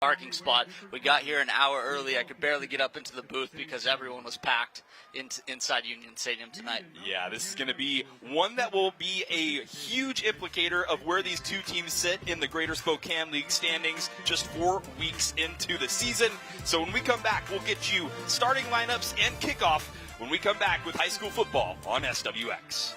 Parking spot. We got here an hour early. I could barely get up into the booth because everyone was packed inside Union Stadium tonight. Yeah, this is going to be one that will be a huge implicator of where these two teams sit in the Greater Spokane League standings just 4 weeks into the season. So when we come back, we'll get you starting lineups and kickoff when we come back with high school football on SWX.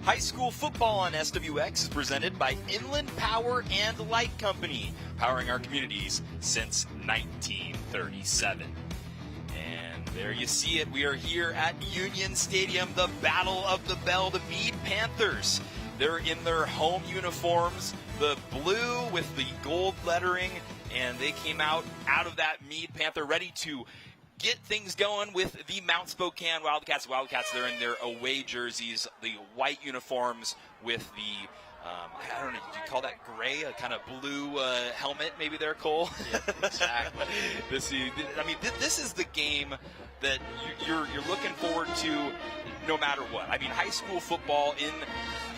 High school football on SWX is presented by Inland Power and Light Company, powering our communities since 1937. And there you see it. We are here at Union Stadium, the Battle of the Bell, the Mead Panthers. They're in their home uniforms, the blue with the gold lettering, and they came out of that Mead Panther ready to get things going with the Mount Spokane Wildcats. Wildcats, they're in their away jerseys, the white uniforms with the, I don't know, do you call that gray, a kind of blue helmet maybe there, Cole? Yeah, exactly. This is the game that you're looking forward to no matter what. I mean, high school football in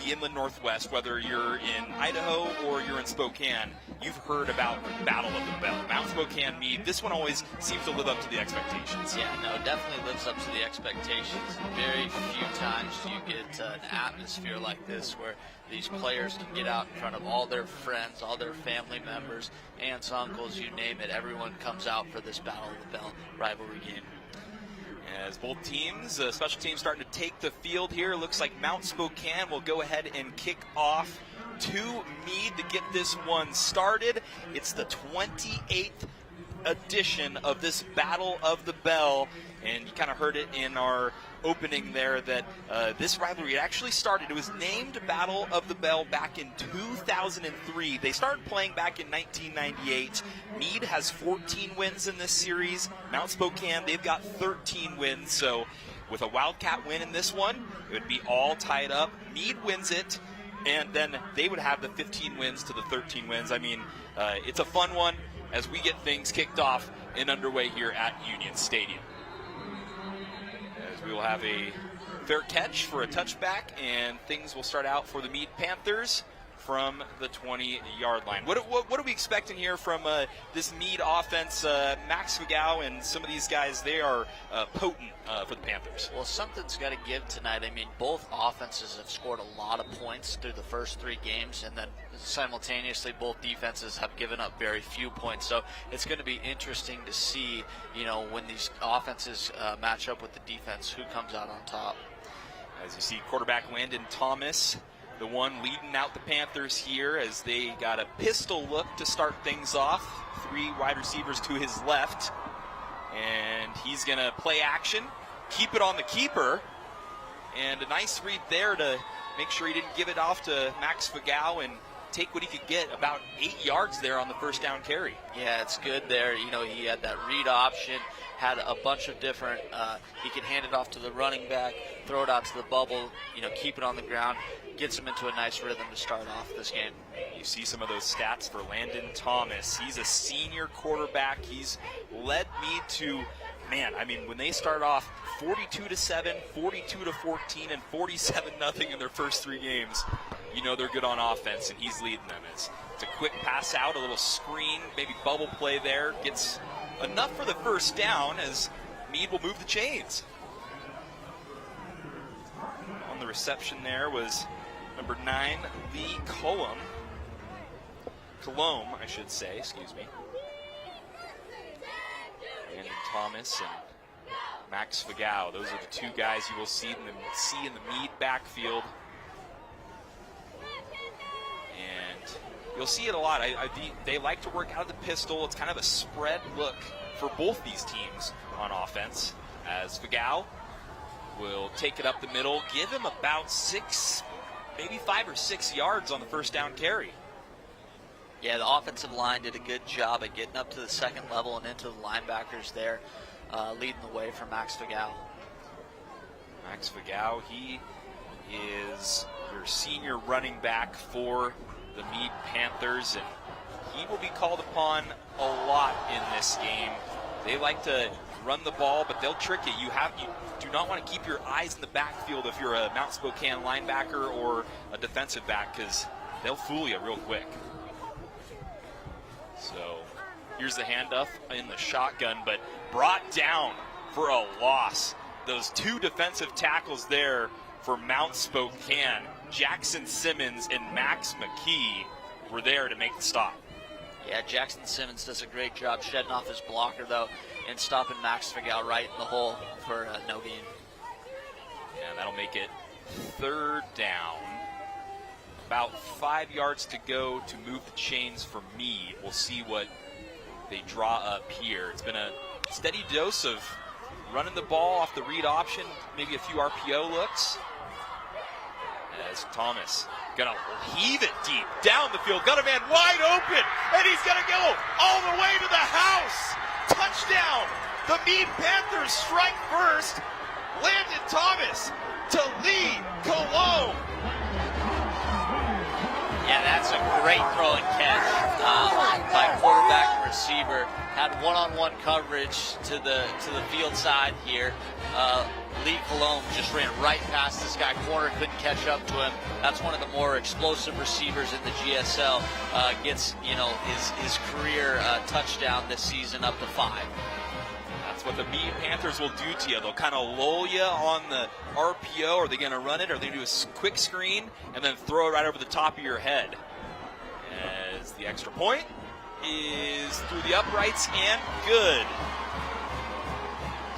the Inland Northwest, whether you're in Idaho or you're in Spokane, you've heard about Battle of the Bell. Mount Spokane Mead, this one always seems to live up to the expectations. Yeah, no, it definitely lives up to the expectations. Very few times do you get an atmosphere like this where these players can get out in front of all their friends, all their family members, aunts, uncles, you name it. Everyone comes out for this Battle of the Bell rivalry game. As both teams, special teams starting to take the field here. Looks like Mount Spokane will go ahead and kick off to Mead to get this one started. It's the 28th edition of this Battle of the Bell, and you kind of heard it in our opening there that this rivalry actually started. It was named Battle of the Bell back in 2003. They started playing back in 1998. Mead has 14 wins in this series. Mount Spokane, they've got 13 wins. So with a Wildcat win in this one, it would be all tied up. Mead wins it, and then they would have the 15 wins to the 13 wins. I mean, it's a fun one as we get things kicked off and underway here at Union Stadium. As we will have a fair catch for a touchback, and things will start out for the Mead Panthers. from the 20-yard line. What are we expecting here from this Mead offense? Max Fagau and some of these guys, they are potent for the Panthers. Well, something's got to give tonight. I mean, both offenses have scored a lot of points through the first 3 games, and then simultaneously both defenses have given up very few points. So it's going to be interesting to see, when these offenses match up with the defense, who comes out on top. As you see, quarterback Landon Thomas, the one leading out the Panthers here, as they got a pistol look to start things off. 3 wide receivers to his left. And he's going to play action, keep it on the keeper. And a nice read there to make sure he didn't give it off to Max Fagau and take what he could get, about 8 yards there on the first down carry. Yeah, it's good there. He had that read option, had a bunch of different, he could hand it off to the running back, throw it out to the bubble, keep it on the ground, gets him into a nice rhythm to start off this game. You see some of those stats for Landon Thomas. He's a senior quarterback. He's led me to, when they start off 42-7, 42-14, and 47-0 in their first 3 games, they're good on offense, and he's leading them. It's a quick pass out, a little screen, maybe bubble play there. Gets enough for the first down as Mead will move the chains. On the reception there was number 9, Lee Colomb, I should say, excuse me. Landon Thomas and Max Fagau, those are the 2 guys you will see in the Mead backfield. And you'll see it a lot. They like to work out of the pistol. It's kind of a spread look for both these teams on offense, as Fagau will take it up the middle, give him about 6, maybe 5 or 6 yards on the first down carry. Yeah, the offensive line did a good job at getting up to the second level and into the linebackers there, leading the way for Max Fagau. Max Fagau, he is your senior running back for the Mead Panthers, and he will be called upon a lot in this game. They like to run the ball, but they'll trick you. You do not want to keep your eyes in the backfield if you're a Mount Spokane linebacker or a defensive back, because they'll fool you real quick. So here's the handoff in the shotgun, but brought down for a loss. Those 2 defensive tackles there for Mount Spokane, Jackson Simmons and Max McKee, were there to make the stop. Yeah, Jackson Simmons does a great job shedding off his blocker, though, and stopping Max Fagau right in the hole for no gain. Yeah, that'll make it 3rd down. About 5 yards to go to move the chains for Mead. We'll see what they draw up here. It's been a steady dose of running the ball off the read option, maybe a few RPO looks. As Thomas gonna heave it deep down the field, got a man wide open, and he's gonna go all the way to the house. Touchdown! The Mead Panthers strike first. Landon Thomas to Lee Colomb. Yeah, that's a great throw and catch by quarterback and receiver. Had one-on-one coverage to the field side here. Lee Colomb just ran right past this guy. Corner couldn't catch up to him. That's one of the more explosive receivers in the GSL. Gets his career touchdown this season up to 5. That's what the Mead Panthers will do to you. They'll kind of lull you on the RPO. Are they going to run it? Or are they going to do a quick screen and then throw it right over the top of your head? As the extra point is through the uprights and good.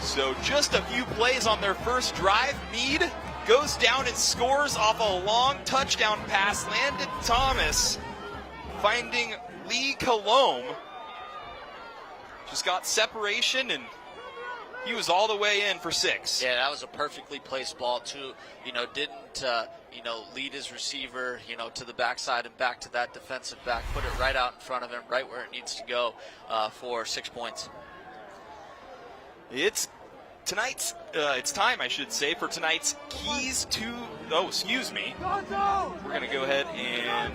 So just a few plays on their first drive. Mead goes down and scores off a long touchdown pass. Landon Thomas finding Lee Colomb. Just got separation, and he was all the way in for 6. Yeah, that was a perfectly placed ball, too. Didn't lead his receiver, to the backside and back to that defensive back. Put it right out in front of him, right where it needs to go for 6 points. It's time, I should say, for tonight's keys to. Oh, excuse me. We're going to go ahead and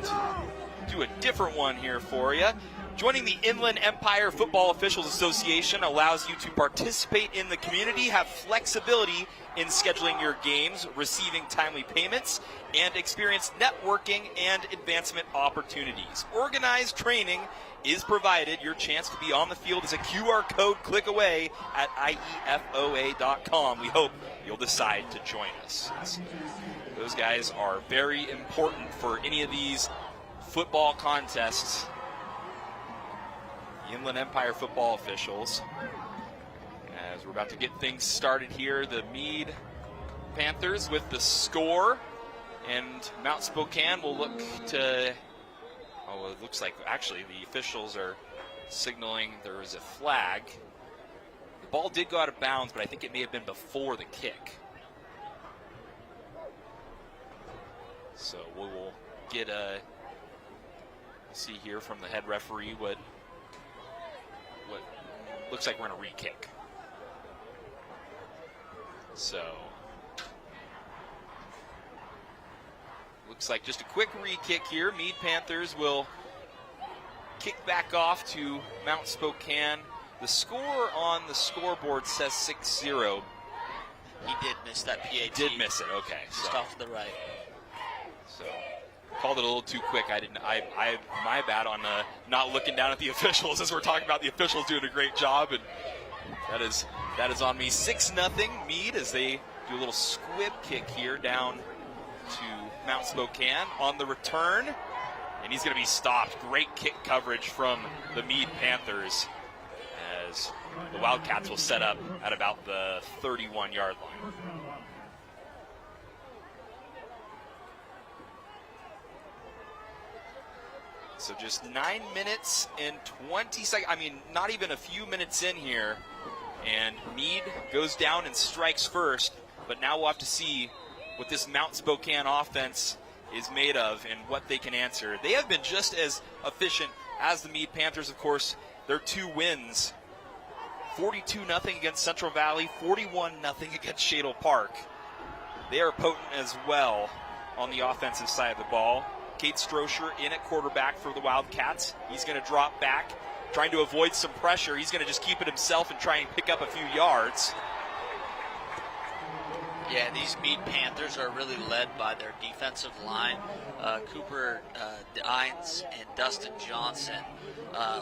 do a different one here for you. Joining the Inland Empire Football Officials Association allows you to participate in the community, have flexibility, in scheduling your games, receiving timely payments, and experience networking and advancement opportunities. Organized training is provided. Your chance to be on the field is a QR code click away at IEFOA.com. We hope you'll decide to join us. Those guys are very important for any of these football contests. The Inland Empire football officials. As we're about to get things started here, the Mead Panthers with the score, and Mount Spokane will look to, oh, it looks like actually the officials are signaling there is a flag. The ball did go out of bounds, but I think it may have been before the kick. So we will get a, see here from the head referee what looks like we're going to re-kick. So, looks like just a quick re-kick here. Mead Panthers will kick back off to Mount Spokane. The score on the scoreboard says 6-0. He did miss that PAT. Did miss it, okay. Just off to the right. So, called it a little too quick. My bad on not looking down at the officials as we're talking about the officials doing a great job, and that is on me. 6-0 Mead as they do a little squib kick here down to Mount Spokane on the return, and he's going to be stopped. Great kick coverage from the Mead Panthers as the Wildcats will set up at about the 31-yard line. So just 9 minutes and 20 seconds. I mean, not even a few minutes in here. And Mead goes down and strikes first. But now we'll have to see what this Mount Spokane offense is made of and what they can answer. They have been just as efficient as the Mead Panthers, of course. Their 2 wins. 42-0 against Central Valley, 41-0 against Shadle Park. They are potent as well on the offensive side of the ball. Cade Strocher in at quarterback for the Wildcats. He's going to drop back, trying to avoid some pressure. He's going to just keep it himself and try and pick up a few yards. Yeah, these Mead Panthers are really led by their defensive line. Cooper Dines and Dustin Johnson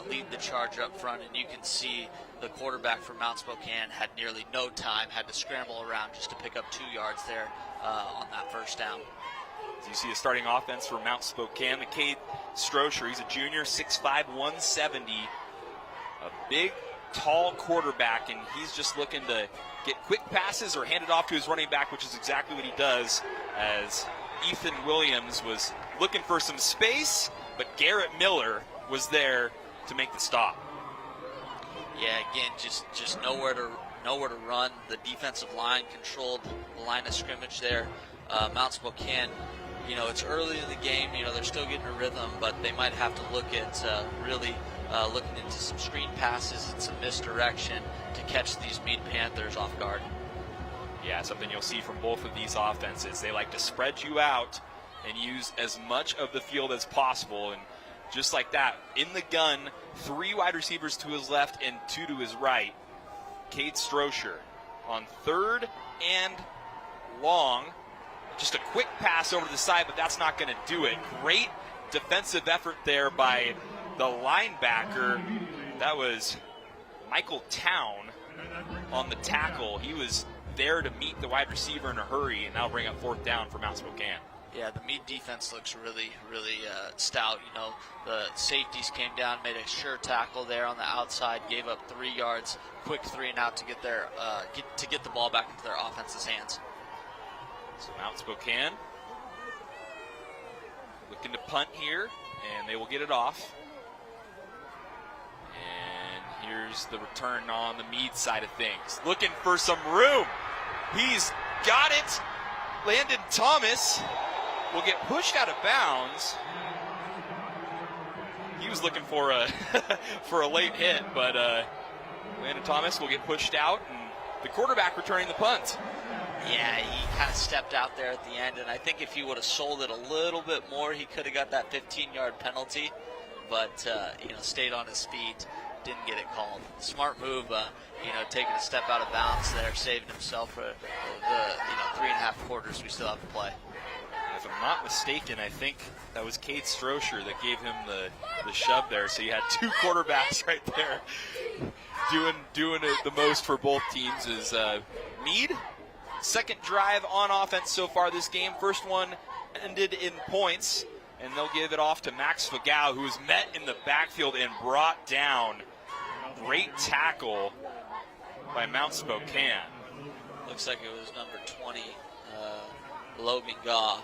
lead the charge up front, and you can see the quarterback for Mount Spokane had nearly no time, had to scramble around just to pick up 2 yards there on that first down. As you see the starting offense for Mount Spokane, Cade Strocher, he's a junior, 6'5", 170, a big, tall quarterback, and he's just looking to get quick passes or hand it off to his running back, which is exactly what he does, as Ethan Williams was looking for some space, but Garrett Miller was there to make the stop. Yeah, again, just nowhere to run. The defensive line controlled the line of scrimmage there. Mount Spokane, you know, it's early in the game. You know, they're still getting a rhythm, but they might have to look at really looking into some screen passes and some misdirection to catch these Mead Panthers off guard. Yeah, something you'll see from both of these offenses. They like to spread you out and use as much of the field as possible. And just like that, in the gun, 3 wide receivers to his left and 2 to his right. Cade Strocher on 3rd and long. Just a quick pass over to the side, but that's not going to do it. Great defensive effort there by the linebacker. That was Michael Town on the tackle. He was there to meet the wide receiver in a hurry, and that'll bring up 4th down for Mount Spokane. Yeah, the Mead defense looks really stout. You know, the safeties came down, made a sure tackle there on the outside, gave up 3 yards, quick 3 and out to get their get the ball back into their offense's hands. So Mount Spokane looking to punt here, and they will get it off. And here's the return on the Mead side of things. Looking for some room. He's got it. Landon Thomas will get pushed out of bounds. He was looking for a for a late hit, but Landon Thomas will get pushed out, and the quarterback returning the punt. Yeah, he kind of stepped out there at the end, and I think if he would have sold it a little bit more, he could have got that 15-yard penalty, but stayed on his feet. didn't get it called. Smart move, taking a step out of bounds there, saving himself for the 3.5 quarters we still have to play. If I'm not mistaken, I think that was Cade Strocher that gave him the shove there. So you had two quarterbacks right there doing it the most for both teams. Is Mead, second drive on offense so far this game. First one ended in points, and they'll give it off to Max Fagau, who was met in the backfield and brought down. Great tackle by Mount Spokane. Looks like it was number 20, Logan Gaw.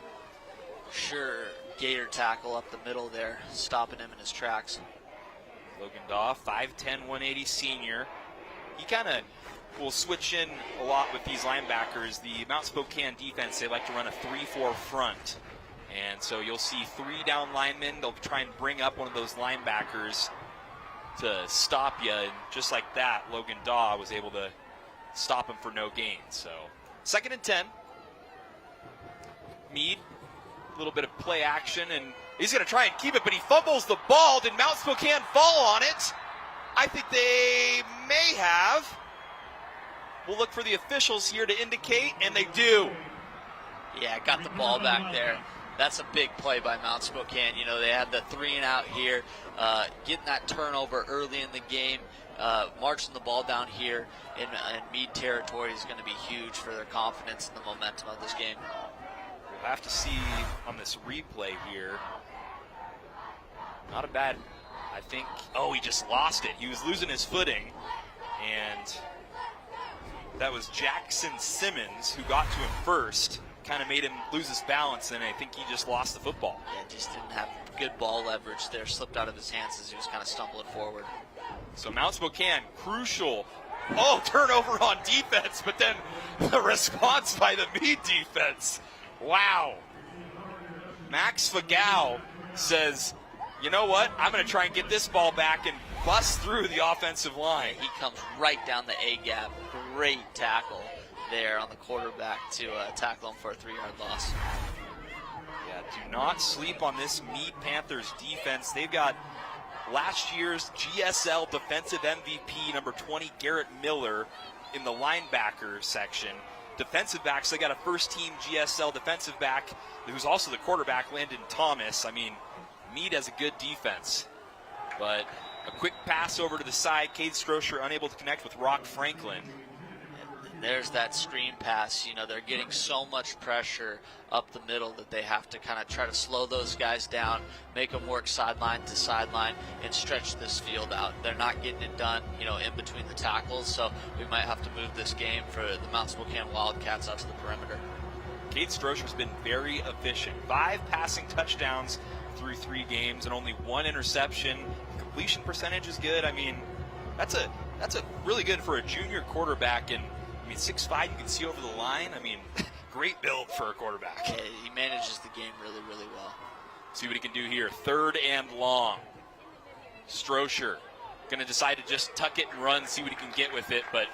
Sure, gator tackle up the middle there, stopping him in his tracks. Logan Daw, 5'10", 180 senior. He kind of will switch in a lot with these linebackers. The Mount Spokane defense, they like to run a 3-4 front. And so you'll see 3 down linemen. They'll try and bring up one of those linebackers to stop you. And just like that, Logan Daw was able to stop him for no gain. So 2nd and 10. Mead, a little bit of play action, and he's going to try and keep it, but he fumbles the ball. Did Mount Spokane fall on it? I think they may have. We'll look for the officials here to indicate, and they do. Yeah, got the ball back there. That's a big play by Mount Spokane. They had the 3 and out here, getting that turnover early in the game, marching the ball down here in Mead territory is going to be huge for their confidence and the momentum of this game. We'll have to see on this replay here. Not a bad, I think. Oh, he just lost it. He was losing his footing, and that was Jackson Simmons who got to him first. Kind of made him lose his balance, and I think he just lost the football. Yeah, just didn't have good ball leverage there. Slipped out of his hands as he was kind of stumbling forward. So Mount Spokane, crucial. Oh, turnover on defense, but then the response by the Mead defense. Wow. Max Fagau says, you know what? I'm going to try and get this ball back and bust through the offensive line. He comes right down the A-gap. Great tackle there on the quarterback to tackle him for a 3-yard loss. Yeah, do not sleep on this Mead Panthers defense. They've got last year's GSL defensive MVP, number 20, Garrett Miller, in the linebacker section. Defensive backs, they got a first-team GSL defensive back who's also the quarterback, Landon Thomas. I mean, Mead has a good defense. But a quick pass over to the side. Cade Strocher unable to connect with Rock Franklin. And there's that screen pass. They're getting so much pressure up the middle that they have to kind of try to slow those guys down, make them work sideline to sideline, and stretch this field out. They're not getting it done, in between the tackles, so we might have to move this game for the Mount Spokane Wildcats out to the perimeter. Cade Strocher's been very efficient. 5 passing touchdowns through 3 games and only 1 interception. Completion percentage is good. I mean, that's a really good for a junior quarterback. And 6'5", you can see over the line. I mean, great build for a quarterback. Yeah, he manages the game really, really well. See what he can do here. 3rd and long. Strocher going to decide to just tuck it and run, see what he can get with it, but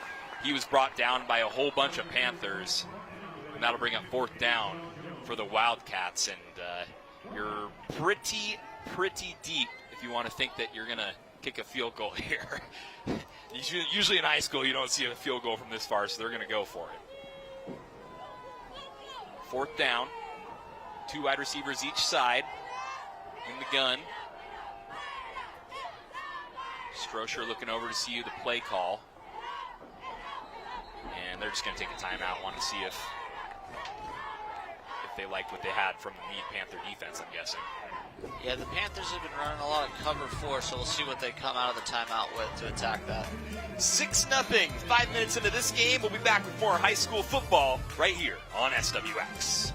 he was brought down by a whole bunch of Panthers. And that'll bring up 4th down for the Wildcats. And you're pretty deep if you want to think that you're going to kick a field goal here. Usually in high school, you don't see a field goal from this far, so they're going to go for it. 4th down. 2 wide receivers each side in the gun. Strocher looking over to see the play call. And they're just going to take a timeout, want to see if they liked what they had from the Mead Panther defense, I'm guessing. Yeah, the Panthers have been running a lot of cover 4, so we'll see what they come out of the timeout with to attack that. 6-0, 5 minutes into this game. We'll be back with more high school football right here on SWX.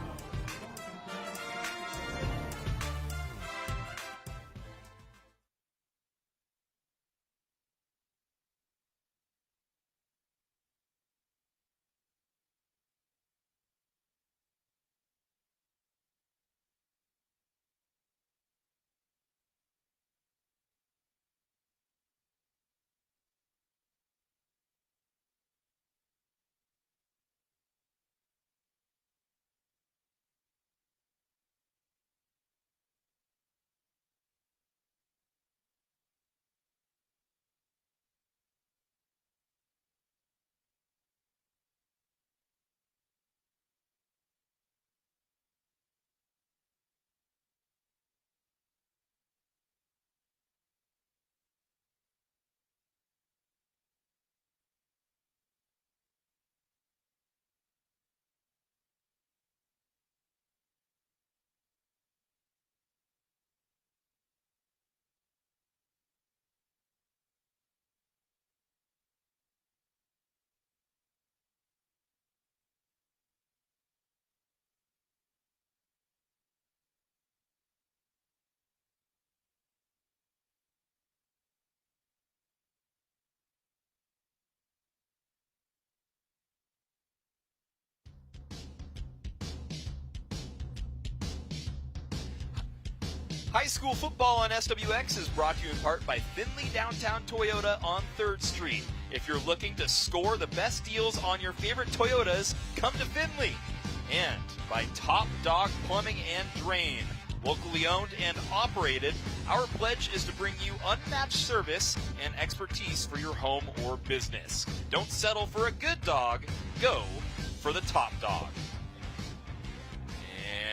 High school football on SWX is brought to you in part by Findlay Downtown Toyota on 3rd Street. If you're looking to score the best deals on your favorite Toyotas, come to Findlay. And by Top Dog Plumbing and Drain. Locally owned and operated, our pledge is to bring you unmatched service and expertise for your home or business. Don't settle for a good dog, go for the top dog.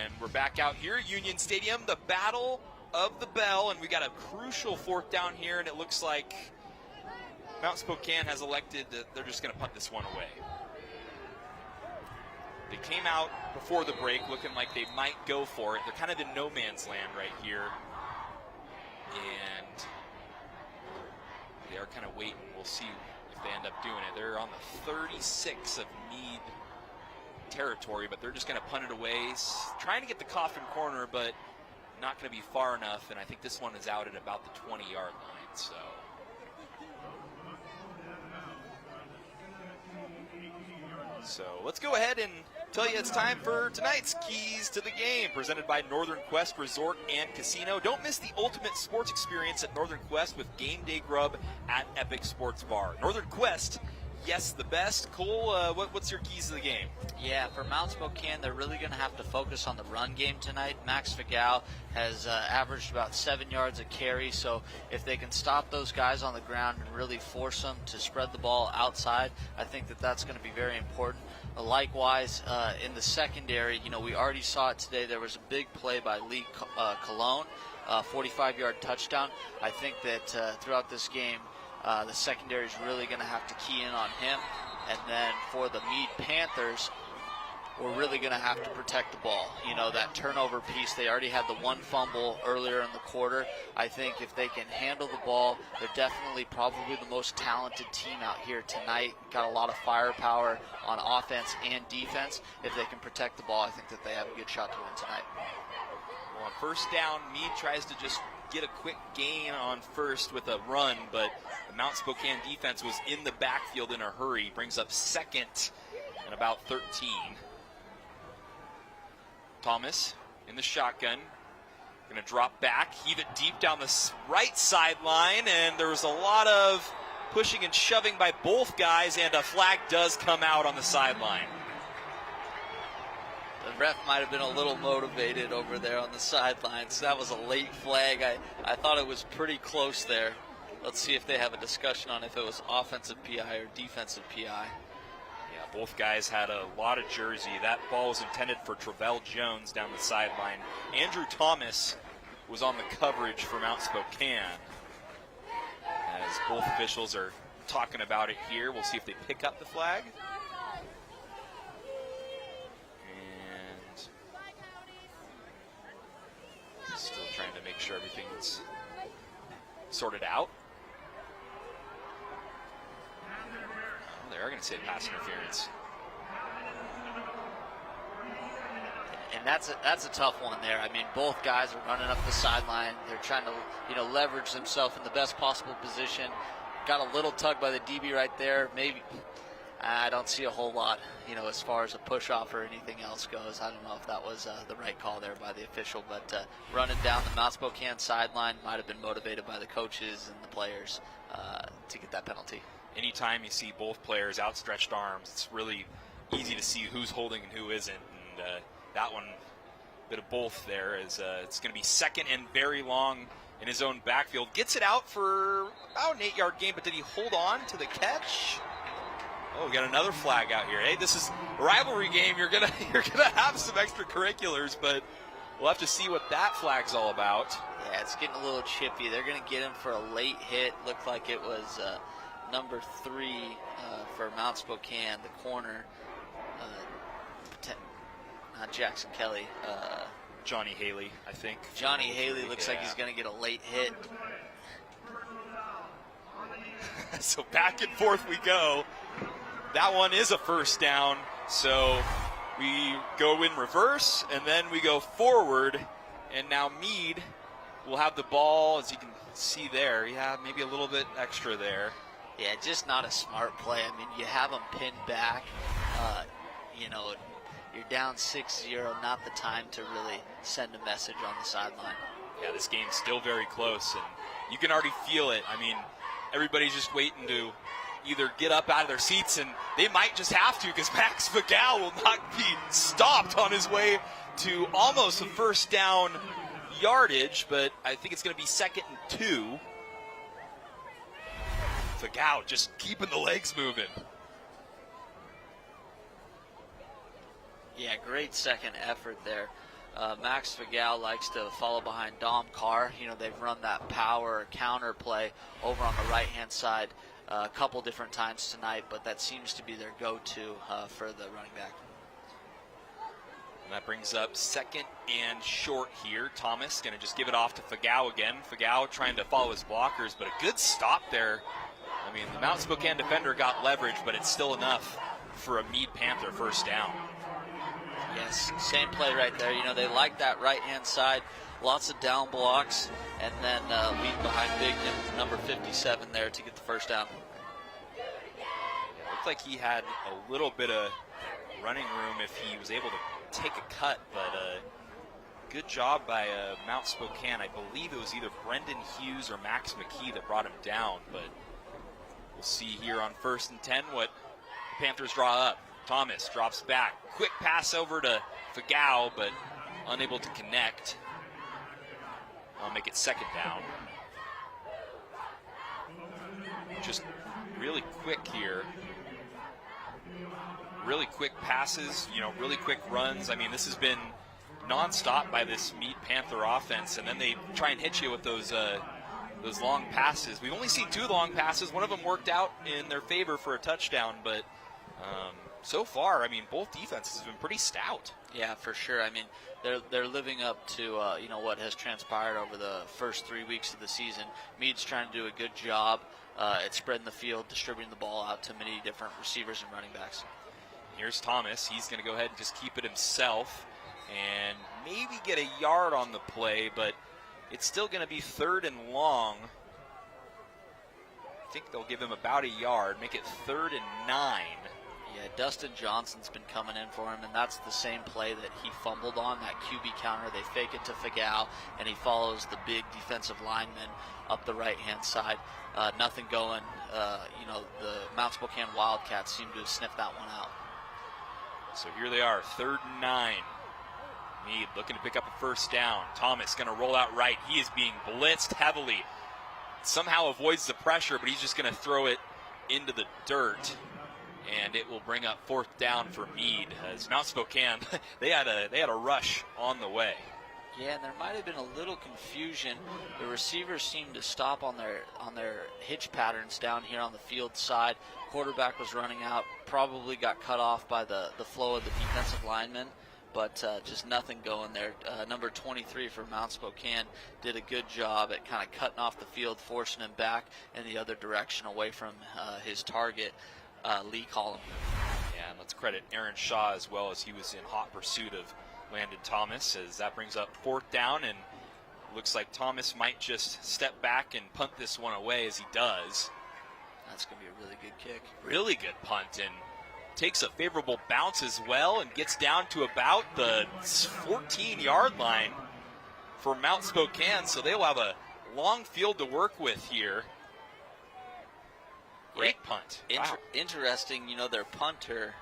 And we're back out here, Union Stadium, the Battle of the Bell, and we got a crucial 4th down here, and it looks like Mount Spokane has elected that they're just going to punt this one away. They came out before the break looking like they might go for it. They're kind of in no man's land right here. And they are kind of waiting. We'll see if they end up doing it. They're on the 36 of Mead territory, but they're just going to punt it away. Trying to get the coffin corner, but not going to be far enough. And I think this one is out at about the 20-yard line. So let's go ahead and tell you it's time for tonight's Keys to the Game, presented by Northern Quest Resort and Casino. Don't miss the ultimate sports experience at Northern Quest with game day grub at Epic Sports Bar. Northern Quest, yes, the best. Cole, what's your keys to the game? Yeah, for Mount Spokane, they're really going to have to focus on the run game tonight. Max Figal has averaged about 7 yards a carry, so if they can stop those guys on the ground and really force them to spread the ball outside, I think that that's going to be very important. Likewise, in the secondary, we already saw it today. There was a big play by Lee Cologne, 45-yard touchdown. I think that throughout this game, the secondary is really going to have to key in on him. And then for the Mead Panthers, we're really going to have to protect the ball. That turnover piece, they already had the one fumble earlier in the quarter. I think if they can handle the ball, they're definitely probably the most talented team out here tonight. Got a lot of firepower on offense and defense. If they can protect the ball, I think that they have a good shot to win tonight. Well, on 1st down, Mead tries to just get a quick gain on 1st with a run, but the Mount Spokane defense was in the backfield in a hurry. Brings up 2nd and about 13. Thomas in the shotgun, going to drop back, heave it deep down the right sideline, and there was a lot of pushing and shoving by both guys, and a flag does come out on the sideline. The ref might have been a little motivated over there on the sidelines. That was a late flag. I thought it was pretty close there. Let's see if they have a discussion on if it was offensive PI or defensive PI. Yeah, both guys had a lot of jersey. That ball was intended for Travell Jones down the sideline. Andrew Thomas was on the coverage for Mount Spokane. As both officials are talking about it here, we'll see if they pick up the flag. Still trying to make sure everything's sorted out. Oh, they are going to say pass interference. And that's a tough one there. I mean, both guys are running up the sideline. They're trying to, leverage themselves in the best possible position. Got a little tug by the DB right there. Maybe I don't see a whole lot, as far as a push-off or anything else goes. I don't know if that was the right call there by the official, but running down the Mount Spokane sideline might have been motivated by the coaches and the players to get that penalty. Anytime you see both players outstretched arms, it's really easy to see who's holding and who isn't. And that one, a bit of both there, is it's going to be 2nd and very long in his own backfield. Gets it out for about an 8-yard gain, but did he hold on to the catch? Oh, we got another flag out here. Hey, this is a rivalry game. You're gonna have some extracurriculars, but we'll have to see what that flag's all about. Yeah, it's getting a little chippy. They're gonna get him for a late hit. Looked like it was number 3 for Mount Spokane, the corner. Not Jackson Kelly. Johnny Haley, I think. Johnny Haley looks like he's gonna get a late hit. So back and forth we go. That one is a 1st down, so we go in reverse, and then we go forward, and now Mead will have the ball, as you can see there. Yeah, maybe a little bit extra there. Yeah, just not a smart play. I mean, you have them pinned back. you're down 6-0, not the time to really send a message on the sideline. Yeah, this game's still very close, and you can already feel it. I mean, everybody's just waiting to either get up out of their seats, and they might just have to, because Max Vigal will not be stopped on his way to almost a first down yardage, but I think it's going to be 2nd and 2. Vigal just keeping the legs moving. Yeah, great second effort there. Max Vigal likes to follow behind Dom Carr. You know, they've run that power counter play over on the right-hand side a couple different times tonight, but that seems to be their go-to for the running back. And that brings up 2nd and short here. Thomas going to just give it off to Vigal again. Vigal trying to follow his blockers, but a good stop there. I mean, the Mount Spokane defender got leverage, but it's still enough for a Mead Panther first down. Yes, same play right there. You know, they like that right-hand side, lots of down blocks, and then lead behind big number 57 there to get the first down. Looked like he had a little bit of running room if he was able to take a cut, but good job by Mount Spokane. I believe it was either Brendan Hughes or Max McKee that brought him down, but we'll see here on 1st and 10 what the Panthers draw up. Thomas drops back. Quick pass over to Vigal, but unable to connect. I'll make it 2nd down. Just really quick here. Really quick passes, you know, really quick runs. I mean, this has been nonstop by this Mead Panther offense, and then they try and hit you with those long passes. We've only seen 2 long passes. One of them worked out in their favor for a touchdown, but so far, I mean, both defenses have been pretty stout. Yeah, for sure. I mean, they're living up to you know, what has transpired over the first 3 weeks of the season. Mead's trying to do a good job at spreading the field, distributing the ball out to many different receivers and running backs. Here's Thomas. He's going to go ahead and just keep it himself and maybe get a yard on the play, but it's still going to be 3rd and long. I think they'll give him about a yard, make it 3rd and 9. Yeah, Dustin Johnson's been coming in for him, and that's the same play that he fumbled on, that QB counter. They fake it to Vigal, and he follows the big defensive lineman up the right-hand side. Nothing going. You know, the Mount Spokane Wildcats seem to have sniffed that one out. So here they are, 3rd and 9. Mead looking to pick up a first down. Thomas going to roll out right. He is being blitzed heavily. Somehow avoids the pressure, but he's just going to throw it into the dirt. And it will bring up 4th down for Mead. As Mount Spokane, they had a rush on the way. Yeah, and there might have been a little confusion. The receivers seemed to stop on their hitch patterns down here on the field side. Quarterback was running out, probably got cut off by the flow of the defensive linemen, but just nothing going there. Number 23 for Mount Spokane did a good job at kind of cutting off the field, forcing him back in the other direction away from his target, Lee Collum. Yeah, and let's credit Aaron Shaw as well, as he was in hot pursuit of Landon Thomas, as that brings up 4th down, and looks like Thomas might just step back and punt this one away, as he does. That's going to be a really good kick. Really good punt, and takes a favorable bounce as well, and gets down to about the 14-yard line for Mount Spokane, so they will have a long field to work with here. Great punt. Wow. Interesting, you know, their punter,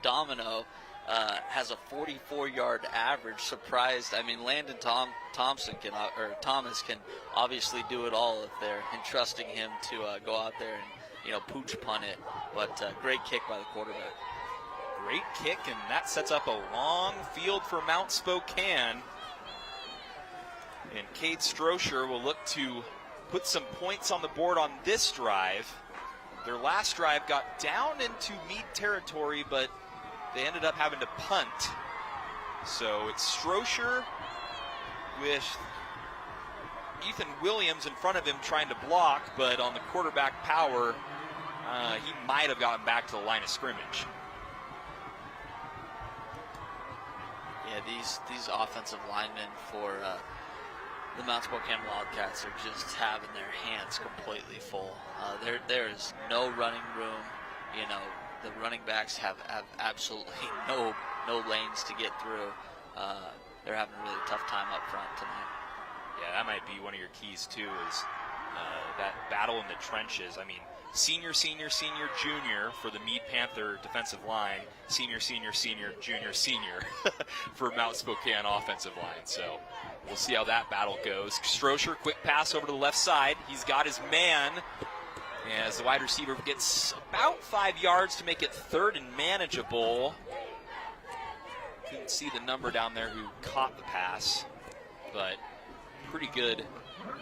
Domino, has a 44-yard average. Surprised. I mean, Landon Thomas can obviously do it all if they're entrusting him to go out there and, you know, pooch punt it. But great kick by the quarterback. Great kick, and that sets up a long field for Mount Spokane. And Cade Strocher will look to put some points on the board on this drive. Their last drive got down into Mead territory, but they ended up having to punt. So it's Strocher with Ethan Williams in front of him trying to block, but on the quarterback power, he might have gotten back to the line of scrimmage. Yeah, these offensive linemen for the Mount Spokane Wildcats are just having their hands completely full. There is no running room. You know, the running backs have absolutely no no lanes to get through. They're having a really tough time up front tonight. Yeah, that might be one of your keys too, is that battle in the trenches. I mean, senior, junior for the Mead Panther defensive line, senior, junior, senior for Mount Spokane offensive line. So we'll see how that battle goes. Strocher, quick pass over to the left side. He's got his man as the wide receiver gets about 5 yards to make it third and manageable. Couldn't see the number down there who caught the pass, but pretty good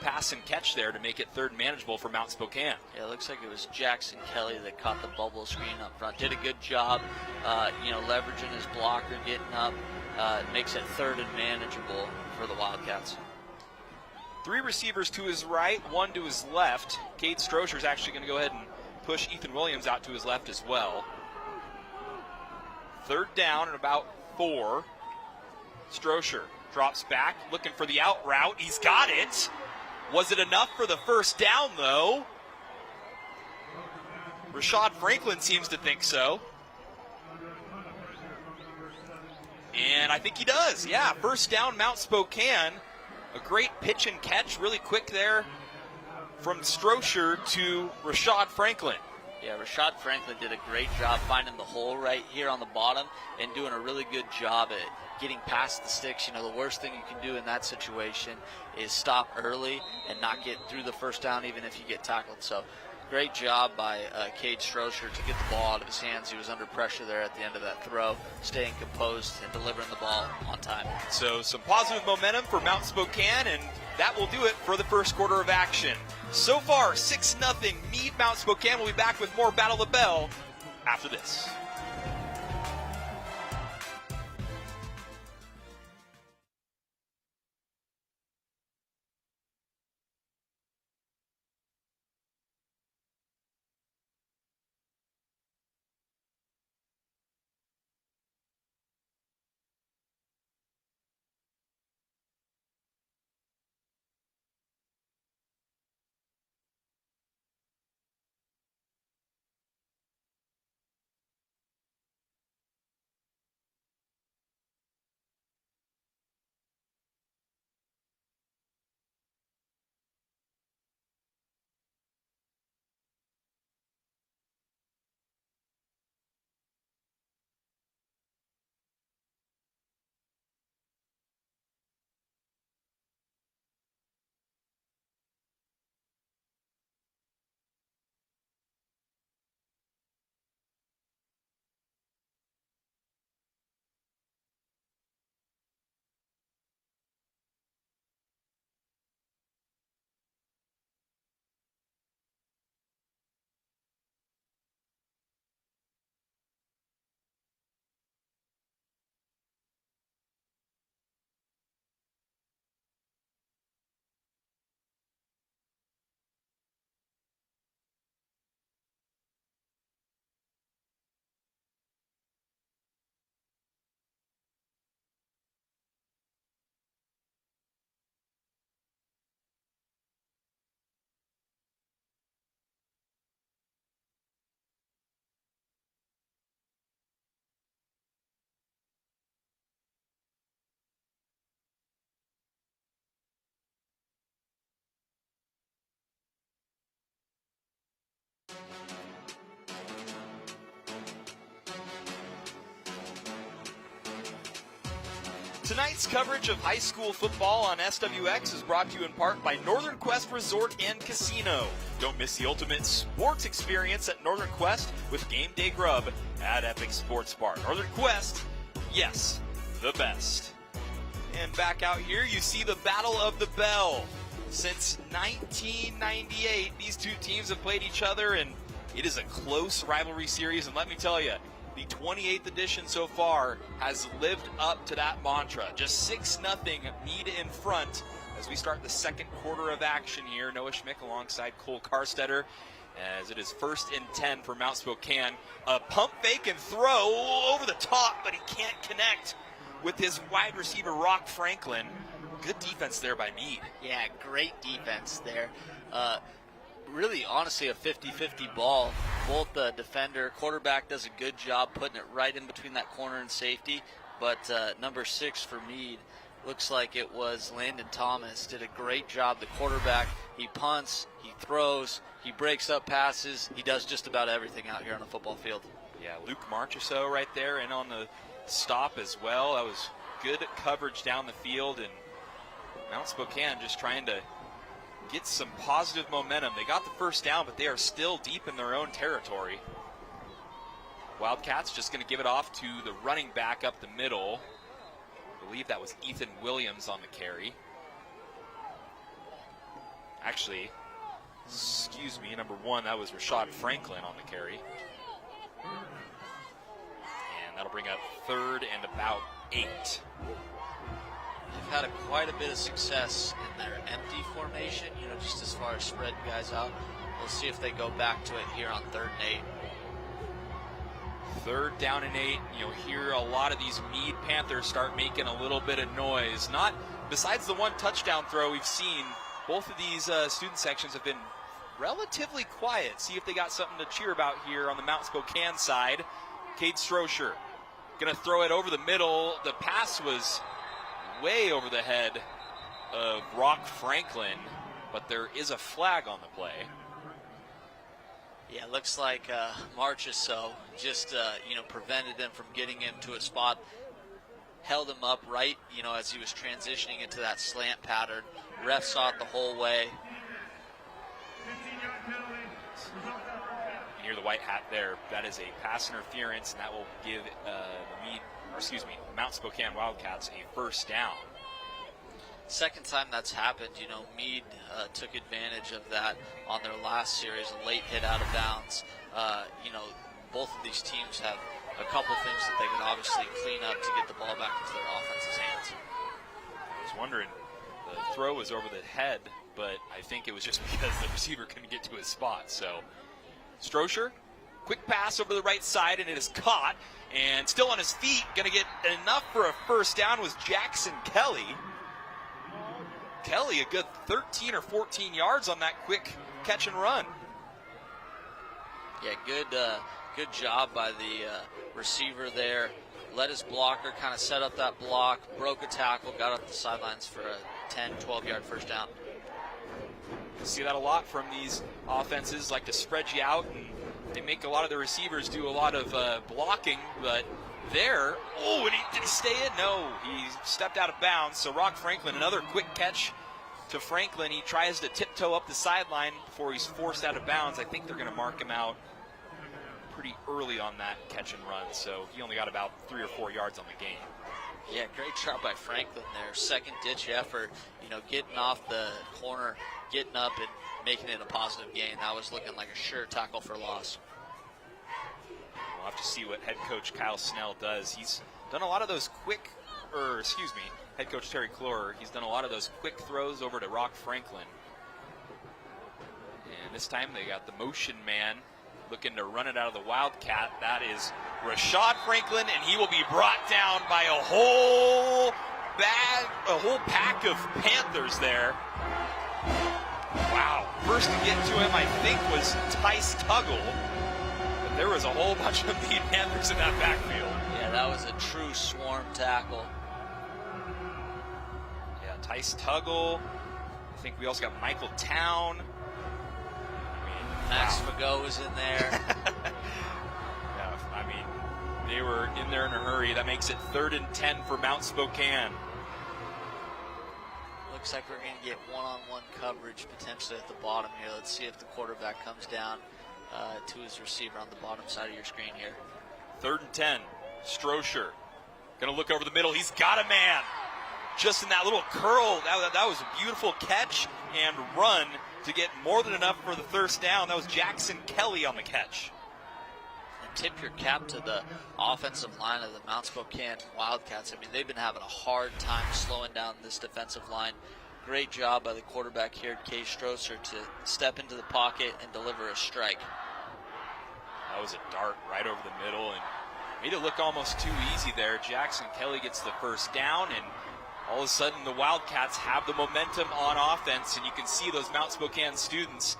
pass and catch there to make it third and manageable for Mount Spokane. Yeah, it looks like it was Jackson Kelly that caught the bubble screen up front. Did a good job, leveraging his blocker, getting up. Makes it third and manageable for the Wildcats. 3 receivers to his right, 1 to his left. Cade Strocher's actually going to go ahead and push Ethan Williams out to his left as well. Third down and about 4. Strocher drops back, looking for the out route. He's got it. Was it enough for the first down, though? Rashad Franklin seems to think so. And I think he does. Yeah, first down, Mount Spokane. A great pitch and catch, really quick there from Strocher to Rashad Franklin. Yeah, Rashad Franklin did a great job finding the hole right here on the bottom and doing a really good job at getting past the sticks. You know, the worst thing you can do in that situation is stop early and not get through the first down even if you get tackled. So great job by Cade Strocher to get the ball out of his hands. He was under pressure there at the end of that throw, staying composed and delivering the ball on time. So some positive momentum for Mount Spokane, and that will do it for the first quarter of action. So far, 6-0 Mead Mount Spokane. We'll be back with more Battle of the Bell after this. Tonight's coverage of high school football on SWX is brought to you in part by Northern Quest Resort and Casino. Don't miss the ultimate sports experience at Northern Quest with Game Day Grub at Epic Sports Bar. Northern Quest, yes, the best. And back out here, you see the Battle of the Bell. Since 1998, these two teams have played each other, and it is a close rivalry series. And let me tell you, the 28th edition so far has lived up to that mantra. Just 6-0 Mead in front as we start the second quarter of action here. Noah Schmick alongside Cole Karstetter as it is 1st and 10 for Mount Spokane. A pump fake and throw over the top, but he can't connect with his wide receiver, Rock Franklin. Good defense there by Mead. Yeah, great defense there. really, honestly, a 50-50 ball. Both the defender, quarterback does a good job putting it right in between that corner and safety. But number 6 for Mead, looks like it was Landon Thomas, did a great job. The quarterback, he punts, he throws, he breaks up passes. He does just about everything out here on the football field. Yeah, Luke Marchessault right there and on the stop as well. That was good coverage down the field, and Mount Spokane just trying to get some positive momentum. They got the first down, but they are still deep in their own territory. Wildcats just going to give it off to the running back up the middle. I believe that was Ethan Williams on the carry. Actually, excuse me, number 1, that was Rashad Franklin on the carry. And that'll bring up 3rd and about 8. They've had quite a bit of success in their empty formation, just as far as spreading guys out. We'll see if they go back to it here on 3rd and 8. 3rd down and 8. You'll hear a lot of these Mead Panthers start making a little bit of noise. Not besides the one touchdown throw we've seen. Both of these student sections have been relatively quiet. See if they got something to cheer about here on the Mount Spokane side. Cade Strocher going to throw it over the middle. The pass was way over the head of Rock Franklin, but there is a flag on the play. Yeah, it looks like Marchessault just, prevented them from getting him to a spot, held him up right, as he was transitioning into that slant pattern. Ref saw it the whole way. You hear the white hat there. That is a pass interference, and that will give Mount Spokane Wildcats a first down. Second time that's happened, Mead took advantage of that on their last series, a late hit out of bounds. Both of these teams have a couple things that they can obviously clean up to get the ball back into their offense's hands. I was wondering, the throw was over the head, but I think it was just because the receiver couldn't get to his spot. So Strocher, quick pass over the right side, and it is caught, and still on his feet, going to get enough for a first down was Jackson Kelly. Kelly, a good 13 or 14 yards on that quick catch and run. Yeah, good job by the receiver there. Let his blocker kind of set up that block, broke a tackle, got up the sidelines for a 10, 12-yard first down. You see that a lot from these offenses, like to spread you out, and they make a lot of the receivers do a lot of blocking, but there, did he stay in? No, he stepped out of bounds. So Rock Franklin, another quick catch to Franklin. He tries to tiptoe up the sideline before he's forced out of bounds. I think they're going to mark him out pretty early on that catch and run, so he only got about 3 or 4 yards on the game. Yeah, great job by Franklin there. Second ditch effort, getting off the corner, getting up and making it a positive gain. That was looking like a sure tackle for loss. We'll have to see what head coach Kyle Snell does. He's done a lot of those head coach Terry Clorer, he's done a lot of those quick throws over to Rock Franklin. And this time they got the motion man looking to run it out of the Wildcat. That is Rashad Franklin, and he will be brought down by a whole pack of Panthers there. Wow. First to get to him, I think, was Tice Tuggle. But there was a whole bunch of Mead Panthers in that backfield. Yeah, that was a true swarm tackle. Yeah, Tice Tuggle. I think we also got Michael Town. Max Fagot was in there. Yeah, they were in there in a hurry. That makes it 3rd and 10 for Mount Spokane. Looks like we're going to get one-on-one coverage potentially at the bottom here. Let's see if the quarterback comes down to his receiver on the bottom side of your screen here. 3rd and 10. Strocher going to look over the middle. He's got a man. Just in that little curl. That was a beautiful catch and run to get more than enough for the first down. That was Jackson Kelly on the catch. And tip your cap to the offensive line of the Mount Spokane Wildcats. They've been having a hard time slowing down this defensive line. Great job by the quarterback here, Cade Strocher, to step into the pocket and deliver a strike. That was a dart right over the middle and made it look almost too easy there. Jackson Kelly gets the first down, and all of a sudden, the Wildcats have the momentum on offense, and you can see those Mount Spokane students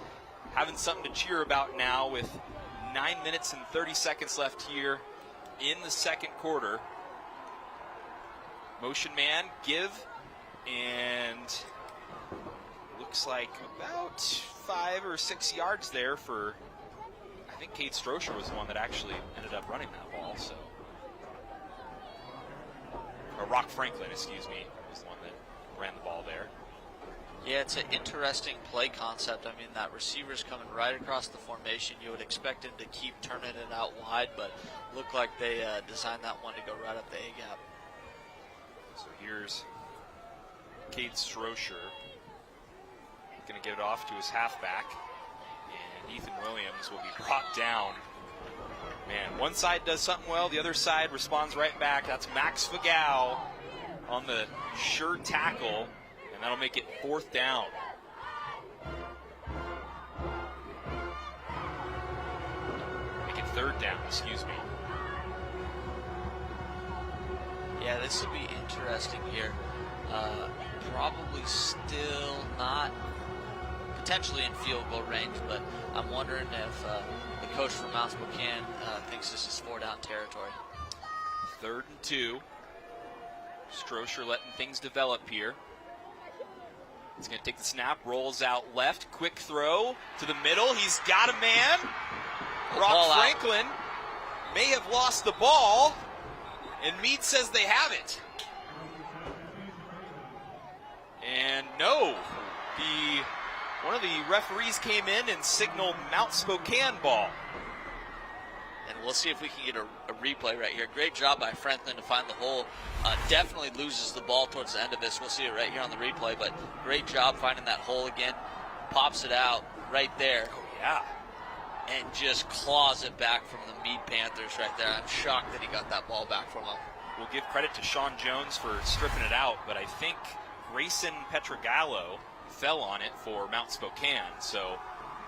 having something to cheer about now with 9 minutes and 30 seconds left here in the second quarter. Motion man, give, and looks like about 5 or 6 yards there for, I think Kate Strocher was the one that actually ended up running that ball, so. Or Rock Franklin, excuse me, was the one that ran the ball there. Yeah, it's an interesting play concept. I mean, that receiver's coming right across the formation. You would expect him to keep turning it out wide, but looked like they designed that one to go right up the A-gap. So here's Cade Strocher. Going to give it off to his halfback. And Ethan Williams will be brought down. Man, one side does something well, the other side responds right back. That's Max Fagau on the sure tackle, and that'll make it 4th down. Make it 3rd down, excuse me. Yeah, this will be interesting here. Probably still not potentially in field goal range, but I'm wondering if the coach from Mount Spokane thinks this is 4-down territory. 3rd and 2. Strocher letting things develop here. He's going to take the snap, rolls out left, quick throw to the middle. He's got a man. Rock Franklin may have lost the ball, and Mead says they have it. And no, one of the referees came in and signaled Mount Spokane ball. And we'll see if we can get a replay right here. Great job by Franklin to find the hole. Definitely loses the ball towards the end of this. We'll see it right here on the replay, but great job finding that hole again. Pops it out right there. Oh, yeah. And just claws it back from the Mead Panthers right there. I'm shocked that he got that ball back from him. We'll give credit to Sean Jones for stripping it out, but I think Grayson Petrogallo fell on it for Mount Spokane. So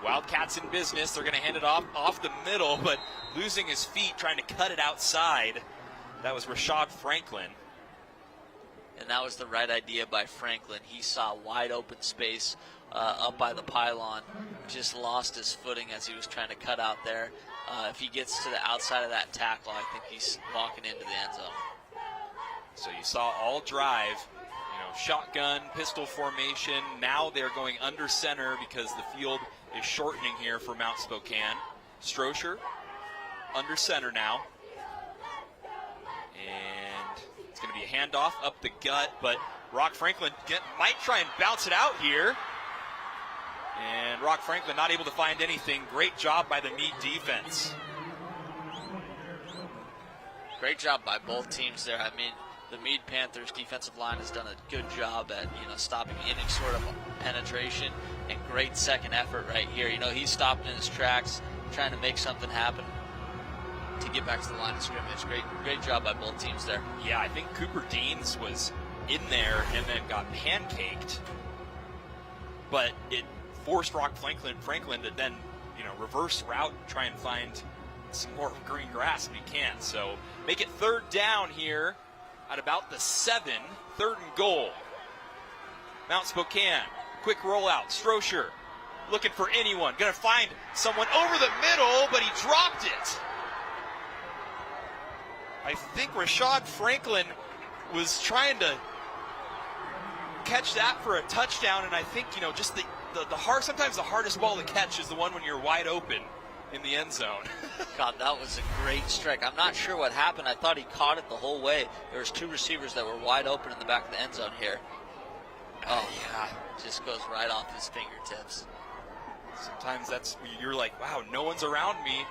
Wildcats in business. They're going to hand it off the middle, but losing his feet trying to cut it outside. That was Rashad Franklin. And that was the right idea by Franklin. He saw wide open space up by the pylon. Just lost his footing as he was trying to cut out there. If he gets to the outside of that tackle, I think he's walking into the end zone. So you saw all drive, shotgun, pistol formation. Now they're going under center because the field is shortening here for Mount Spokane. Strocher under center now. And it's going to be a handoff up the gut, but Rock Franklin might try and bounce it out here. And Rock Franklin not able to find anything. Great job by the Mead defense. Great job by both teams there. I mean, the Mead Panthers defensive line has done a good job at, stopping any sort of penetration, and great second effort right here. He stopped in his tracks, trying to make something happen to get back to the line of scrimmage. Great job by both teams there. Yeah, I think Cooper Deans was in there and then got pancaked, but it forced Rock Franklin to then, reverse route and try and find some more green grass if he can. So make it 3rd down here at about the 7, 3rd and goal. Mount Spokane, quick rollout. Strocher looking for anyone. Going to find someone over the middle, but he dropped it. I think Rashad Franklin was trying to catch that for a touchdown, and I think, just sometimes the hardest ball to catch is the one when you're wide open in the end zone. God, that was a great strike. I'm not sure what happened. I thought he caught it the whole way. There was 2 receivers that were wide open in the back of the end zone here. Oh, yeah. Just goes right off his fingertips. Sometimes you're like, wow, no one's around me.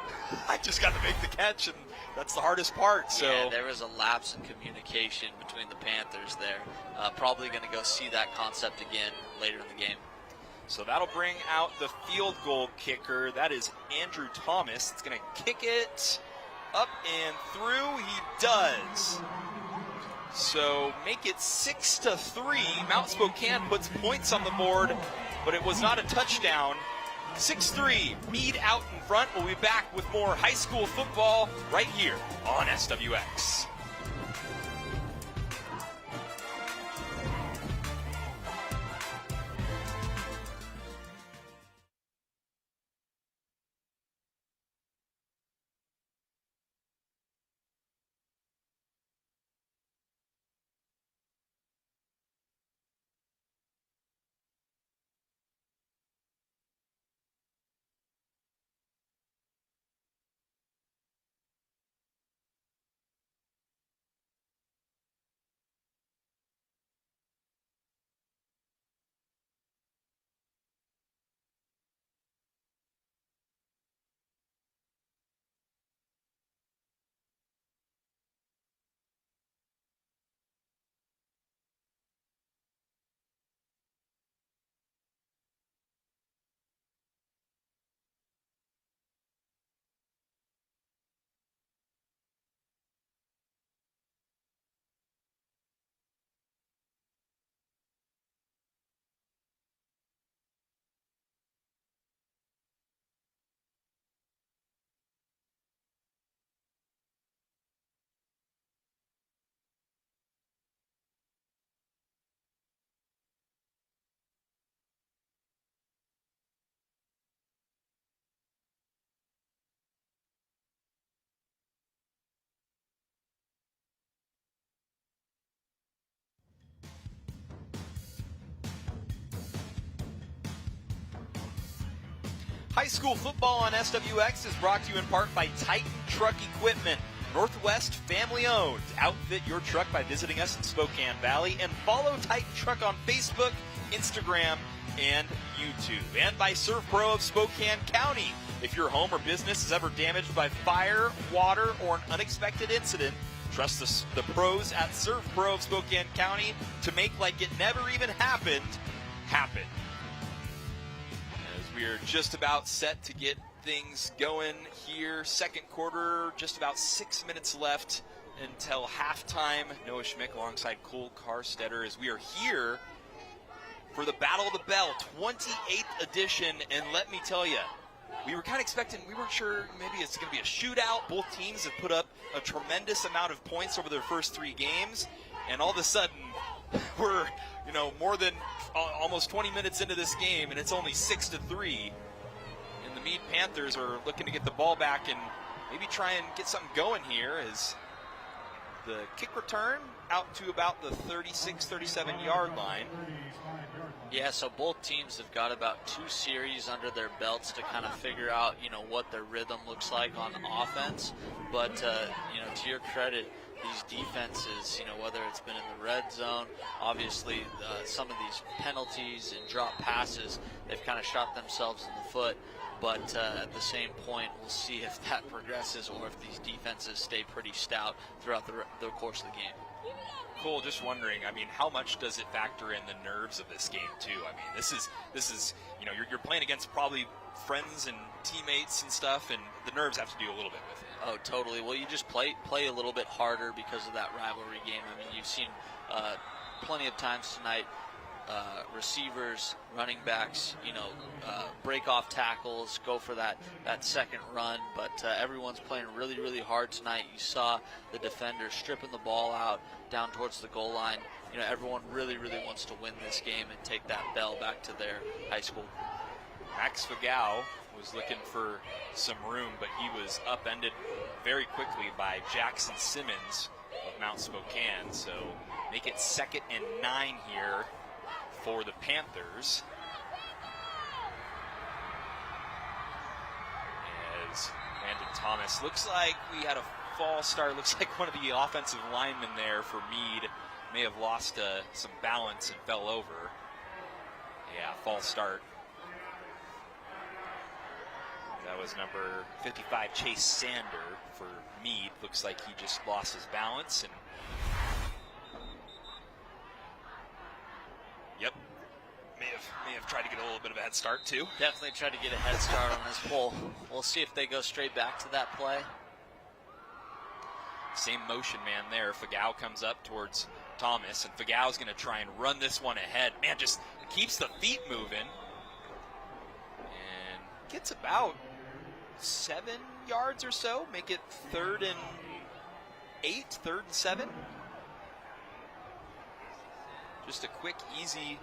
I just got to make the catch, and that's the hardest part. So yeah, there was a lapse in communication between the Panthers there. Probably going to go see that concept again later in the game. So that'll bring out the field goal kicker. That is Andrew Thomas. It's going to kick it up and through. He does. So make it 6-3. Mount Spokane puts points on the board, but it was not a touchdown. 6-3, Mead out in front. We'll be back with more high school football right here on SWX. High school football on SWX is brought to you in part by Titan Truck Equipment, Northwest family-owned. Outfit your truck by visiting us in Spokane Valley, and follow Titan Truck on Facebook, Instagram, and YouTube. And by Surf Pro of Spokane County. If your home or business is ever damaged by fire, water, or an unexpected incident, trust the pros at Surf Pro of Spokane County to make like it never even happened happen. As we are just about set to get things going here, second quarter, just about 6 minutes left until halftime. Noah Schmick alongside Cole Carstetter as we are here for the Battle of the Bell, 28th edition, and let me tell you, we were kind of expecting, we weren't sure maybe it's going to be a shootout. Both teams have put up a tremendous amount of points over their first 3 games, and all of a sudden, we're, more than almost 20 minutes into this game, and it's only 6-3. And the Mead Panthers are looking to get the ball back and maybe try and get something going here as the kick return out to about the 36, 37-yard line. Yeah, so both teams have got about 2 series under their belts to kind of figure out, what their rhythm looks like on offense. But, to your credit, these defenses, whether it's been in the red zone, obviously some of these penalties and drop passes, they've kind of shot themselves in the foot. But at the same point, we'll see if that progresses or if these defenses stay pretty stout throughout the course of the game. Cole, just wondering, how much does it factor in the nerves of this game too? This is, you're playing against probably friends and teammates and stuff, and the nerves have to do a little bit with it. Oh, totally. Well, you just play a little bit harder because of that rivalry game. You've seen plenty of times tonight, receivers, running backs, break off tackles, go for that second run, but everyone's playing really, really hard tonight. You saw the defenders stripping the ball out down towards the goal line. Everyone really, really wants to win this game and take that bell back to their high school. Max Fagau was looking for some room, but he was upended very quickly by Jackson Simmons of Mount Spokane, so make it 2nd and 9 here for the Panthers. As Landon Thomas, looks like we had a false start. Looks like one of the offensive linemen there for Mead may have lost some balance and fell over. Yeah, false start. That was number 55, Chase Sander for Mead. Looks like he just lost his balance and may have tried to get a little bit of a head start too. Definitely tried to get a head start on this pull. We'll see if they go straight back to that play. Same motion man there. Fagau comes up towards Thomas, and Fagau's going to try and run this one ahead. Man, just keeps the feet moving. And gets about 7 yards or so. Make it 3rd and 8, 3rd and 7. Just a quick, easy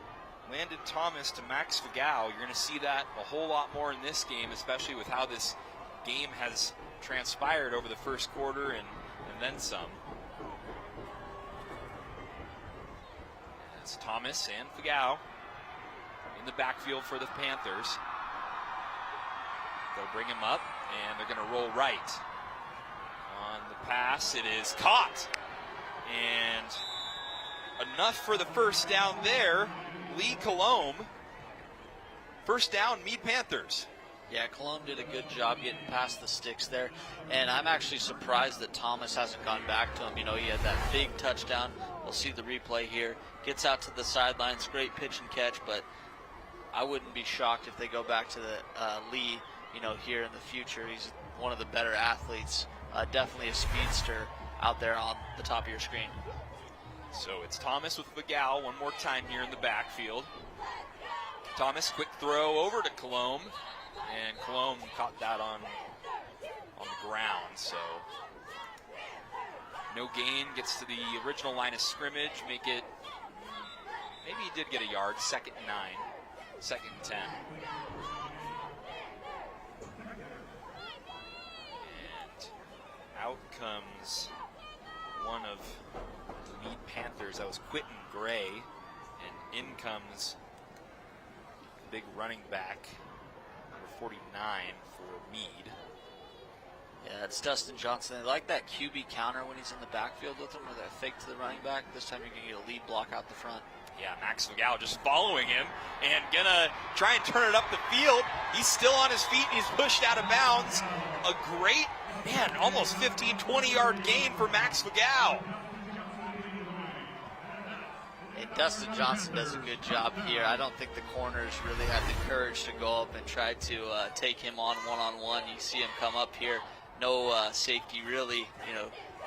Landon Thomas to Max Fagau. You're going to see that a whole lot more in this game, especially with how this game has transpired over the first quarter and then some. It's Thomas and Fagau in the backfield for the Panthers. They'll bring him up, and they're going to roll right. On the pass, it is caught. And enough for the first down there. Lee Colombe. First down, Mead Panthers. Yeah, Colombe did a good job getting past the sticks there. And I'm actually surprised that Thomas hasn't gone back to him. He had that big touchdown. We'll see the replay here. Gets out to the sidelines, great pitch and catch, but I wouldn't be shocked if they go back to the Lee, here in the future. He's one of the better athletes. Definitely a speedster out there on the top of your screen. So it's Thomas with Fagau one more time here in the backfield. Thomas, quick throw over to Colombe, and Colombe caught that on the ground, so no gain, gets to the original line of scrimmage, make it, maybe he did get a yard, 2nd and 9, 2nd and 10. And out comes one of the Mead Panthers. That was Quentin Gray. And in comes the big running back, number 49 for Mead. Yeah, it's Dustin Johnson. They like that QB counter when he's in the backfield with him, with that fake to the running back. This time you're going to get a lead block out the front. Yeah, Max Fagao just following him and gonna try and turn it up the field. He's still on his feet and he's pushed out of bounds. A great, man, almost 15, 20-yard gain for Max Fagao. And Dustin Johnson does a good job here. I don't think the corners really had the courage to go up and try to take him on one-on-one. You see him come up here. No safety really,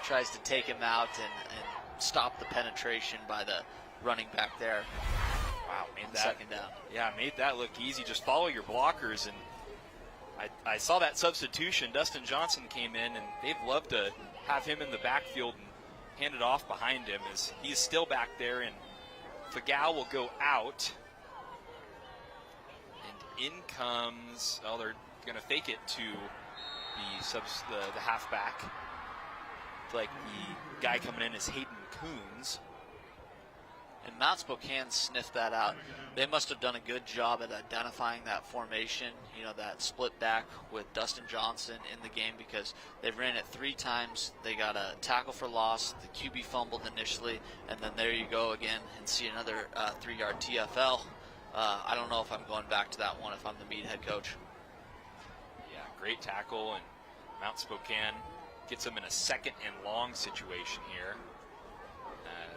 tries to take him out and stop the penetration by the running back there. Wow, made that second down. Yeah, made that look easy. Just follow your blockers. And I saw that substitution. Dustin Johnson came in, and they'd love to have him in the backfield and hand it off behind him as he's still back there. And Fagao will go out. And in comes, they're going to fake it to the halfback. Like the guy coming in is Hayden Coons. And Mount Spokane sniffed that out. They must have done a good job at identifying that formation, that split back with Dustin Johnson in the game, because they ran it 3 times. They got a tackle for loss. The QB fumbled initially, and then there you go again and see another 3-yard TFL. I don't know if I'm going back to that one if I'm the Mead head coach. Yeah, great tackle, and Mount Spokane gets them in a 2nd and long situation here.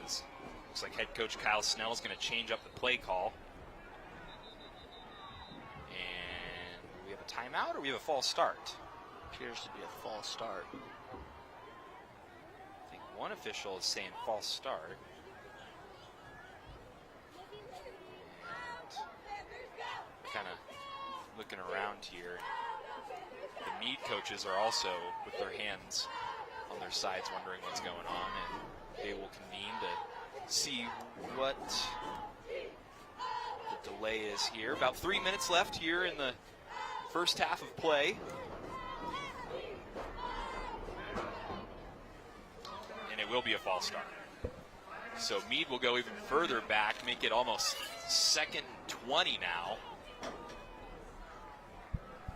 As looks like head coach Kyle Snell is going to change up the play call. And we have a timeout or we have a false start? Appears to be a false start. I think one official is saying false start. And kind of looking around here. The Mead coaches are also with their hands on their sides wondering what's going on, and they will convene to see what the delay is here. About 3 minutes left here in the first half of play. And it will be a false start. So Mead will go even further back, make it almost 2nd and 20 now.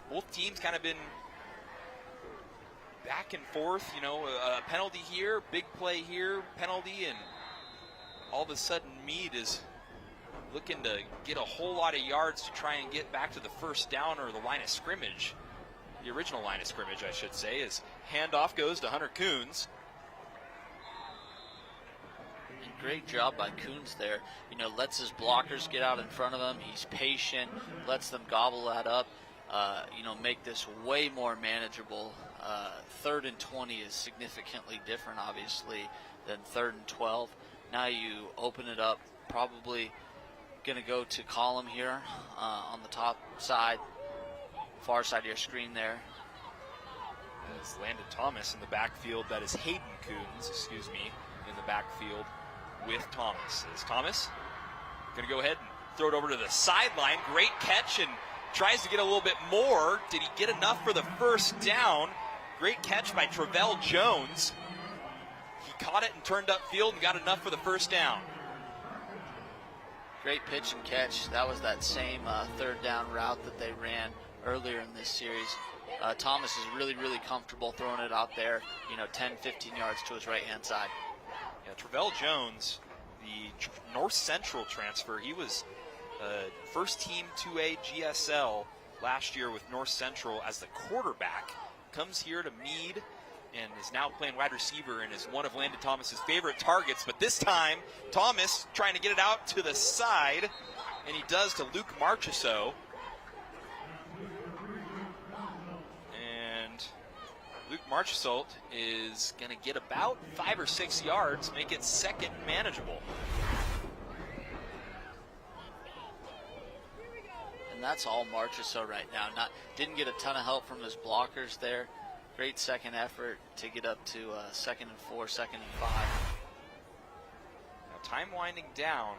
Both teams kind of been back and forth, a penalty here, big play here, penalty, and all of a sudden Mead is looking to get a whole lot of yards to try and get back to the first down or the line of scrimmage. The original line of scrimmage, I should say, as handoff goes to Hunter Coons. And great job by Coons there. Lets his blockers get out in front of him. He's patient, lets them gobble that up. Make this way more manageable. 3rd and 20 is significantly different, obviously, than 3rd and 12. Now you open it up, probably going to go to column here on the top side, far side of your screen there. As Landon Thomas in the backfield, that is Hayden Coons, in the backfield with Thomas. Is Thomas going to go ahead and throw it over to the sideline. Great catch, and tries to get a little bit more. Did he get enough for the first down? Great catch by Travell Jones. He caught it and turned upfield and got enough for the first down. Great pitch and catch. That was that same 3rd down route that they ran earlier in this series. Thomas is really, really comfortable throwing it out there, 10, 15 yards to his right-hand side. Yeah, Travell Jones, the North Central transfer, he was first team 2A GSL last year with North Central as the quarterback. Comes here to Mead and is now playing wide receiver and is one of Landon Thomas's favorite targets. But this time, Thomas trying to get it out to the side, and he does to Luke Marchessault. And Luke Marchessault is going to get about 5 or 6 yards, make it 2nd manageable. And that's all Marchessault right now. Didn't get a ton of help from his blockers there. Great second effort to get up to 2nd and 4, 2nd and 5. Now time winding down.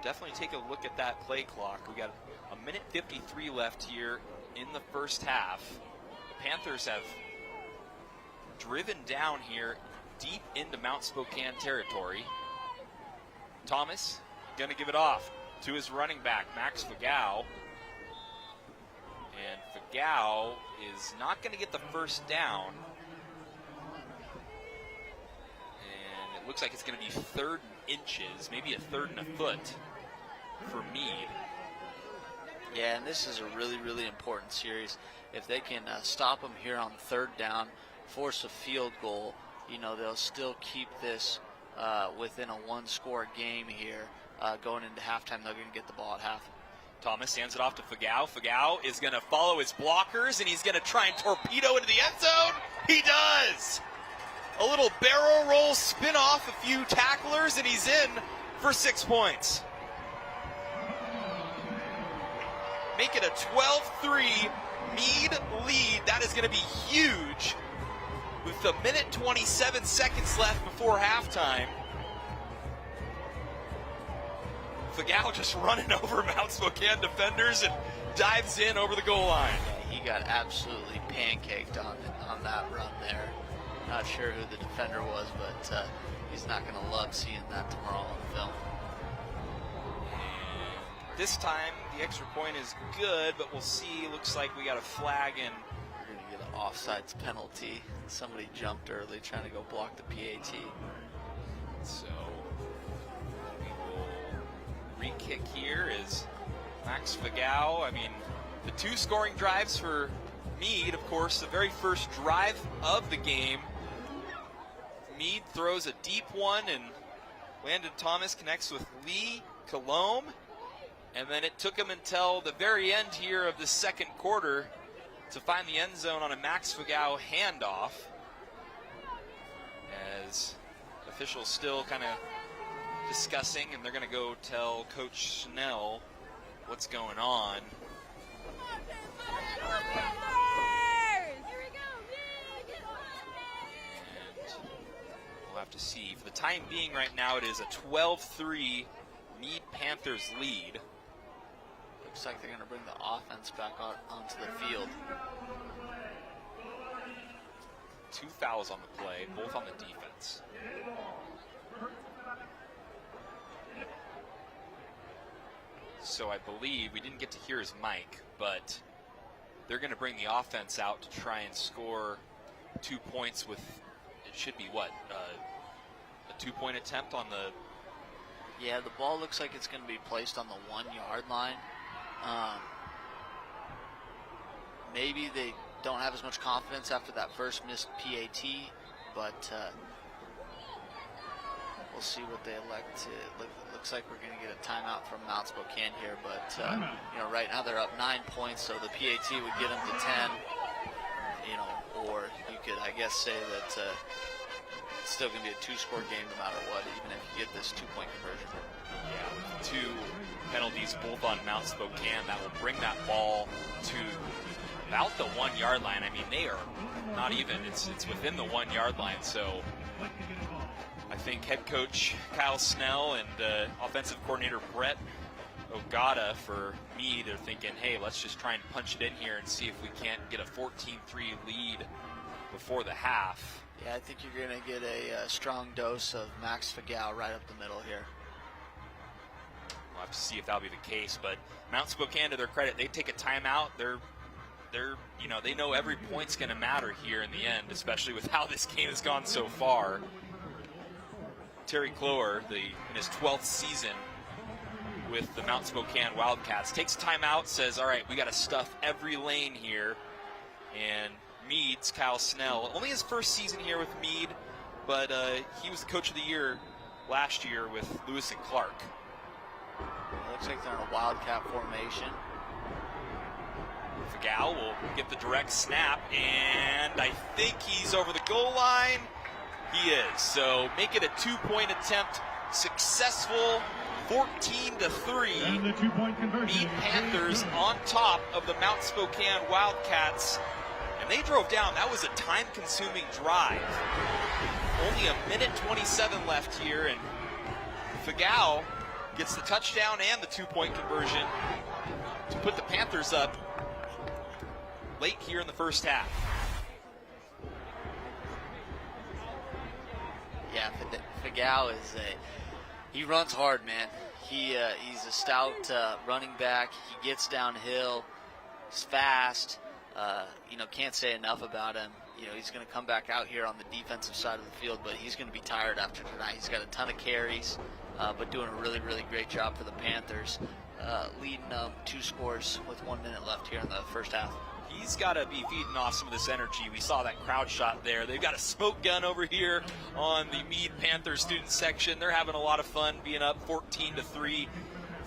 Definitely take a look at that play clock. We got 1:53 left here in the first half. The Panthers have driven down here deep into Mount Spokane territory. Thomas going to give it off to his running back, Max Fagao. And Fagao is not going to get the first down. And it looks like it's going to be 3rd and inches, maybe a 3rd and a foot for Mead. Yeah, and this is a really, really important series. If they can stop them here on 3rd down, force a field goal, you know, they'll still keep this within a 1-score game here. Going into halftime, they're going to get the ball at half. Thomas hands it off to Fagao. Fagao is going to follow his blockers, and he's going to try and torpedo into the end zone. He does! A little barrel roll, spin off a few tacklers, and he's in for 6 points. Make it a 12-3 Mead lead. That is going to be huge. With a minute 27 seconds left before halftime. Fagao just running over Mount Spokane defenders and dives in over the goal line. Yeah, he got absolutely pancaked on that run there. Not sure who the defender was, but he's not going to love seeing that tomorrow on film. And this time, the extra point is good, but we'll see. Looks like we got a flag, and we're going to get an offsides penalty. Somebody jumped early trying to go block the PAT. So we will re-kick here is Max Fagao. I mean, the 2 scoring drives for Mead, of course, the very first drive of the game. Mead throws a deep one, and Landon Thomas connects with Lee Colombe. And then it took him until the very end here of the second quarter to find the end zone on a Max Fagao handoff. As officials still kind of discussing, and they're going to go tell Coach Schnell what's going on. And we'll have to see. For the time being right now, it is a 12-3 Mead Panthers lead. Looks like they're going to bring the offense back onto the field. 2 fouls on the play, both on the defense. So I believe, we didn't get to hear his mic, but they're going to bring the offense out to try and score 2 points with, it should be what, a 2-point attempt on the... Yeah, the ball looks like it's going to be placed on the 1-yard line. Maybe they don't have as much confidence after that first missed PAT, but we'll see what they elect to. Looks like we're going to get a timeout from Mount Spokane here, but you know, right now they're up 9 points, so the PAT would get them to 10. You know, or you could, I guess, say that it's still going to be a 2-score game no matter what, even if you get this 2-point conversion. Yeah, with 2 penalties both on Mount Spokane, that will bring that ball to about the 1-yard line. I mean, they are not even, it's within the 1-yard line. So I think head coach Kyle Snell and offensive coordinator Brett Ogata for Mead are thinking, hey, let's just try and punch it in here and see if we can't get a 14-3 lead before the half. Yeah, I think you're going to get a strong dose of Max Fagao right up the middle here. We'll have to see if that'll be the case, but Mount Spokane, to their credit, they take a timeout. They're you know, they know every point's going to matter here in the end, especially with how this game has gone so far. Terry Clower, in his 12th season with the Mount Spokane Wildcats, takes a timeout, says, all right, we got to stuff every lane here. And Mead's Kyle Snell, only his first season here with Mead, but he was the coach of the year last year with Lewis and Clark. Looks like they're in a Wildcat formation. Fagao will get the direct snap, and I think he's over the goal line. He is. So make it a 2-point attempt. Successful, 14-3. Mead Panthers on top of the Mount Spokane Wildcats. And they drove down. That was a time-consuming drive. Only a minute 27 left here, and Fagao gets the touchdown and the 2-point conversion to put the Panthers up late here in the first half. Yeah, Fagao he runs hard, man. He's a stout running back. He gets downhill, He's fast. Can't say enough about him. He's going to come back out here on the defensive side of the field, but he's going to be tired after tonight. He's got a ton of carries, but doing a really, really great job for the Panthers, leading 2 scores with 1 minute left here in the first half. He's got to be feeding off some of this energy. We saw that crowd shot there. They've got a smoke gun over here on the Mead Panthers student section. They're having a lot of fun being up 14-3.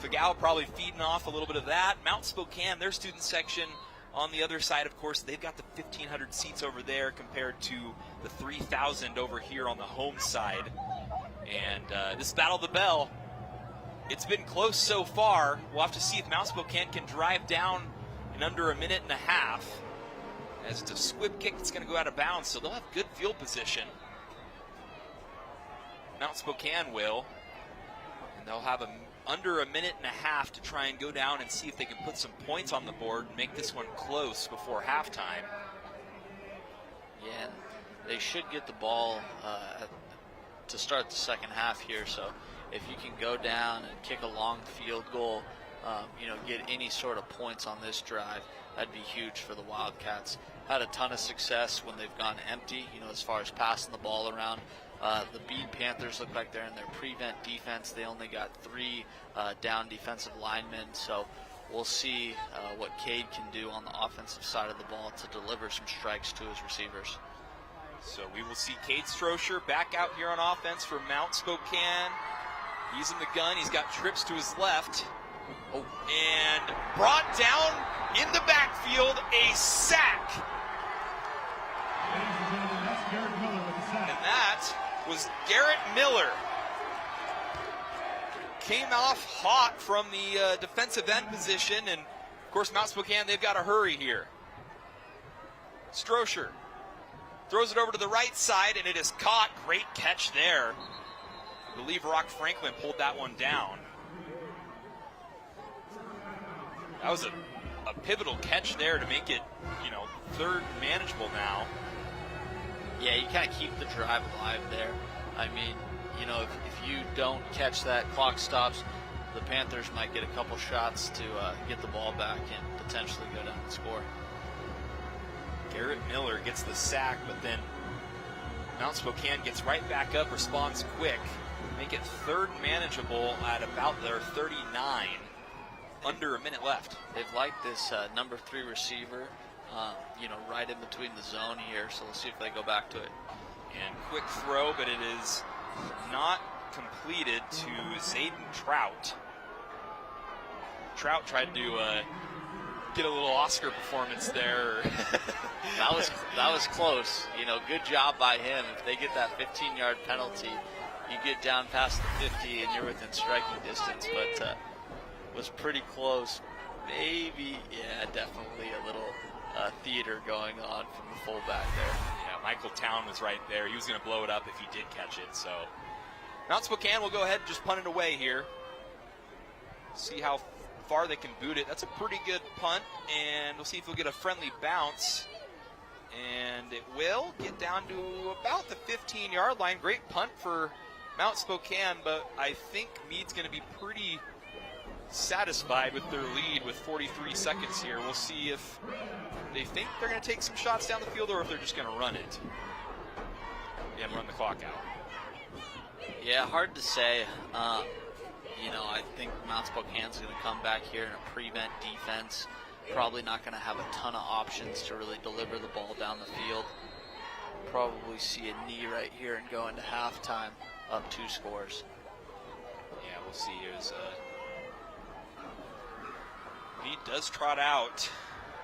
Fagao probably feeding off a little bit of that. Mount Spokane, their student section on the other side, of course, they've got the 1,500 seats over there compared to the 3,000 over here on the home side. And this Battle of the Bell, it's been close so far. We'll have to see if Mount Spokane can drive down in under a minute and a half. As it's a squib kick that's going to go out of bounds, so they'll have good field position. Mount Spokane will. And they'll have under a minute and a half to try and go down and see if they can put some points on the board and make this one close before halftime. Yeah, they should get the ball to start the second half here, so if you can go down and kick a long field goal, get any sort of points on this drive, that'd be huge for the Wildcats. Had a ton of success when they've gone empty, as far as passing the ball around. The Mead Panthers look like they're in their prevent defense. They only got 3 down defensive linemen, so we'll see what Cade can do on the offensive side of the ball to deliver some strikes to his receivers. So we will see Cade Strocher back out here on offense for Mount Spokane. He's in the gun. He's got trips to his left. Oh, and brought down in the backfield, a sack. And that was Garrett Miller. Came off hot from the defensive end position, and of course Mount Spokane, they've got to hurry here. Strocher throws it over to the right side, and it is caught. Great catch there. I believe Rock Franklin pulled that one down. That was a pivotal catch there to make it, third manageable now. Yeah, you kind of keep the drive alive there. I mean, if you don't catch that, clock stops. The Panthers might get a couple shots to get the ball back and potentially go down and score. Garrett Miller gets the sack, but then Mount Spokane gets right back up, responds quick, make it third manageable at about their 39. Under a minute left. They've liked this number 3 receiver, right in between the zone here, so we'll see if they go back to it. And quick throw, but it is not completed to Zayden Trout. Trout tried to get a little Oscar performance there. That was close. Good job by him. If they get that 15-yard penalty, you get down past the 50 and you're within striking distance, but was pretty close. Maybe, yeah, definitely a little theater going on from the fullback there. Yeah, Michael Town was right there. He was going to blow it up if he did catch it. So Mount Spokane will go ahead and just punt it away here. See how far they can boot it. That's a pretty good punt, and we'll see if we'll get a friendly bounce. And it will get down to about the 15-yard line. Great punt for Mount Spokane, but I think Mead's going to be pretty satisfied with their lead with 43 seconds here. We'll see if they think they're going to take some shots down the field or if they're just going to run it and run the clock out. Yeah, hard to say. I think Mount Spokane's going to come back here in a prevent defense. Probably not going to have a ton of options to really deliver the ball down the field. Probably see a knee right here and go into halftime up 2 scores. Yeah, we'll see. Here's Mead does trot out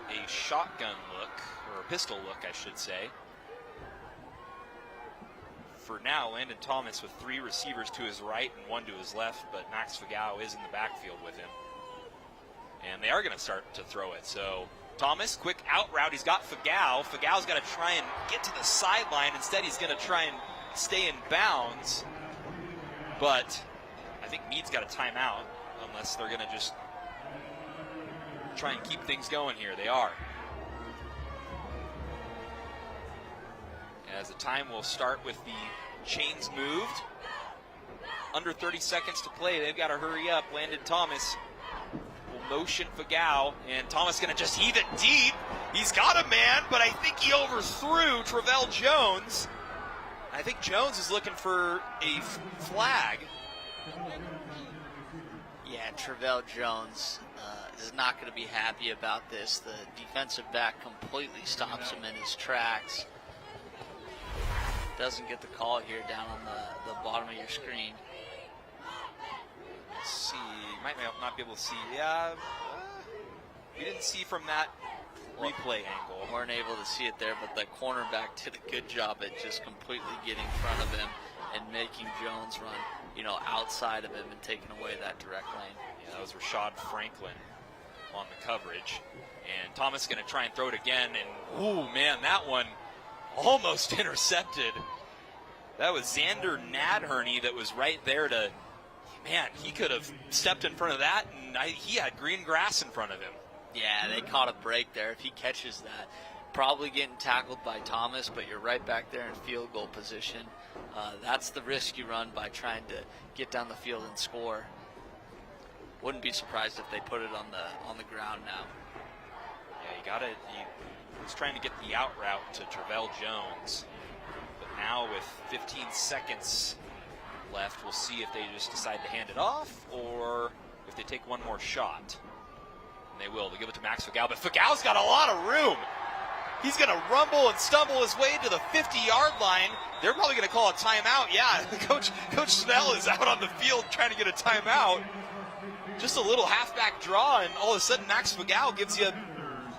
a shotgun look, or a pistol look, I should say. For now, Landon Thomas with 3 receivers to his right and 1 to his left, but Max Fagao is in the backfield with him. And they are going to start to throw it. So Thomas, quick out route. He's got Fagao. Fagao's got to try and get to the sideline. Instead, he's going to try and stay in bounds. But I think Mead's got a timeout, unless they're going to just try and keep things going here. They are. As the time will start with the chains moved. Under 30 seconds to play. They've got to hurry up. Landon Thomas will motion Fagau, and Thomas going to just heave it deep. He's got a man, but I think he overthrew Travell Jones. I think Jones is looking for a flag. Yeah, Travell Jones is not going to be happy about this. The defensive back completely stops him in his tracks. Doesn't get the call here down on the bottom of your screen. Let's see, you might not be able to see. Yeah, we didn't see from that replay angle. Weren't able to see it there, but the cornerback did a good job at just completely getting in front of him and making Jones run, outside of him and taking away that direct lane. Yeah, that was Rashad Franklin on the coverage. And Thomas going to try and throw it again, and ooh, man, that one almost intercepted. That was Xander Nadherney that was right there to, man, he could have stepped in front of that, and he had green grass in front of him. Yeah, they caught a break there. If he catches that, probably getting tackled by Thomas, but you're right back there in field goal position. That's the risk you run by trying to get down the field and score. Wouldn't be surprised if they put it on the ground now. Yeah, he's trying to get the out route to Travell Jones. But now with 15 seconds left, we'll see if they just decide to hand it off or if they take one more shot. And they will. They give it to Max Fagau, but Fagau's got a lot of room. He's going to rumble and stumble his way to the 50-yard line. They're probably going to call a timeout. Yeah, Coach Snell is out on the field trying to get a timeout. Just a little halfback draw, and all of a sudden Max Fagau gives you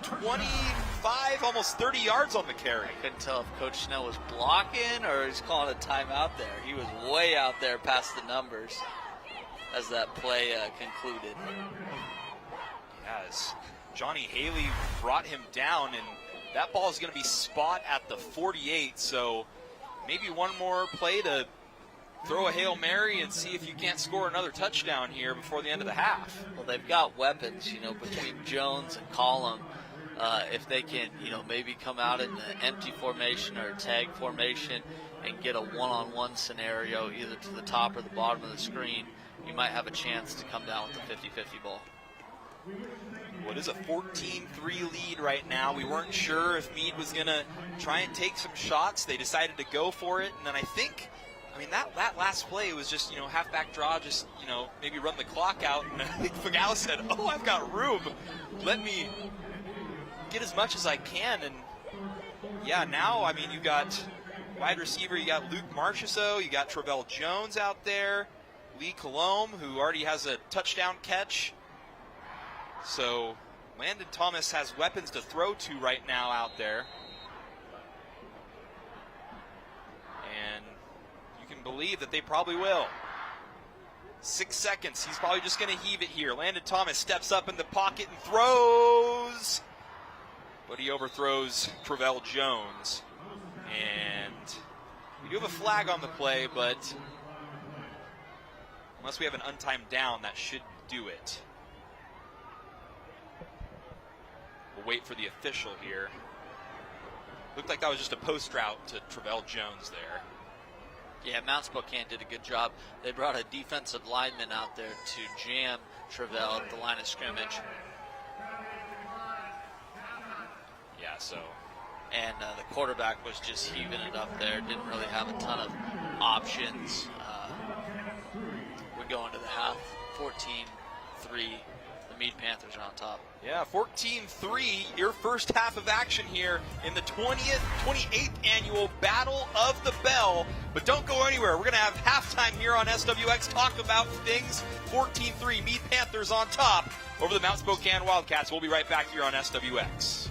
25, almost 30 yards on the carry. I couldn't tell if Coach Snell was blocking or he's calling a timeout there. He was way out there past the numbers as that play concluded. Yes, Johnny Haley brought him down, and that ball is going to be spot at the 48, so maybe one more play to throw a Hail Mary and see if you can't score another touchdown here before the end of the half. Well, they've got weapons, between Jones and Collum. If they can, maybe come out in the empty formation or tag formation and get a one-on-one scenario either to the top or the bottom of the screen, you might have a chance to come down with the 50-50 ball. What is a 14-3 lead right now? We weren't sure if Mead was going to try and take some shots. They decided to go for it, and then that last play was just, halfback draw, just, maybe run the clock out, and I think Fagau said, oh, I've got room. Let me get as much as I can, and yeah, now, you got wide receiver, you got Luke Marchessault, you got Travell Jones out there, Lee Colombe, who already has a touchdown catch. So Landon Thomas has weapons to throw to right now out there. And you can believe that they probably will. 6 seconds. He's probably just going to heave it here. Landon Thomas steps up in the pocket and throws. But he overthrows Travell Jones. And we do have a flag on the play, but unless we have an untimed down, that should do it. We'll wait for the official here. Looked like that was just a post route to Travell Jones there. Yeah, Mount Spokane did a good job. They brought a defensive lineman out there to jam Travell at the line of scrimmage. Yeah, so. And the quarterback was just heaving it up there. Didn't really have a ton of options. We go into the half, 14-3. The Mead Panthers are on top. Yeah, 14-3, your first half of action here in the 28th annual Battle of the Bell. But don't go anywhere. We're going to have halftime here on SWX. Talk about things. 14-3, Mead Panthers on top over the Mount Spokane Wildcats. We'll be right back here on SWX.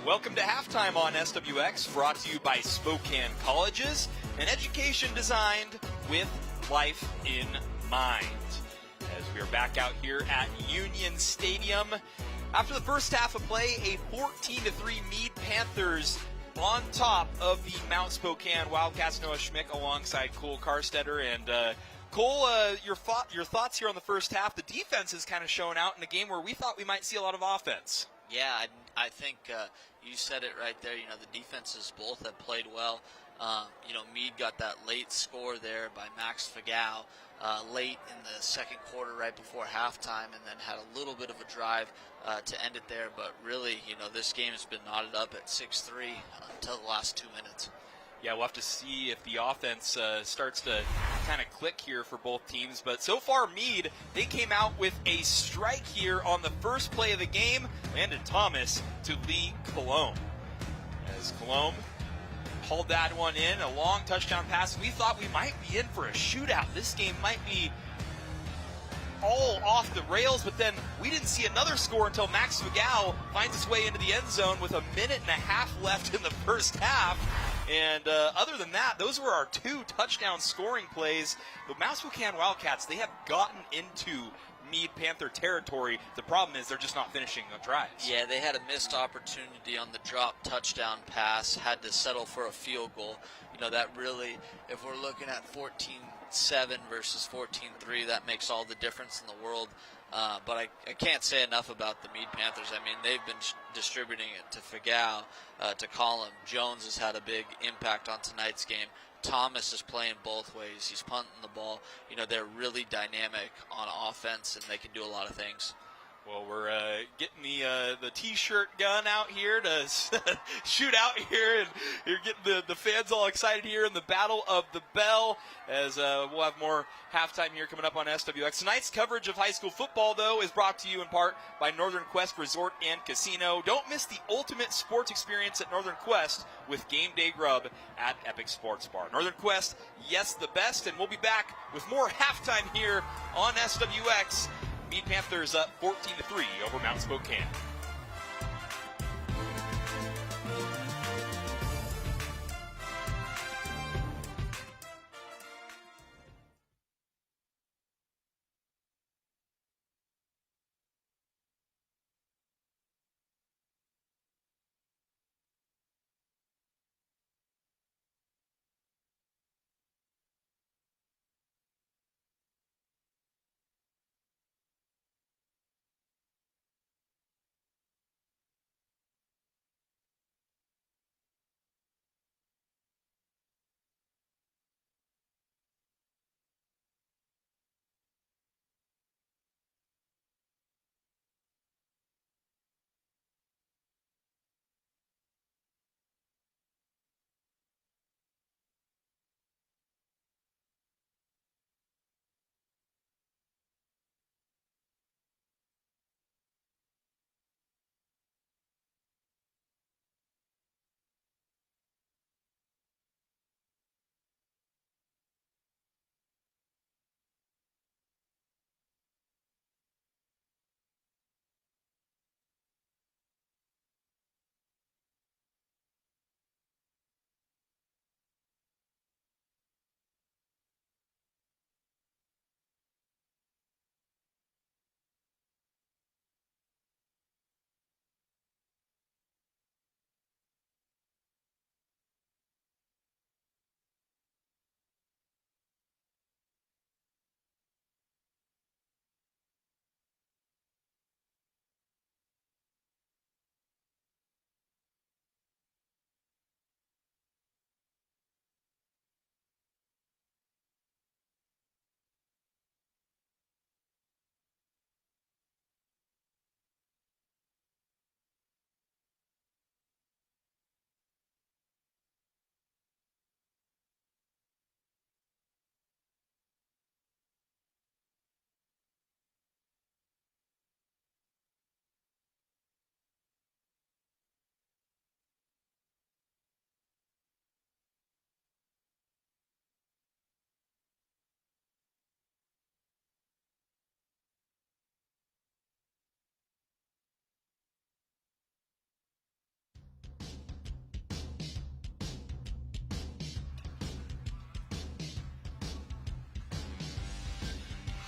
Welcome to Halftime on SWX, brought to you by Spokane Colleges, an education designed with life in mind. As we are back out here at Union Stadium, after the first half of play, a 14-3 Mead Panthers on top of the Mount Spokane Wildcats. Noah Schmick alongside Cole Karstetter. And Cole, your thoughts here on the first half. The defense has kind of shown out in a game where we thought we might see a lot of offense. Yeah, I think you said it right there. The defenses both have played well. Mead got that late score there by Max Fagau late in the second quarter right before halftime, and then had a little bit of a drive to end it there. But really, this game has been knotted up at 6-3 until the last 2 minutes. Yeah, we'll have to see if the offense starts to kind of click here for both teams. But so far, Mead, they came out with a strike here on the first play of the game. Landon Thomas to Lee Colomb. As Colomb hauled that one in, a long touchdown pass. We thought we might be in for a shootout. This game might be all off the rails, but then we didn't see another score until Max Fagau finds his way into the end zone with a minute and a half left in the first half. And other than that, those were our 2 touchdown scoring plays. The Mount Spokane Wildcats, they have gotten into Mead Panther territory. The problem is they're just not finishing the drives. Yeah, they had a missed opportunity on the drop touchdown pass, had to settle for a field goal. That really, if we're looking at 14-7 versus 14-3, that makes all the difference in the world. But I can't say enough about the Mead Panthers. I mean, they've been distributing it to Fagau, to Colin. Jones has had a big impact on tonight's game. Thomas is playing both ways. He's punting the ball. They're really dynamic on offense, and they can do a lot of things. Well, we're getting the T-shirt gun out here to shoot out here, and you're getting the fans all excited here in the Battle of the Bell, as we'll have more halftime here coming up on SWX. Tonight's coverage of high school football, though, is brought to you in part by Northern Quest Resort and Casino. Don't miss the ultimate sports experience at Northern Quest with Game Day Grub at Epic Sports Bar. Northern Quest, yes, the best, and we'll be back with more halftime here on SWX. Mead Panthers up 14-3 over Mount Spokane.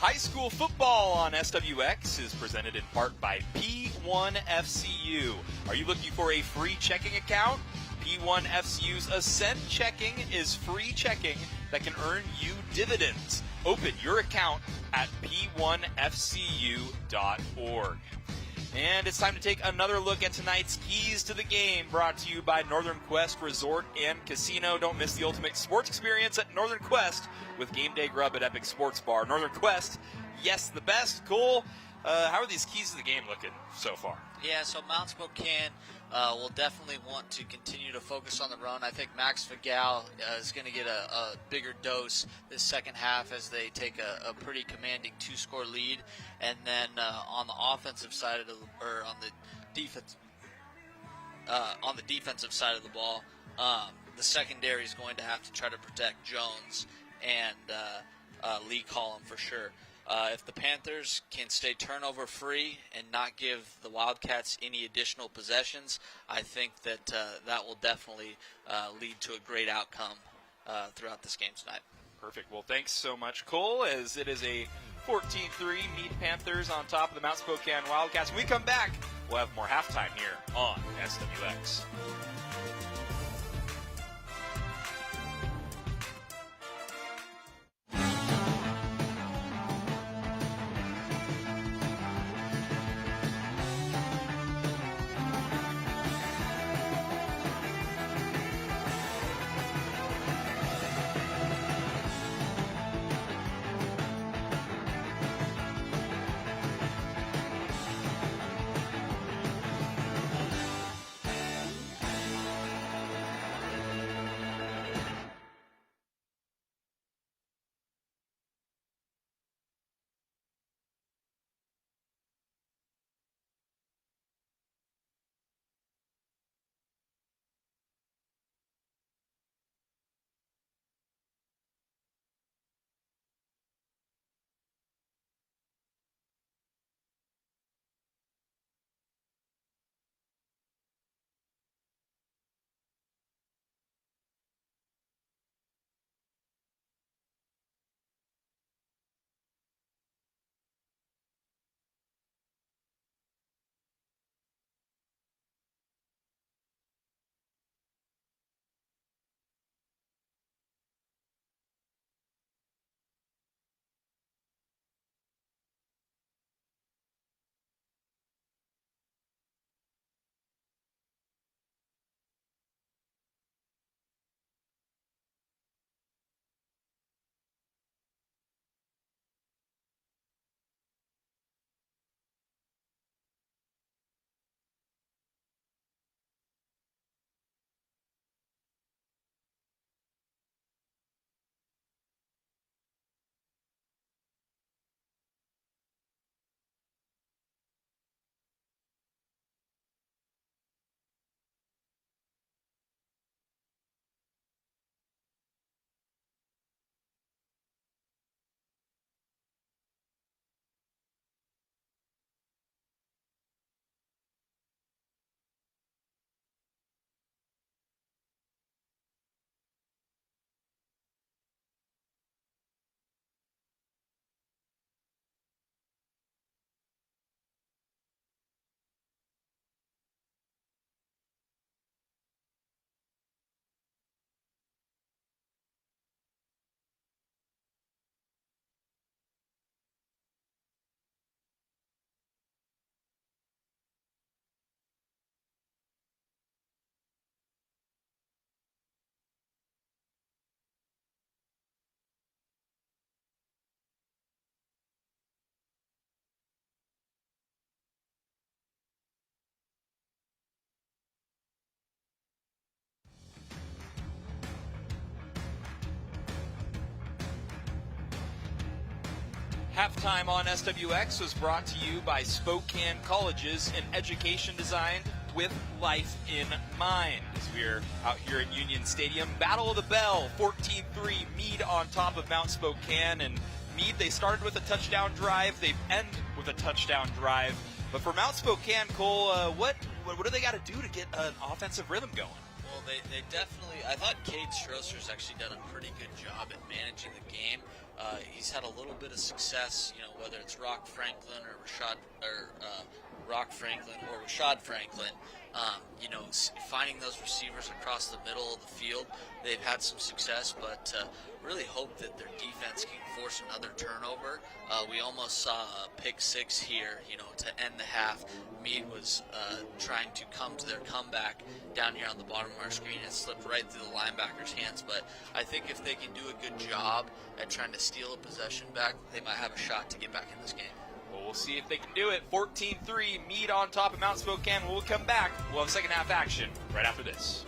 High school football on SWX is presented in part by P1FCU. Are you looking for a free checking account? P1FCU's Ascent Checking is free checking that can earn you dividends. Open your account at p1fcu.org. And it's time to take another look at tonight's Keys to the Game, brought to you by Northern Quest Resort and Casino. Don't miss the ultimate sports experience at Northern Quest with Game Day Grub at Epic Sports Bar. Northern Quest, yes, the best. Cool. How are these Keys to the Game looking so far? Yeah, so Mount Spokane will definitely want to continue to focus on the run. I think Max Vigal is going to get a bigger dose this second half as they take a pretty commanding 2-score lead. And then on the offensive side of on the defensive side of the ball, the secondary is going to have to try to protect Jones and Lee Collum for sure. If the Panthers can stay turnover free and not give the Wildcats any additional possessions, I think that that will definitely lead to a great outcome throughout this game tonight. Perfect. Well, thanks so much, Cole, as it is a 14-3 Mead Panthers on top of the Mount Spokane Wildcats. When we come back, we'll have more halftime here on SWX. Halftime on SWX was brought to you by Spokane Colleges, an education designed with life in mind. As we're out here at Union Stadium, Battle of the Bell, 14-3, Mead on top of Mount Spokane. And Mead, they started with a touchdown drive. They've ended with a touchdown drive. But for Mount Spokane, Cole, what do they got to do to get an offensive rhythm going? Well, they definitely, I thought Cade Strosser's actually done a pretty good job at managing the game. He's had a little bit of success, whether it's Rock Franklin or Rashad Franklin. Finding those receivers across the middle of the field, they've had some success, but really hope that their defense can force another turnover. We almost saw a pick six here, to end the half. Mead was trying to come to their comeback down here on the bottom of our screen. It slipped right through the linebacker's hands, but I think if they can do a good job at trying to steal a possession back, they might have a shot to get back in this game. Well, we'll see if they can do it. 14-3, Mead on top of Mount Spokane. We'll come back. We'll have second half action right after this.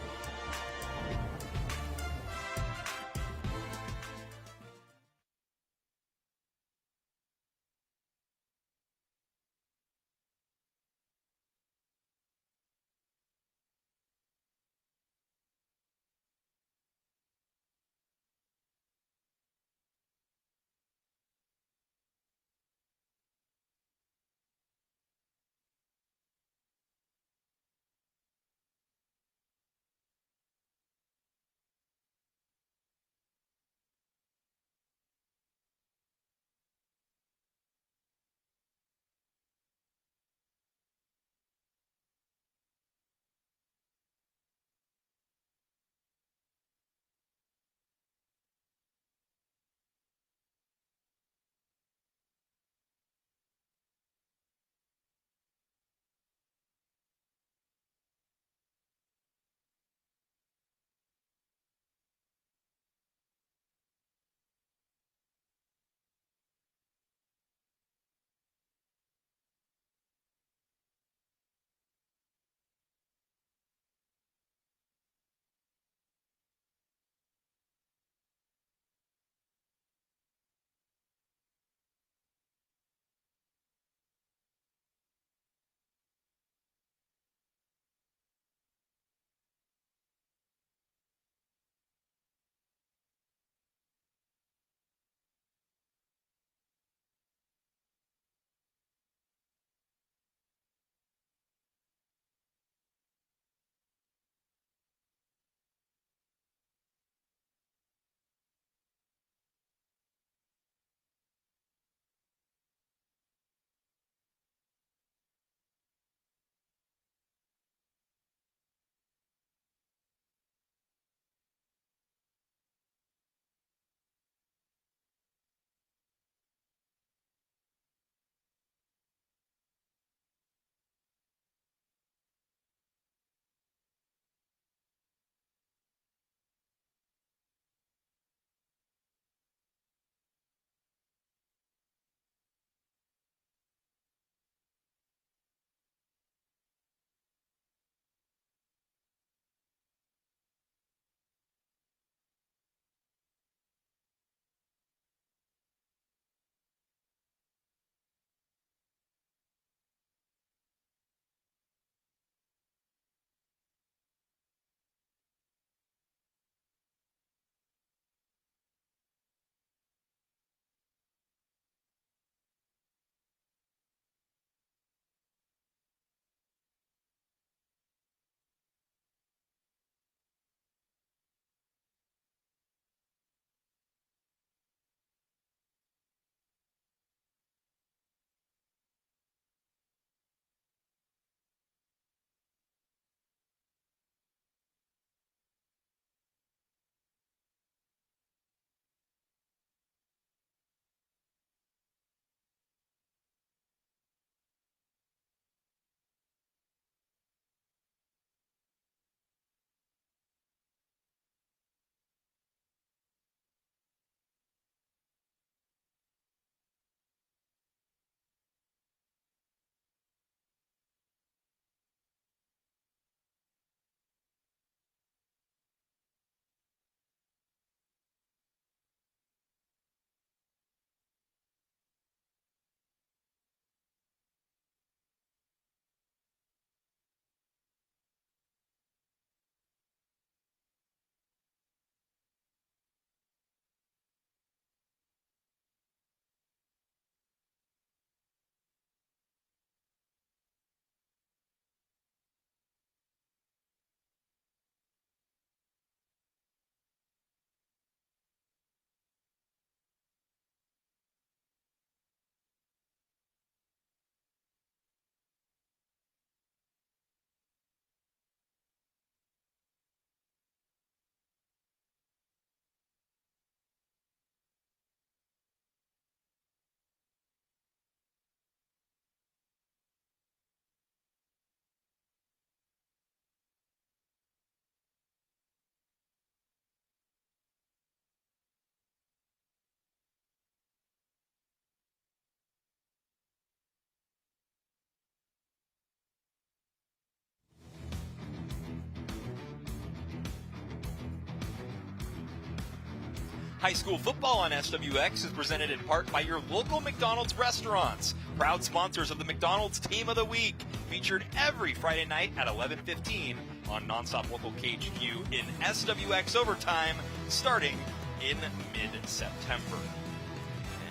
High school football on SWX is presented in part by your local McDonald's restaurants. Proud sponsors of the McDonald's Team of the Week, featured every Friday night at 11:15 on NonStop Local KHQ in SWX Overtime, starting in mid-September.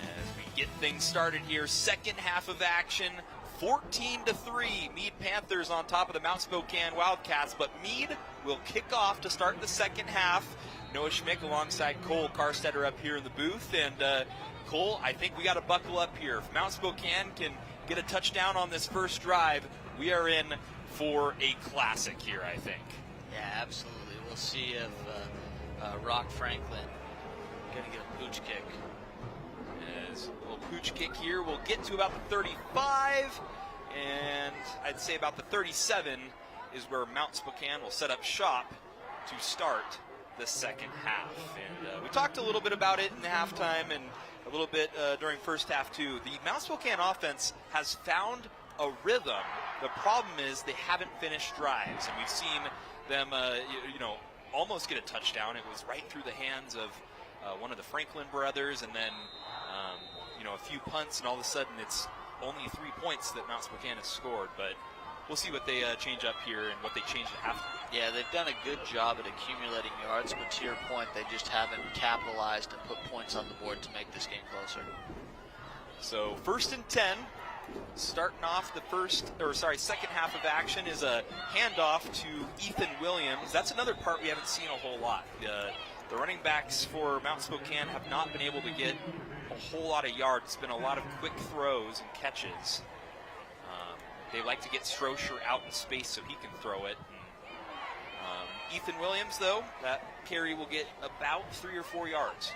As we get things started here, second half of action, 14-3, Mead Panthers on top of the Mount Spokane Wildcats, but Mead will kick off to start the second half. Noah Schmick alongside Cole Carstetter up here in the booth, and Cole, I think we got to buckle up here. If Mount Spokane can get a touchdown on this first drive, we are in for a classic here, I think. Yeah, absolutely. We'll see if Rock Franklin going to get a pooch kick. As a little pooch kick here, we'll get to about the 35, and I'd say about the 37 is where Mount Spokane will set up shop to start the second half. And we talked a little bit about it in the halftime and a little bit during first half too. The Mount Spokane offense has found a rhythm. The problem is they haven't finished drives, and we've seen them almost get a touchdown. It was right through the hands of one of the Franklin brothers, and then a few punts, and all of a sudden it's only 3 points that Mount Spokane has scored. But we'll see what they change up here and what they change at halftime. Yeah, they've done a good job at accumulating yards, but to your point, they just haven't capitalized and put points on the board to make this game closer. So 1st and 10, starting off the second half of action is a handoff to Ethan Williams. That's another part we haven't seen a whole lot. The running backs for Mount Spokane have not been able to get a whole lot of yards. It's been a lot of quick throws and catches. They like to get Strosher out in space so he can throw it. Ethan Williams, though, that carry will get about 3 or 4 yards.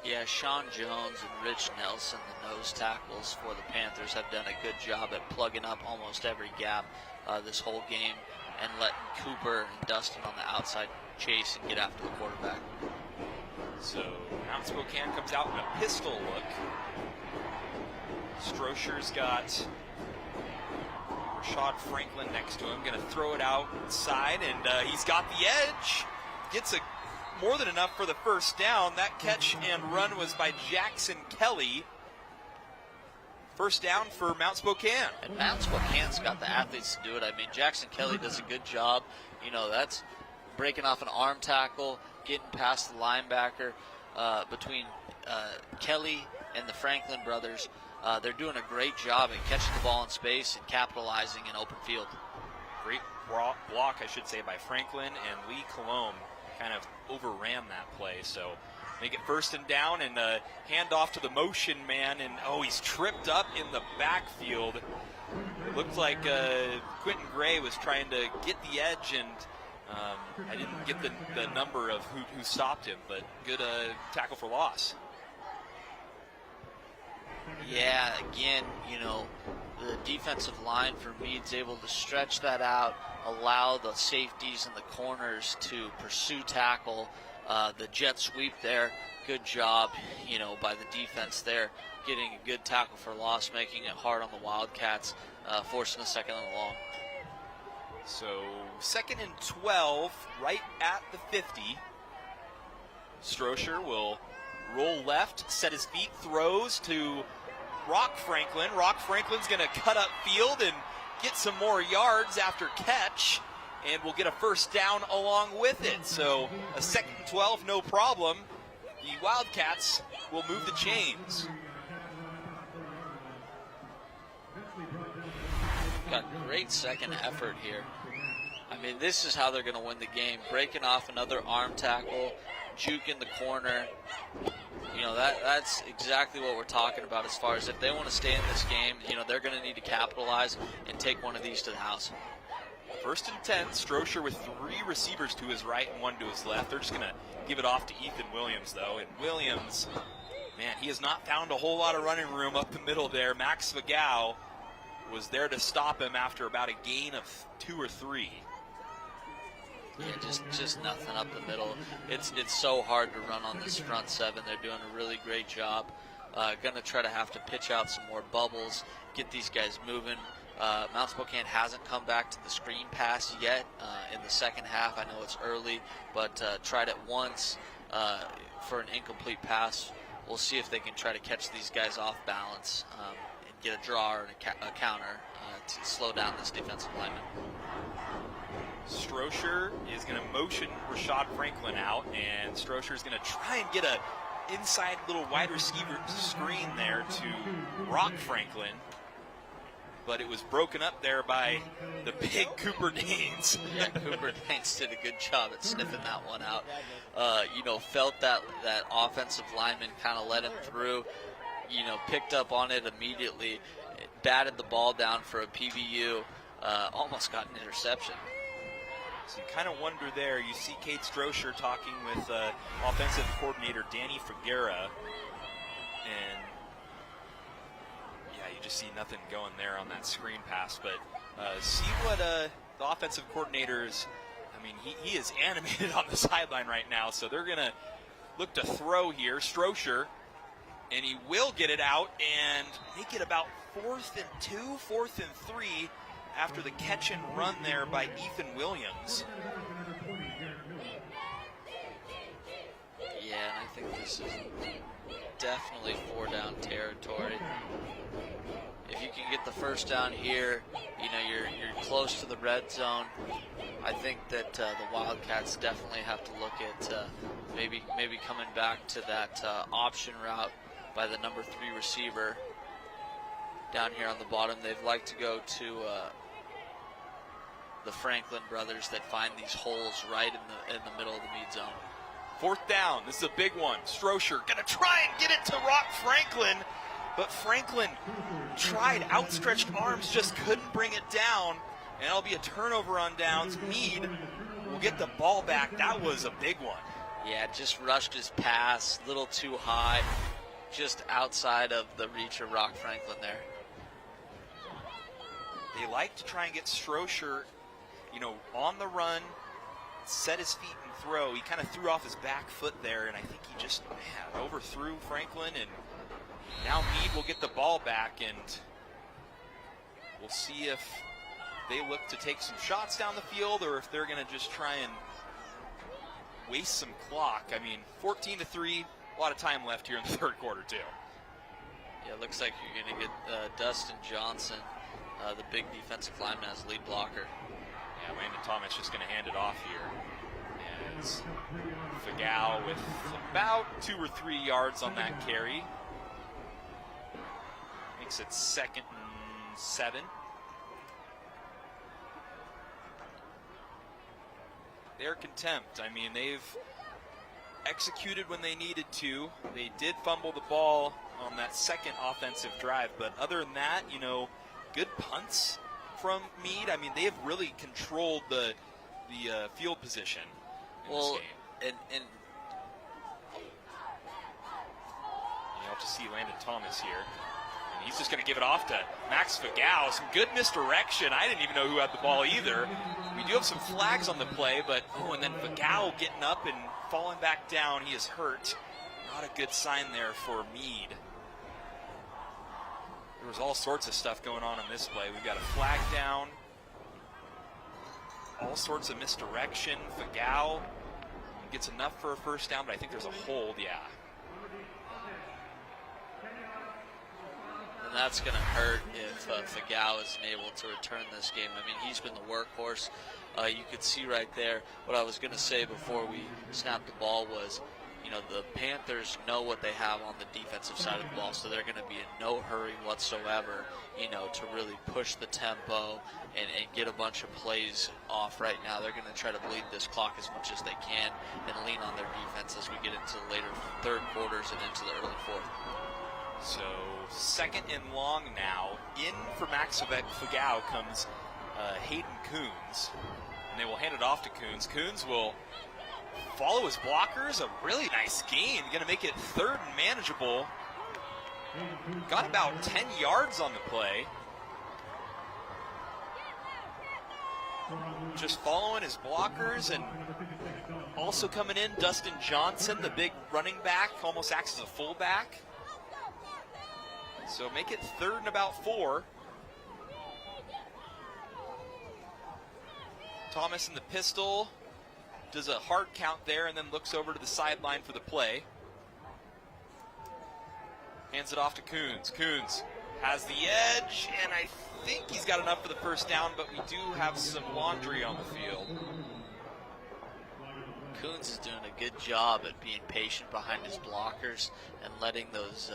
Yeah, Sean Jones and Rich Nelson, the nose tackles for the Panthers, have done a good job at plugging up almost every gap this whole game and letting Cooper and Dustin on the outside chase and get after the quarterback. So Mount Spokane comes out in a pistol look. Strosher's got Rashad Franklin next to him, going to throw it outside, and he's got the edge. Gets more than enough for the first down. That catch and run was by Jackson Kelly. First down for Mount Spokane. And Mount Spokane's got the athletes to do it. I mean, Jackson Kelly does a good job. That's breaking off an arm tackle, getting past the linebacker between Kelly and the Franklin brothers. They're doing a great job at catching the ball in space and capitalizing in open field. Great block, I should say, by Franklin, and Lee Colombe kind of overran that play. So make it 1st and down, and hand off to the motion man, and he's tripped up in the backfield. It looked like Quentin Gray was trying to get the edge, and I didn't get the number of who stopped him, but good tackle for loss. Yeah, again, the defensive line for Mead's able to stretch that out, allow the safeties and the corners to pursue tackle. The jet sweep there, good job, by the defense there, getting a good tackle for loss, making it hard on the Wildcats, forcing a second and long. So 2nd and 12, right at the 50. Strosher will roll left, set his feet, throws to Rock Franklin. Rock Franklin's going to cut up field and get some more yards after catch, and we'll get a first down along with it. So a 2nd and 12, no problem. The Wildcats will move the chains. Got great second effort here. I mean, this is how they're going to win the game. Breaking off another arm tackle, juke in the corner. That's exactly what we're talking about as far as if they want to stay in this game, they're going to need to capitalize and take one of these to the house. 1st and 10, Strosher with 3 receivers to his right and 1 to his left. They're just going to give it off to Ethan Williams, though. And Williams, man, he has not found a whole lot of running room up the middle there. Max Vigao was there to stop him after about a gain of 2 or 3. Yeah, just nothing up the middle. It's so hard to run on this front seven. They're doing a really great job. Going to try to have to pitch out some more bubbles, get these guys moving. Mount Spokane hasn't come back to the screen pass yet in the second half. I know it's early, but tried it once for an incomplete pass. We'll see if they can try to catch these guys off balance and get a draw or a counter to slow down this defensive lineman. Strocher is going to motion Rashad Franklin out, and Strocher is going to try and get a inside little wide receiver screen there to rock Franklin, but it was broken up there by the big Cooper Daines. Yeah, Cooper Daines did a good job at sniffing that one out. Felt that offensive lineman kind of let him through, picked up on it immediately, batted the ball down for a PBU, almost got an interception. So you kind of wonder there. You see Kate Strocher talking with offensive coordinator Danny Figuera, and yeah, you just see nothing going there on that screen pass. But see what the offensive coordinator is. I mean, he is animated on the sideline right now. So they're going to look to throw here. Strocher, and he will get it out and make it about 4th and 2, 4th and 3. After the catch and run there by Ethan Williams. Yeah, and I think this is definitely 4-down territory. If you can get the first down here, you're close to the red zone. I think that the Wildcats definitely have to look at maybe coming back to that option route by the number 3 receiver down here on the bottom. They'd like to go to the Franklin brothers that find these holes right in the middle of the Mead zone. 4th down. This is a big one. Strocher going to try and get it to Rock Franklin, but Franklin tried, outstretched arms, just couldn't bring it down, and it'll be a turnover on downs. Mead will get the ball back. That was a big one. Yeah, just rushed his pass, a little too high, just outside of the reach of Rock Franklin there. They like to try and get Strocher on the run, set his feet and throw. He kind of threw off his back foot there, and I think he just, overthrew Franklin, and now Mead will get the ball back, and we'll see if they look to take some shots down the field or if they're going to just try and waste some clock. I mean, 14-3, a lot of time left here in the 3rd quarter, too. Yeah, it looks like you're going to get Dustin Johnson, the big defensive lineman, as lead blocker. Yeah, Landon Thomas just going to hand it off here. As Fagau with about 2 or 3 yards on that carry. Makes it 2nd and 7. Their contempt. I mean, they've executed when they needed to. They did fumble the ball on that 2nd offensive drive, but other than that, good punts from Mead. I mean, they have really controlled the field position in this game. And you have to see Landon Thomas here. And he's just going to give it off to Max Fagau. Some good misdirection. I didn't even know who had the ball either. We do have some flags on the play, but, and then Fagau getting up and falling back down. He is hurt. Not a good sign there for Mead. There was all sorts of stuff going on in this play. We got a flag down, all sorts of misdirection. Fagau gets enough for a 1st down, but I think there's a hold, yeah. And that's going to hurt if Fagau isn't able to return this game. I mean, he's been the workhorse. You could see right there what I was going to say before we snapped the ball was, the Panthers know what they have on the defensive side of the ball, so they're going to be in no hurry whatsoever, to really push the tempo and get a bunch of plays off right now. They're going to try to bleed this clock as much as they can and lean on their defense as we get into the later 3rd quarters and into the early 4th. So 2nd and long now. In for Max Fagau comes Hayden Coons, and they will hand it off to Coons. Coons will follow his blockers. A really nice gain. Going to make it 3rd and manageable. Got about 10 yards on the play. Just following his blockers, and also coming in, Dustin Johnson, the big running back, almost acts as a fullback. So make it 3rd and about 4. Thomas in the pistol. does a hard count there and then looks over to the sideline for the play. Hands it off to Coons. Coons has the edge, and I think he's got enough for the first down, but we do have some laundry on the field. Coons is doing a good job at being patient behind his blockers and letting those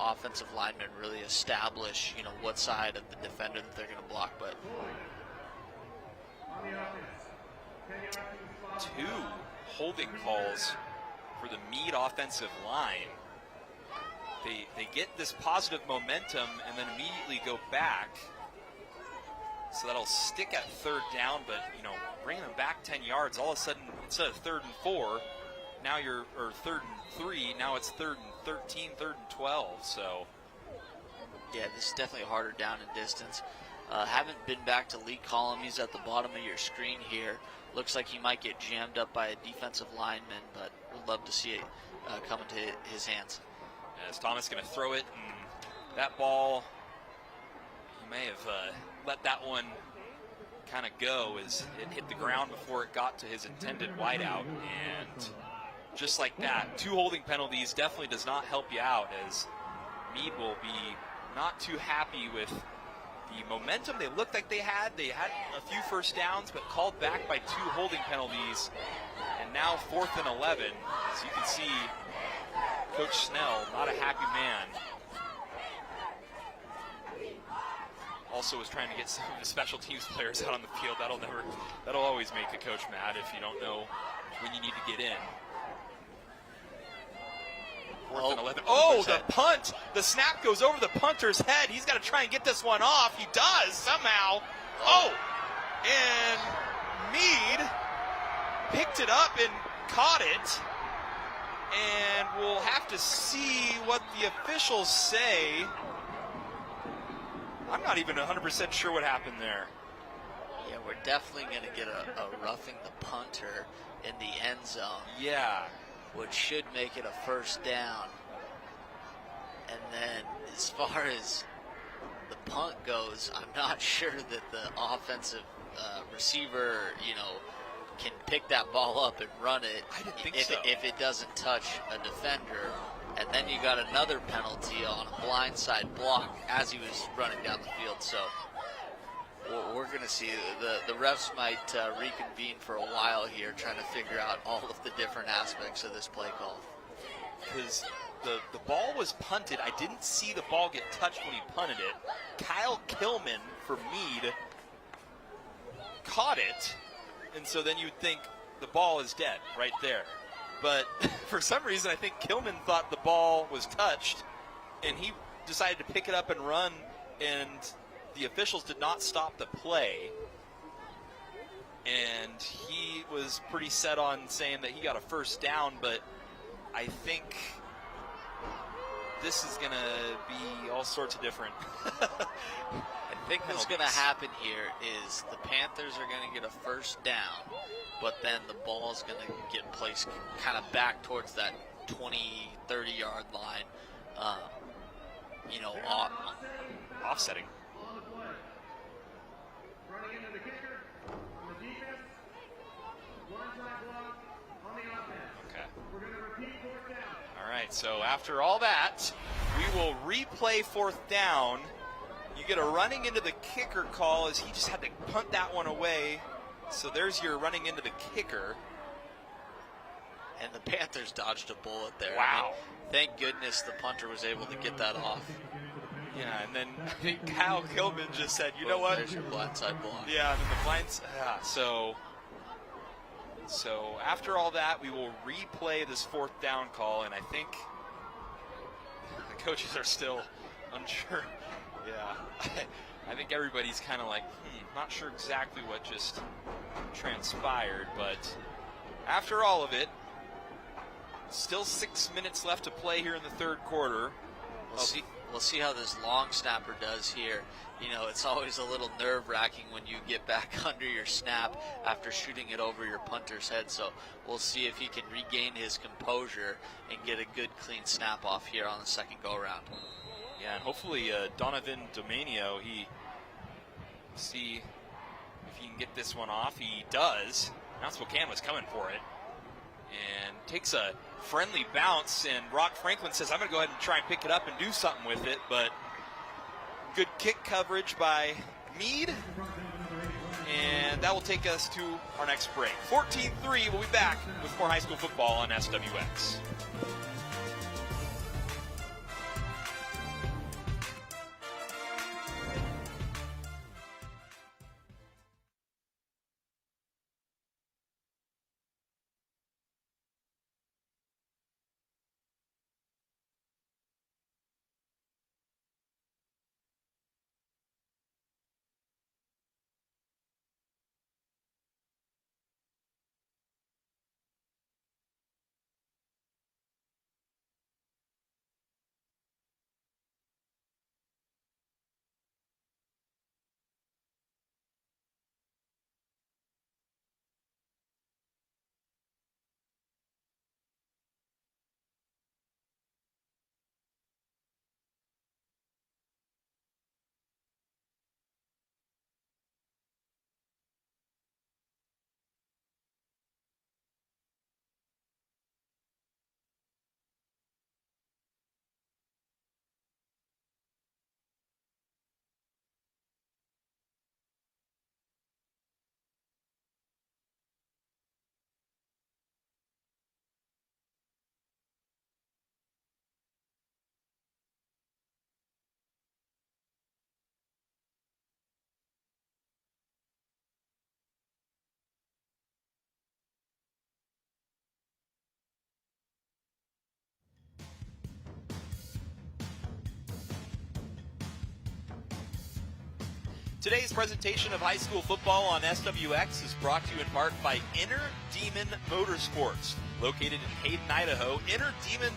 offensive linemen really establish what side of the defender that they're going to block. But 2 holding calls for the Mead offensive line. They get this positive momentum and then immediately go back. So that'll stick at 3rd down, but bringing them back 10 yards, all of a sudden instead of 3rd and 4, now or 3rd and 3, now it's 3rd and 13, 3rd and 12. So yeah, this is definitely harder down in distance. Haven't been back to Lee Collum. He's at the bottom of your screen here. Looks like he might get jammed up by a defensive lineman, but we'd love to see it come into his hands. As Thomas going to throw it, and that ball, he may have let that one kind of go as it hit the ground before it got to his intended wideout. And just like that, 2 holding penalties definitely does not help you out, as Mead will be not too happy with the momentum they looked like they had. They had a few first downs, but called back by 2 holding penalties. And now 4th and 11. As you can see, Coach Snell, not a happy man. Also was trying to get some of the special teams players out on the field. That'll always make the coach mad if you don't know when you need to get in. 4th and 11. Oh, the punt! The snap goes over the punter's head. He's got to try and get this one off. He does somehow. Oh, and Mead picked it up and caught it. And we'll have to see what the officials say. I'm not even 100% sure what happened there. Yeah, we're definitely going to get a roughing the punter in the end zone. Yeah. Which should make it a first down. And then as far as the punt goes, I'm not sure that the offensive receiver, can pick that ball up and run it. I didn't think so. If it doesn't touch a defender. And then you got another penalty on a blindside block as he was running down the field. So we're going to see the refs might reconvene for a while here, trying to figure out all of the different aspects of this play call. Because the ball was punted. I didn't see the ball get touched when he punted it. Kyle Kilman for Mead caught it. And so then you'd think the ball is dead right there. But for some reason, I think Kilman thought the ball was touched, and he decided to pick it up and run, and the officials did not stop the play. And he was pretty set on saying that he got a first down, but I think this is going to be all sorts of different. I think what's going to happen here is the Panthers are going to get a first down, but then the ball is going to get placed kind of back towards that 20, 30-yard line, offsetting. Okay. All right, so after all that, we will replay 4th down. You get a running into the kicker call, as he just had to punt that one away. So there's your running into the kicker. And the Panthers dodged a bullet there. Wow. Thank goodness the punter was able to get that off. Yeah, and then I think Kyle Kilman just said, you know what? There's your blindside block. Yeah, and then the blinds. So after all that, we will replay this 4th down call, and I think the coaches are still unsure. Yeah, I think everybody's kind of like, not sure exactly what just transpired, but after all of it, still 6 minutes left to play here in the 3rd quarter. We'll see how this long snapper does here. It's always a little nerve-wracking when you get back under your snap after shooting it over your punter's head. So we'll see if he can regain his composure and get a good, clean snap off here on the second go-around. Yeah, and hopefully Donovan see if he can get this one off. He does. Mount Spokane was coming for it. And takes a friendly bounce, and Rock Franklin says, I'm going to go ahead and try and pick it up and do something with it, but good kick coverage by Mead, and that will take us to our next break. 14-3, we'll be back with more high school football on SWX. Today's presentation of high school football on SWX is brought to you in part by Inner Demon Motorsports. Located in Hayden, Idaho, Inner Demon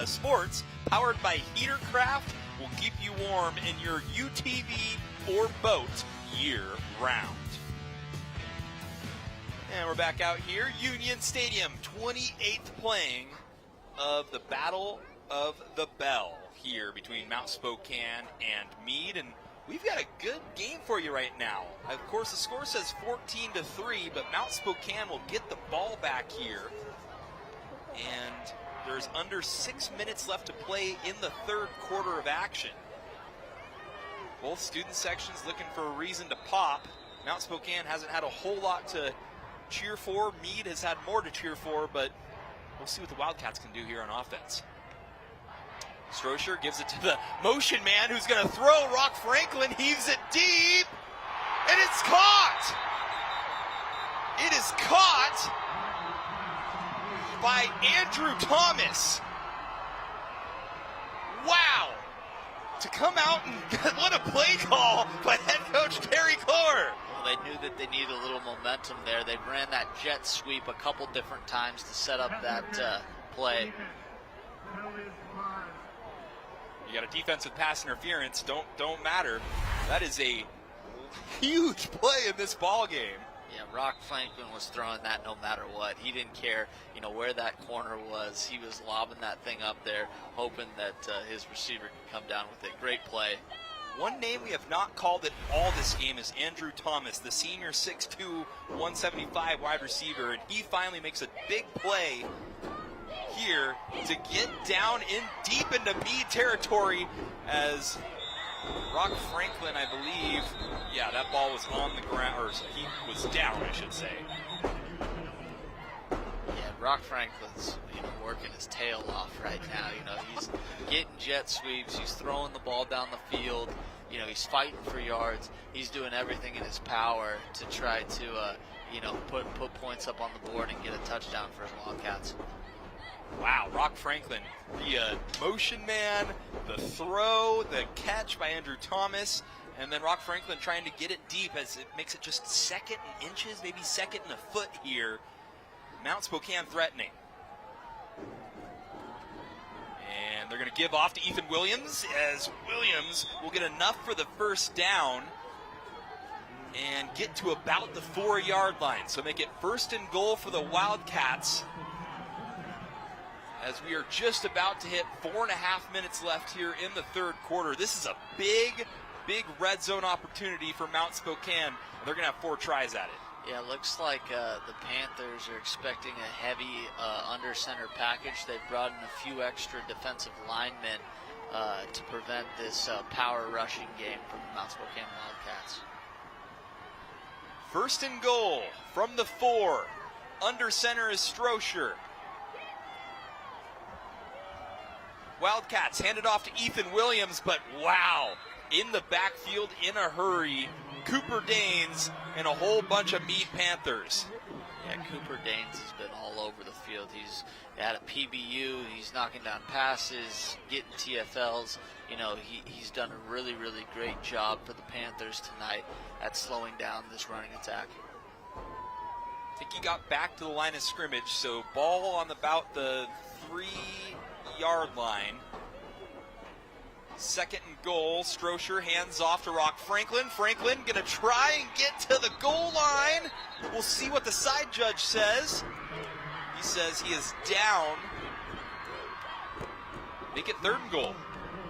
Sports, powered by Heatercraft, will keep you warm in your UTV or boat year-round. And we're back out here, Union Stadium, 28th playing of the Battle of the Bell here between Mount Spokane and Mead. And we've got a good game for you right now. Of course, the score says 14-3, but Mount Spokane will get the ball back here. And there's under 6 minutes left to play in the third quarter of action. Both student sections looking for a reason to pop. Mount Spokane hasn't had a whole lot to cheer for. Mead has had more to cheer for, but we'll see what the Wildcats can do here on offense. Strocher gives it to the motion man who's going to throw. Rock Franklin heaves it deep, and it's caught. It is caught by Andrew Thomas. Wow. To come out and what a play call by head coach Terry Clore. Well, they knew that they needed a little momentum there. They ran that jet sweep a couple different times to set up that play. You got a defensive pass interference. Don't matter. That is a huge play in this ball game. Yeah, Rock Franklin was throwing that no matter what. He didn't care, where that corner was. He was lobbing that thing up there, hoping that his receiver could come down with it. Great play. One name we have not called at all this game is Andrew Thomas, the senior 6'2", 175 wide receiver, and he finally makes a big play here to get down in deep into Mead territory as Rock Franklin, I believe, yeah, that ball was on the ground, or he was down, I should say. Yeah, Rock Franklin's working his tail off right now. He's getting jet sweeps. He's throwing the ball down the field. He's fighting for yards. He's doing everything in his power to try to, put points up on the board and get a touchdown for his Wildcats. Wow, Rock Franklin, the motion man, the throw, the catch by Andrew Thomas, and then Rock Franklin trying to get it deep as it makes it just second in inches, maybe second in a foot here. Mount Spokane threatening. And they're going to give off to Ethan Williams as Williams will get enough for the first down and get to about the 4-yard line. So make it 1st and goal for the Wildcats, as we are just about to hit 4.5 minutes left here in the third quarter. This is a big red zone opportunity for Mount Spokane. They're going to have 4 tries at it. Yeah, looks like the Panthers are expecting a heavy under center package. They've brought in a few extra defensive linemen to prevent this power rushing game from the Mount Spokane Wildcats. First and goal from the 4. Under center is Strocher. Wildcats hand it off to Ethan Williams, but wow, in the backfield in a hurry, Cooper Daines and a whole bunch of Mead Panthers. Yeah, Cooper Daines has been all over the field. He's at a PBU, he's knocking down passes, getting TFLs. You know, he's done a really, really great job for the Panthers tonight at slowing down this running attack. I think he got back to the line of scrimmage, so ball on about the 3-yard line. Second and goal, Strocher hands off to Rock Franklin. Franklin gonna try and get to the goal line. We'll see what the side judge says. He says he is down. Make it third and goal.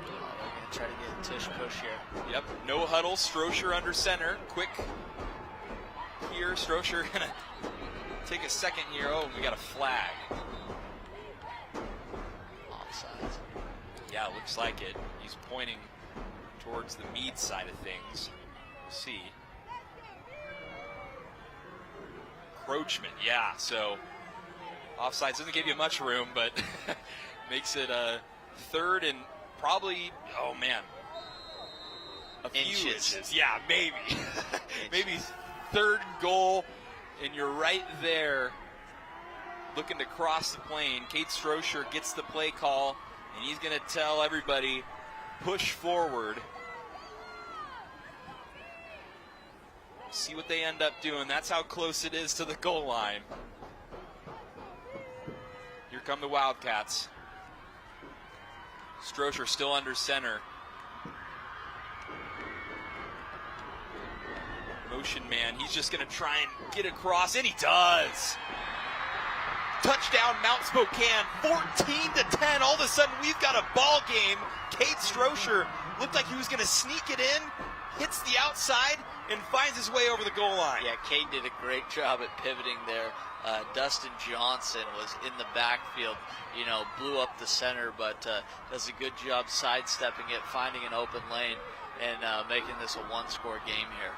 They're gonna try to get a tush push here. Yep, no huddle, Strocher under center. Quick here, Strocher gonna take a second here. Oh, we got a flag. Offsides. Yeah, looks like it. He's pointing towards the Mead side of things. We'll see. Encroachment, yeah, so offsides doesn't give you much room, but makes it a third and probably, oh man, a few inches. Yeah, maybe. Maybe third goal, and you're right there looking to cross the plane. Kate Strocher gets the play call, and he's going to tell everybody, push forward. See what they end up doing. That's how close it is to the goal line. Here come the Wildcats. Strocher still under center. Motion man, he's just going to try and get across, and he does. Touchdown, Mount Spokane, 14-10. All of a sudden, we've got a ball game. Kate Strocher looked like he was going to sneak it in, hits the outside, and finds his way over the goal line. Yeah, Kate did a great job at pivoting there. Dustin Johnson was in the backfield, you know, blew up the center, but does a good job sidestepping it, finding an open lane, and making this a one-score game here.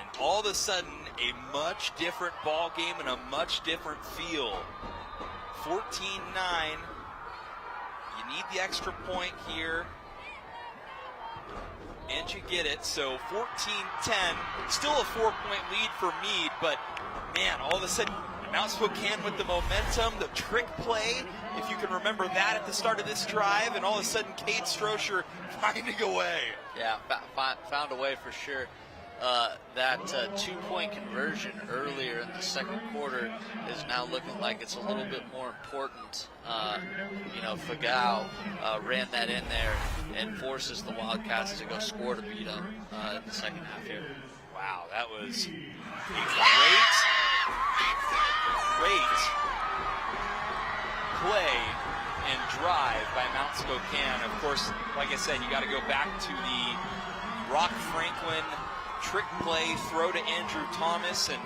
And all of a sudden, a much different ball game and a much different feel. 14-9. You need the extra point here, and you get it. So 14-10, still a 4-point lead for Mead, but man, all of a sudden, Mount Spokane with the momentum, the trick play, if you can remember that at the start of this drive, and all of a sudden, Kate Strocher finding a way. Yeah, found a way for sure. That 2-point conversion earlier in the second quarter is now looking like it's a little bit more important. You know, Fagao ran that in there and forces the Wildcats to go score to beat them in the second half here. Wow, that was a great play and drive by Mount Spokane. Of course, like I said, you got to go back to the Rock Franklin trick play, throw to Andrew Thomas, and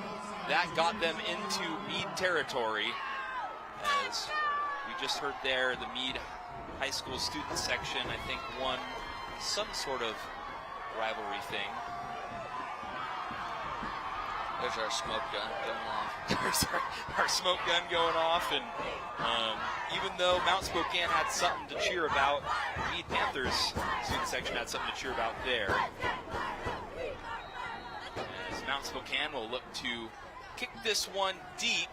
that got them into Mead territory. As we just heard there, the Mead High School student section, I think, won some sort of rivalry thing. There's our smoke gun going off. There's our smoke gun going off, and even though Mount Spokane had something to cheer about, Mead Panthers student section had something to cheer about there. As Mount Spokane will look to kick this one deep.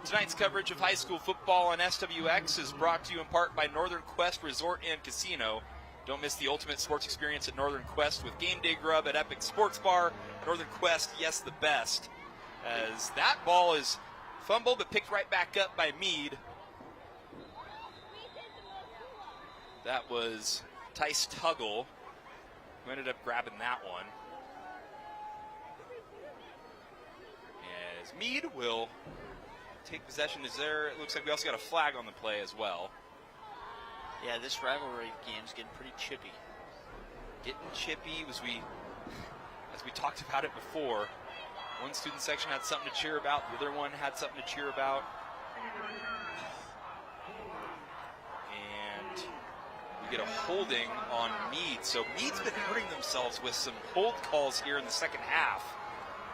Tonight's coverage of high school football on SWX is brought to you in part by Northern Quest Resort and Casino. Don't miss the ultimate sports experience at Northern Quest with game day grub at Epic Sports Bar. Northern Quest, yes, the best. As that ball is fumbled but picked right back up by Mead. That was Tice Tuggle who ended up grabbing that one. As Mead will take possession. It looks like we also got a flag on the play as well. Yeah, this rivalry game's getting pretty chippy. Getting chippy as we as we talked about it before, one student section had something to cheer about, the other one had something to cheer about. And we get a holding on Mead. So Mead's been hurting themselves with some hold calls here in the second half.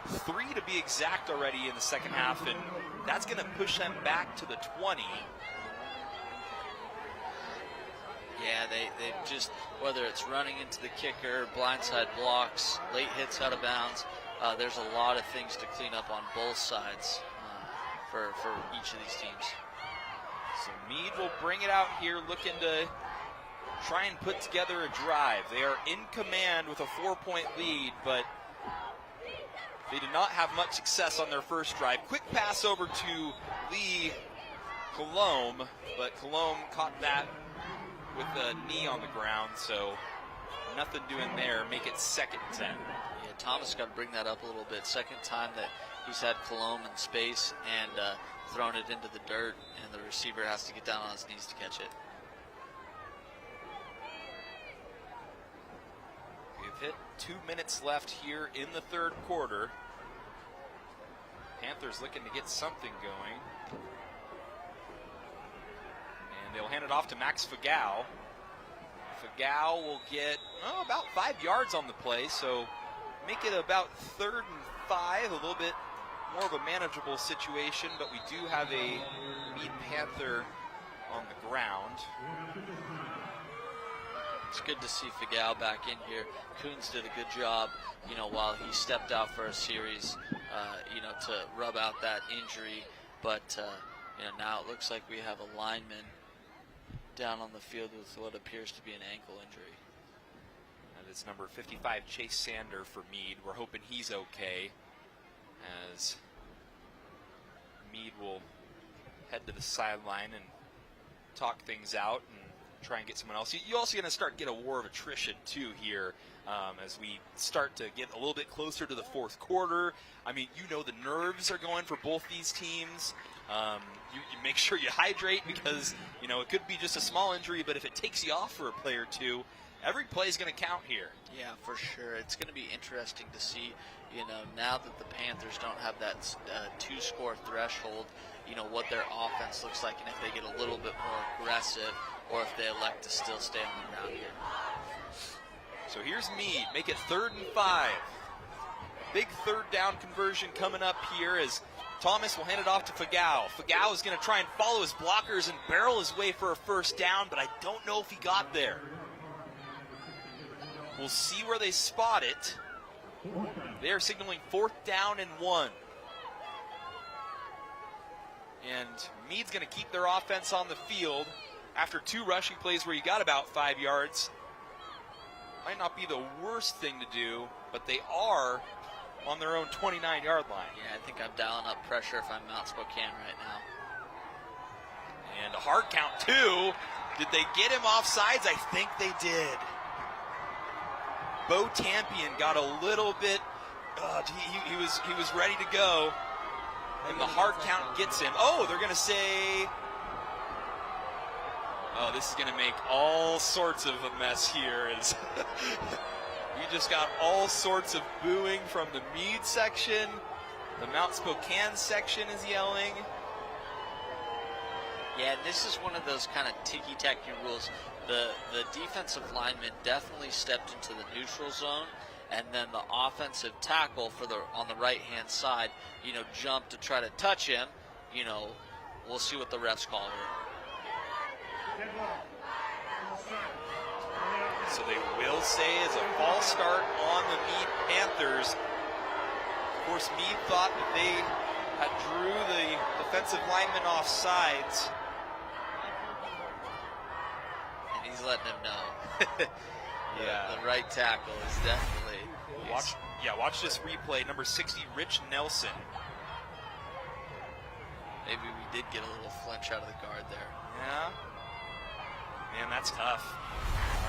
3 to be exact already in the second half, and that's going to push them back to the 20. Yeah, they just, whether it's running into the kicker, blindside blocks, late hits out of bounds, there's a lot of things to clean up on both sides for each of these teams. So Mead will bring it out here, looking to try and put together a drive. They are in command with a 4-point lead, but they did not have much success on their first drive. Quick pass over to Lee Colombe, but Colombe caught that with a knee on the ground, so nothing doing there. Make it 2nd and 10. Yeah, Thomas got to bring that up a little bit. Second time that he's had Colombe in space and thrown it into the dirt, and the receiver has to get down on his knees to catch it. We've hit 2 minutes left here in the third quarter. Panthers looking to get something going. And they'll hand it off to Max Fagau. Fagau will get about 5 yards on the play, so make it about 3rd and 5, a little bit more of a manageable situation, but we do have a Mead Panther on the ground. It's good to see Fagau back in here. Coons did a good job, while he stepped out for a series, to rub out that injury. But, now it looks like we have a lineman down on the field with what appears to be an ankle injury. That is number 55, Chase Sander for Mead. We're hoping he's okay, as Mead will head to the sideline and talk things out and try and get someone else. You're also going to start get a war of attrition too here as we start to get a little bit closer to the fourth quarter. I mean, the nerves are going for both these teams. You make sure you hydrate because, it could be just a small injury, but if it takes you off for a play or two, every play is going to count here. Yeah, for sure. It's going to be interesting to see, now that the Panthers don't have that 2-score threshold, what their offense looks like, and if they get a little bit more aggressive or if they elect to still stay on the ground here. So here's Mead. Make it 3rd and 5. Big 3rd down conversion coming up here as Thomas will hand it off to Fagau. Fagau is going to try and follow his blockers and barrel his way for a 1st down, but I don't know if he got there. We'll see where they spot it. They are signaling 4th down and 1. And Mead's going to keep their offense on the field after 2 rushing plays where you got about 5 yards. Might not be the worst thing to do, but they are on their own 29-yard line. Yeah, I think I'm dialing up pressure if I'm Mount Spokane right now. And a hard count, too. Did they get him off sides? I think they did. Bo Tampion got a little bit, he was ready to go. And the hard count gets him. Oh, they're going to say, this is going to make all sorts of a mess here. You just got all sorts of booing from the Mead section. The Mount Spokane section is yelling. Yeah, this is one of those kind of ticky-tacky rules. The defensive lineman definitely stepped into the neutral zone, and then the offensive tackle on the right-hand side, jumped to try to touch him. We'll see what the refs call here. So they will say it's a false start on the Mead Panthers. Of course, Mead thought that they had drew the defensive lineman off sides. And he's letting him know. Yeah. The right tackle is definitely. Watch this replay. Number 60, Rich Nelson. Maybe we did get a little flinch out of the guard there. Yeah. Man, that's tough.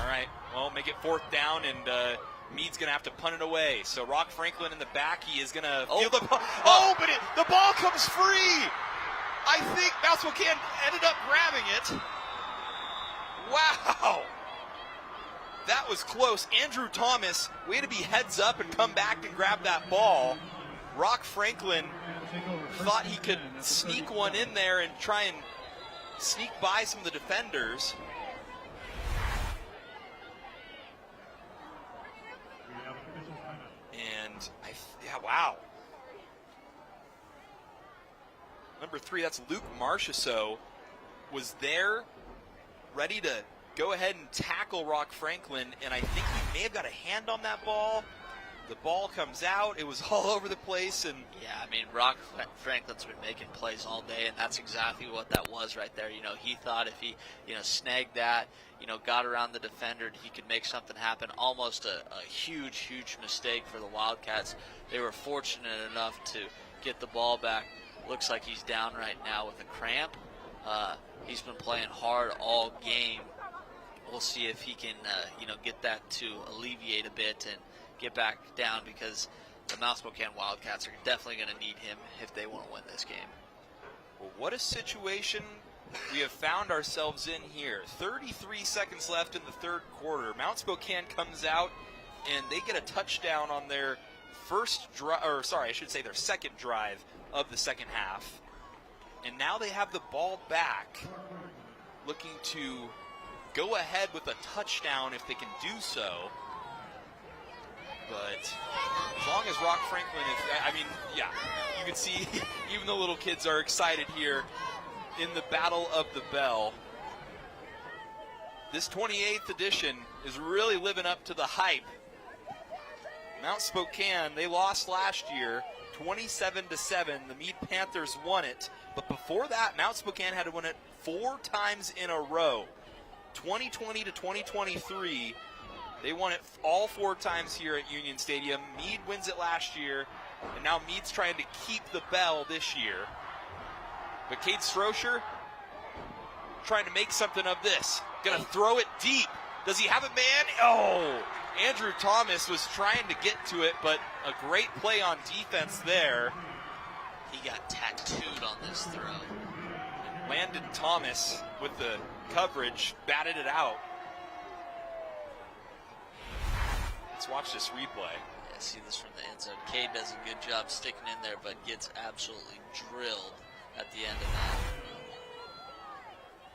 All right. Well, make it 4th down, and Mead's going to have to punt it away. So Rock Franklin in the back, he is going to field the ball. But the ball comes free. I think Mount Spokane ended up grabbing it. Wow. That was close. Andrew Thomas, way to be heads up and come back and grab that ball. Rock Franklin thought he could sneak one in there and try and sneak by some of the defenders. And yeah, wow. Number 3, that's Luke Marchessault, was there, ready to go ahead and tackle Rock Franklin, and I think he may have got a hand on that ball. The ball comes out. It was all over the place. And yeah, I mean, Rock Franklin's been making plays all day, and that's exactly what that was right there. You know, he thought if he, snagged that, got around the defender, he could make something happen. Almost a huge, huge mistake for the Wildcats. They were fortunate enough to get the ball back. Looks like he's down right now with a cramp. He's been playing hard all game. We'll see if he can, get that to alleviate a bit and get back down, because the Mount Spokane Wildcats are definitely going to need him if they want to win this game. Well, what a situation we have found ourselves in here. 33 seconds left in the third quarter. Mount Spokane comes out and they get a touchdown on their their second drive of the second half. And now they have the ball back, looking to go ahead with a touchdown if they can do so. But as long as Rock Franklin you can see even the little kids are excited here in the Battle of the Bell. This 28th edition is really living up to the hype. Mount Spokane, they lost last year 27-7. The Mead Panthers won it. But before that, Mount Spokane had to win it 4 times in a row. 2020 to 2023. They won it all 4 times here at Union Stadium. Mead wins it last year, and now Mead's trying to keep the bell this year. But Cade Strocher trying to make something of this. Gonna throw it deep. Does he have a man? Oh! Andrew Thomas was trying to get to it, but a great play on defense there. He got tattooed on this throw. Landon Thomas with the coverage batted it out. Let's watch this replay. Yeah, see this from the end zone. Cade does a good job sticking in there, but gets absolutely drilled at the end of that.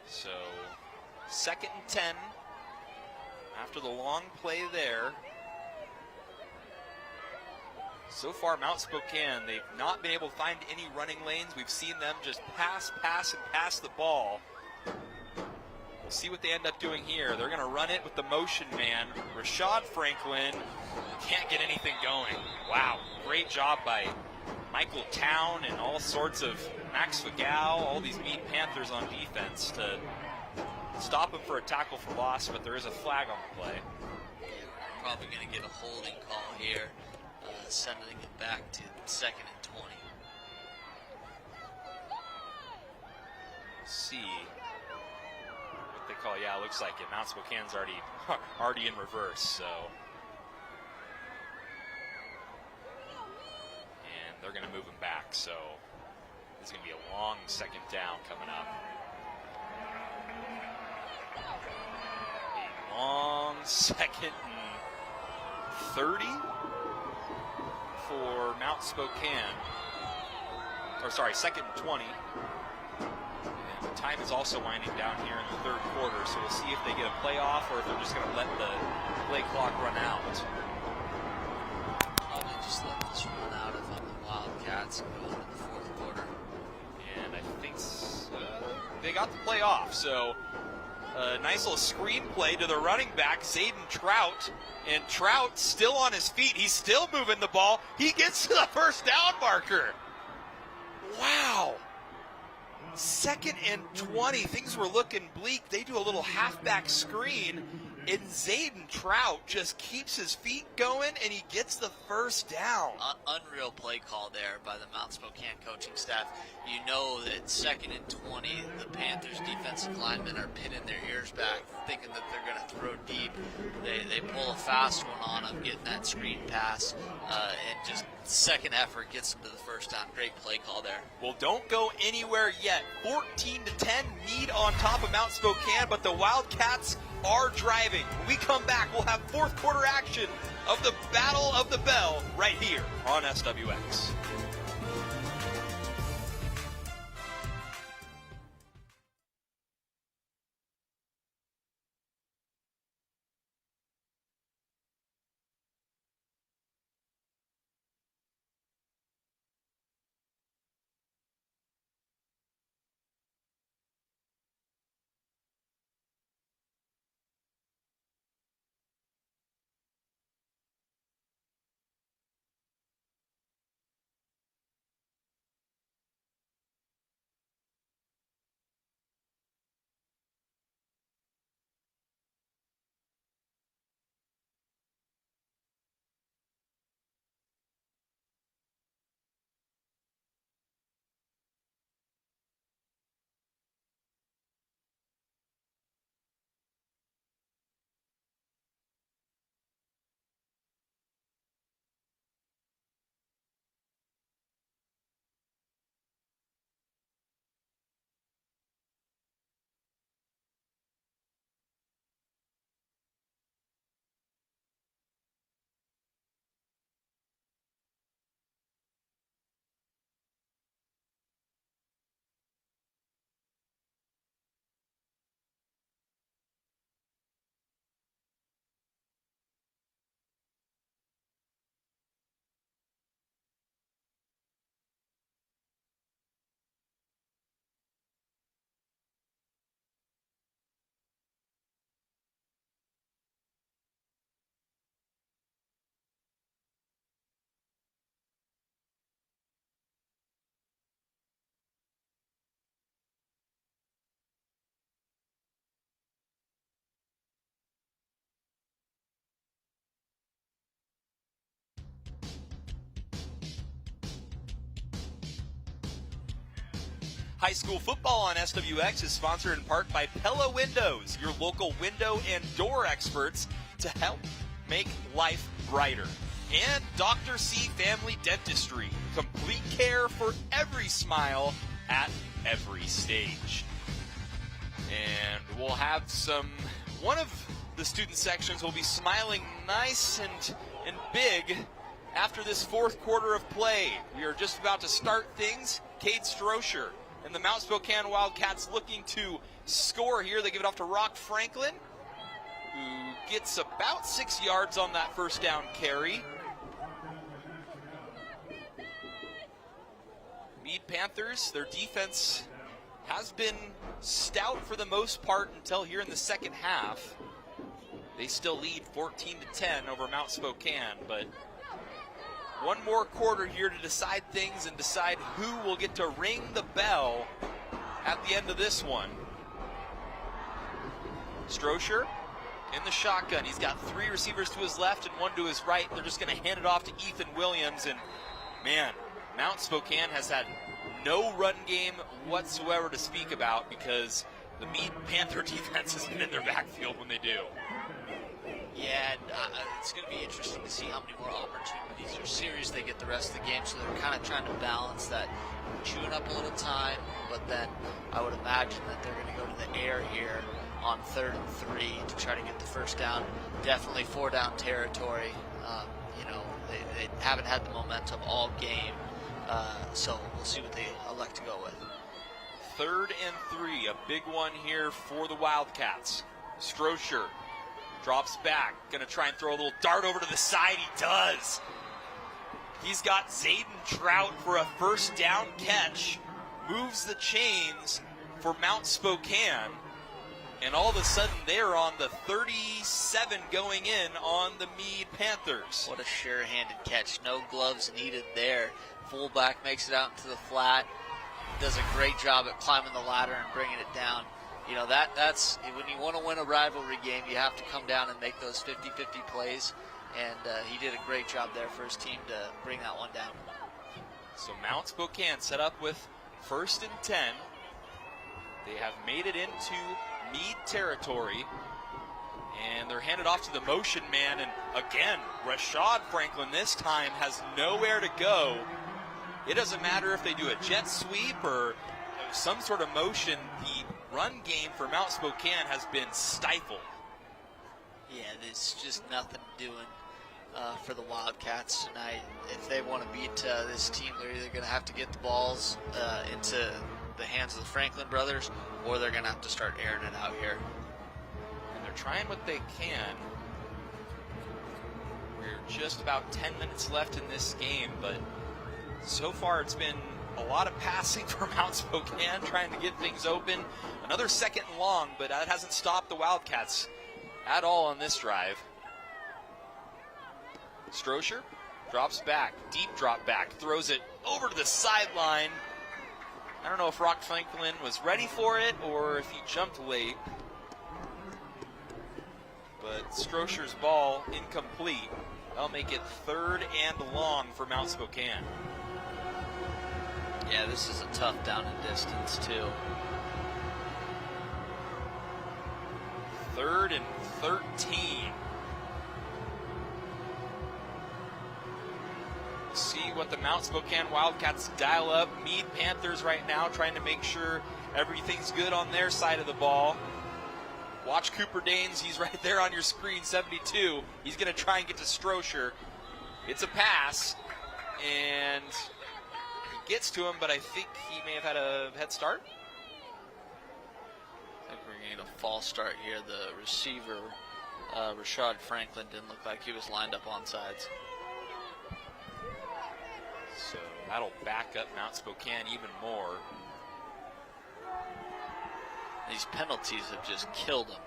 So, 2nd and 10. After the long play there. So far, Mount Spokane, they've not been able to find any running lanes. We've seen them just pass, and pass the ball. We'll see what they end up doing here. They're going to run it with the motion man. Rashad Franklin can't get anything going. Wow, great job by Michael Town and all sorts of Max Fagal, all these Mead Panthers on defense to stop him for a tackle for loss, but there is a flag on the play. We're probably going to get a holding call here, sending it back to 2nd and 20. See what they call. Yeah, it looks like it. Mount Spokane's already in reverse, so. And they're going to move him back, so this is going to be a long 2nd down coming up. A long 2nd and 30 for Mount Spokane. Or sorry, 2nd and 20. And the time is also winding down here in the 3rd quarter, so we'll see if they get a playoff or if they're just going to let the play clock run out. Probably just let this run out if I'm the Wildcats and go into the 4th quarter. And I think they got the play off, so a nice little screen play to the running back, Zayden Trout. And Trout still on his feet. He's still moving the ball. He gets to the 1st down marker. Wow. 2nd and 20. Things were looking bleak. They do a little halfback screen, and Zayden Trout just keeps his feet going, and he gets the 1st down. Unreal play call there by the Mount Spokane coaching staff. You know that 2nd and 20, the Panthers defensive linemen are pinning their ears back, thinking that they're going to throw deep. They pull a fast one on them, getting that screen pass, and just 2nd effort gets them to the 1st down. Great play call there. Well, don't go anywhere yet. 14-10, Mead on top of Mount Spokane, but the Wildcats are driving. When we come back, we'll have fourth quarter action of the Battle of the Bell right here on SWX. High school football on SWX is sponsored in part by Pella Windows, your local window and door experts to help make life brighter. And Dr. C Family Dentistry, complete care for every smile at every stage. And we'll have one of the student sections will be smiling nice and big after this fourth quarter of play. We are just about to start things. Cade Stroesher and the Mount Spokane Wildcats looking to score here. They give it off to Rock Franklin, who gets about 6 yards on that first down carry. Mead Panthers, their defense has been stout for the most part until here in the second half. They still lead 14-10 over Mount Spokane, but one more quarter here to decide things and decide who will get to ring the bell at the end of this one. Stroesher in the shotgun. He's got three receivers to his left and one to his right. They're just going to hand it off to Ethan Williams. And, man, Mount Spokane has had no run game whatsoever to speak about because the Mead Panther defense has been in their backfield when they do. Yeah, and it's going to be interesting to see how many more opportunities or series they get the rest of the game. So they're kind of trying to balance that, chewing up a little time, but then I would imagine that they're going to go to the air here on 3rd and 3 to try to get the first down. Definitely 4-down territory. They haven't had the momentum all game, so we'll see what they elect to go with. 3rd and 3, a big one here for the Wildcats. Stroesher drops back, going to try and throw a little dart over to the side. He does. He's got Zayden Trout for a first down catch, moves the chains for Mount Spokane, and all of a sudden they're on the 37 going in on the Mead Panthers. What a sure-handed catch. No gloves needed there. Fullback makes it out into the flat, does a great job at climbing the ladder and bringing it down. You know, that's when you want to win a rivalry game, you have to come down and make those 50-50 plays, and he did a great job there for his team to bring that one down. So Mount Spokane set up with 1st and 10. They have made it into Mead territory, and they're handed off to the motion man, and again, Rashad Franklin this time has nowhere to go. It doesn't matter if they do a jet sweep or some sort of motion. The run game for Mount Spokane has been stifled. Yeah, there's just nothing doing for the Wildcats tonight. If they want to beat this team, they're either going to have to get the balls into the hands of the Franklin brothers, or they're going to have to start airing it out here. And they're trying what they can. We're just about 10 minutes left in this game, but so far it's been a lot of passing for Mount Spokane, trying to get things open. Another second and long, but that hasn't stopped the Wildcats at all on this drive. Strocher drops back, deep drop back, throws it over to the sideline. I don't know if Rock Franklin was ready for it or if he jumped late. But Strocher's ball incomplete. That'll make it 3rd and long for Mount Spokane. Yeah, this is a tough down and distance too. 3rd and 13. See what the Mount Spokane Wildcats dial up. Mead Panthers right now trying to make sure everything's good on their side of the ball. Watch Cooper Danes. He's right there on your screen, 72. He's going to try and get to Strocher. It's a pass, and he gets to him, but I think he may have had a head start. I think we're getting a false start here. The receiver, Rashad Franklin, didn't look like he was lined up on sides. So that'll back up Mount Spokane even more. These penalties have just killed him.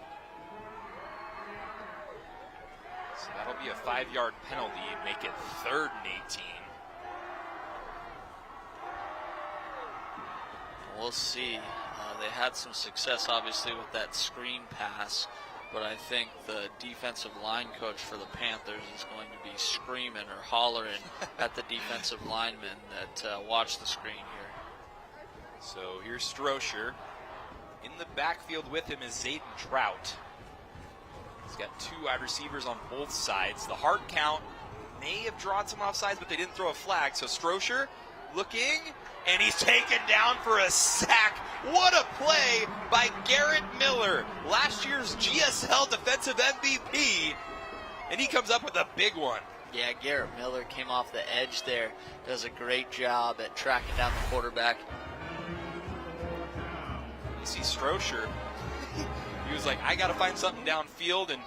So that'll be a 5-yard penalty and make it 3rd and 18. We'll see. They had some success, obviously, with that screen pass, but I think the defensive line coach for the Panthers is going to be screaming or hollering at the defensive linemen that watch the screen here. So here's Strocher. In the backfield with him is Zayden Trout. He's got 2 wide receivers on both sides. The hard count may have drawn some offsides, but they didn't throw a flag. So Strocher looking, and he's taken down for a sack. What a play by Garrett Miller, last year's GSL defensive MVP, and he comes up with a big one. Yeah, Garrett Miller came off the edge there, does a great job at tracking down the quarterback. You see Strocher, he was like, I got to find something downfield, and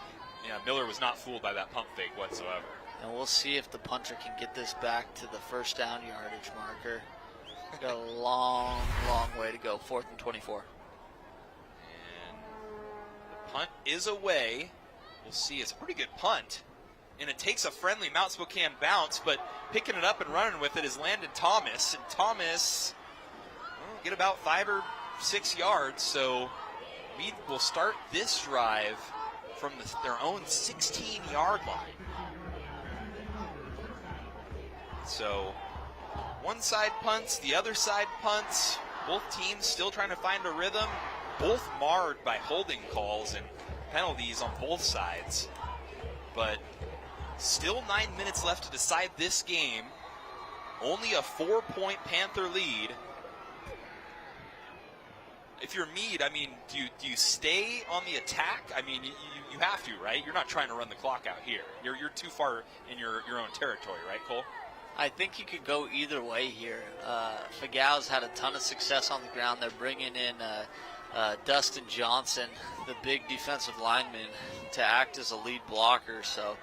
yeah, Miller was not fooled by that pump fake whatsoever. And we'll see if the punter can get this back to the first down yardage marker. Got a long, long way to go. 4th and 24. And the punt is away. We'll see. It's a pretty good punt. And it takes a friendly Mount Spokane bounce, but picking it up and running with it is Landon Thomas. And Thomas will get about 5 or 6 yards. So Mead will start this drive from their own 16-yard line. So one side punts, the other side punts. Both teams still trying to find a rhythm. Both marred by holding calls and penalties on both sides. But still 9 minutes left to decide this game. Only a 4-point Panther lead. If you're Mead, I mean, do you stay on the attack? I mean, you have to, right? You're not trying to run the clock out here. You're too far in your own territory, right, Cole? I think you could go either way here. Fagau's had a ton of success on the ground. They're bringing in Dustin Johnson, the big defensive lineman, to act as a lead blocker. So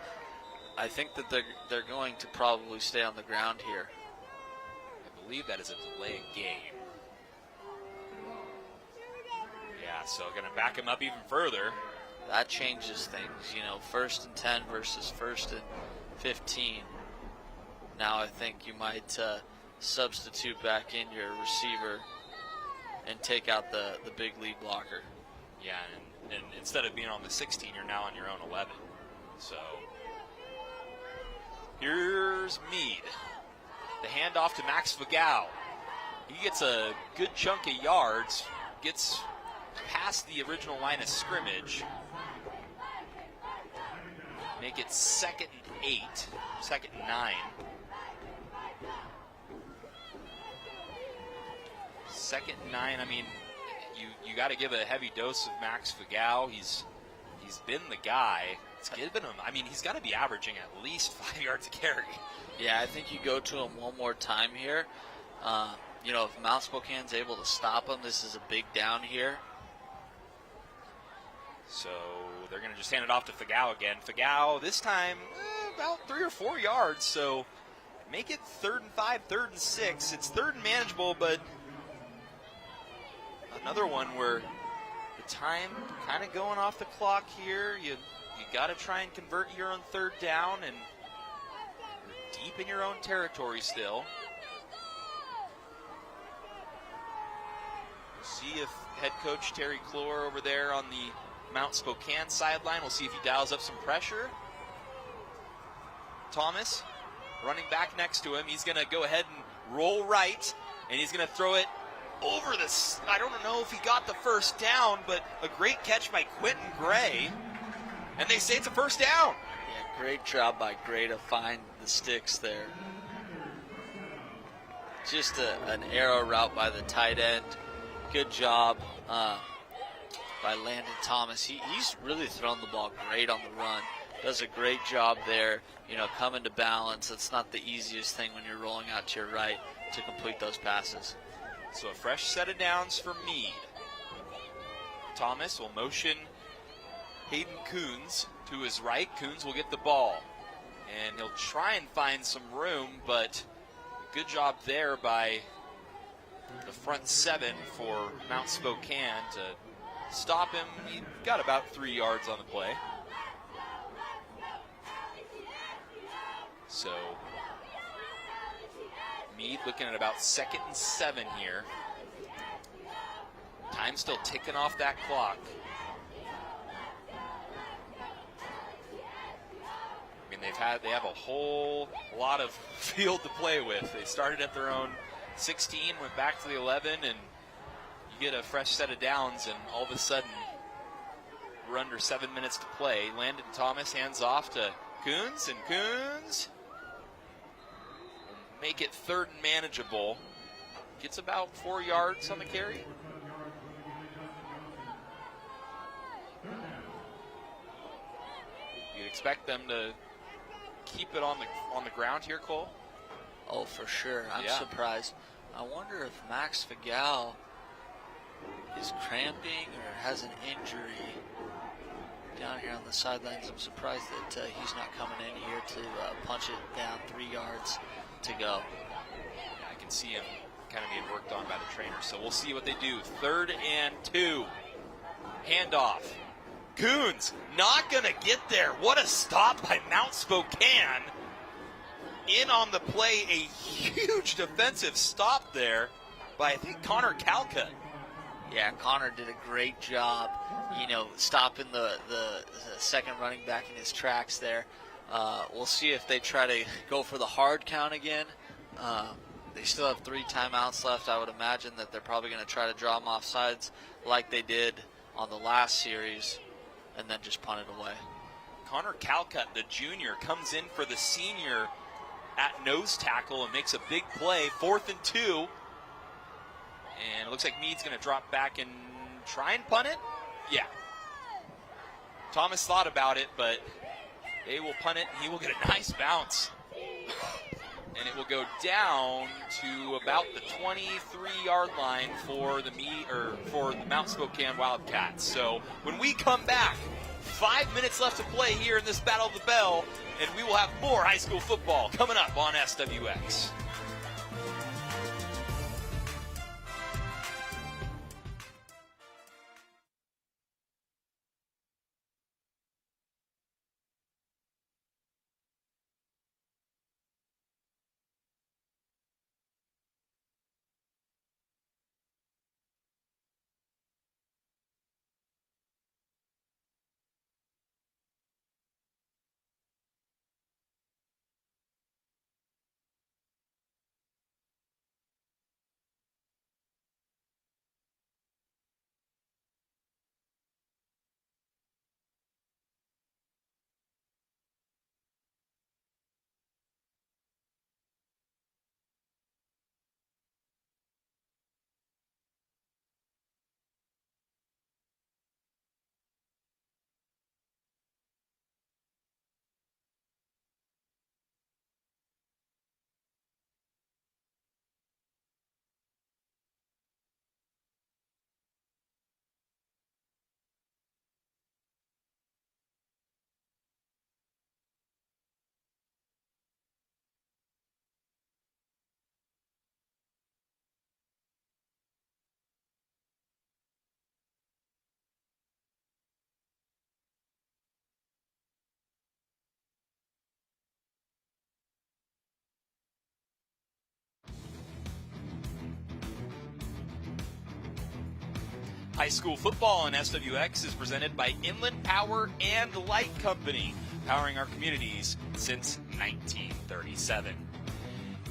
I think that they're going to probably stay on the ground here. I believe that is a delay of game. Yeah, so going to back him up even further. That changes things, 1st and 10 versus 1st and 15. Now I think you might substitute back in your receiver and take out the big lead blocker. Yeah, and instead of being on the 16, you're now on your own 11. So here's Mead. The handoff to Max Fagau. He gets a good chunk of yards, gets past the original line of scrimmage. Make it 2nd and 8, 2nd and 9. 2nd and 9. I mean, you got to give a heavy dose of Max Fagau. He's been the guy. It's given him, I mean, he's got to be averaging at least 5 yards a carry. Yeah, I think you go to him one more time here. If Mount Spokane's able to stop him, this is a big down here. So they're going to just hand it off to Fagao again. Fagao, this time, about 3 or 4 yards, so make it 3rd and 5, 3rd and 6. It's 3rd and manageable, but another one where the time kind of going off the clock here. You got to try and convert here on 3rd down, and you're deep in your own territory still. See if head coach Terry Clore over there on the Mount Spokane sideline, we'll see if he dials up some pressure. Thomas running back next to him. He's going to go ahead and roll right, and he's going to throw it over this. I don't know if he got the first down, but a great catch by Quentin Gray. And they say it's a first down. Yeah, great job by Gray to find the sticks there. Just an arrow route by the tight end. Good job by Landon Thomas. He's really thrown the ball great on the run. Does a great job there, coming to balance. It's not the easiest thing when you're rolling out to your right to complete those passes. So a fresh set of downs for Mead. Thomas will motion Hayden Coons to his right. Coons will get the ball, and he'll try and find some room, but good job there by the front 7 for Mount Spokane to stop him. He got about 3 yards on the play. So Mead looking at about 2nd and 7 here. Time still ticking off that clock. I mean, they have a whole lot of field to play with. They started at their own 16, went back to the 11, and you get a fresh set of downs, and all of a sudden we're under 7 minutes to play. Landon Thomas hands off to Coons, and Coons will make it 3rd and manageable. Gets about 4 yards on the carry. You'd expect them to keep it on the ground here, Cole? Oh, for sure. I'm surprised. I wonder if Max Fagao is cramping or has an injury down here on the sidelines. I'm surprised that he's not coming in here to punch it down 3 yards to go. Yeah, I can see him kind of being worked on by the trainer. So we'll see what they do. 3rd and 2. Handoff. Coons not going to get there. What a stop by Mount Spokane. In on the play, a huge defensive stop there by, I think, Connor Calcutt. Yeah, Connor did a great job, stopping the second running back in his tracks there. We'll see if they try to go for the hard count again. They still have 3 timeouts left. I would imagine that they're probably going to try to draw them off sides like they did on the last series and then just punt it away. Connor Calcutt, the junior, comes in for the senior at nose tackle and makes a big play. 4th and 2. And it looks like Mead's going to drop back and try and punt it. Yeah. Thomas thought about it, but they will punt it, and he will get a nice bounce. And it will go down to about the 23-yard line for the Mount Spokane Wildcats. So when we come back, 5 minutes left to play here in this Battle of the Bell, and we will have more high school football coming up on SWX. High school football on SWX is presented by Inland Power and Light Company, powering our communities since 1937.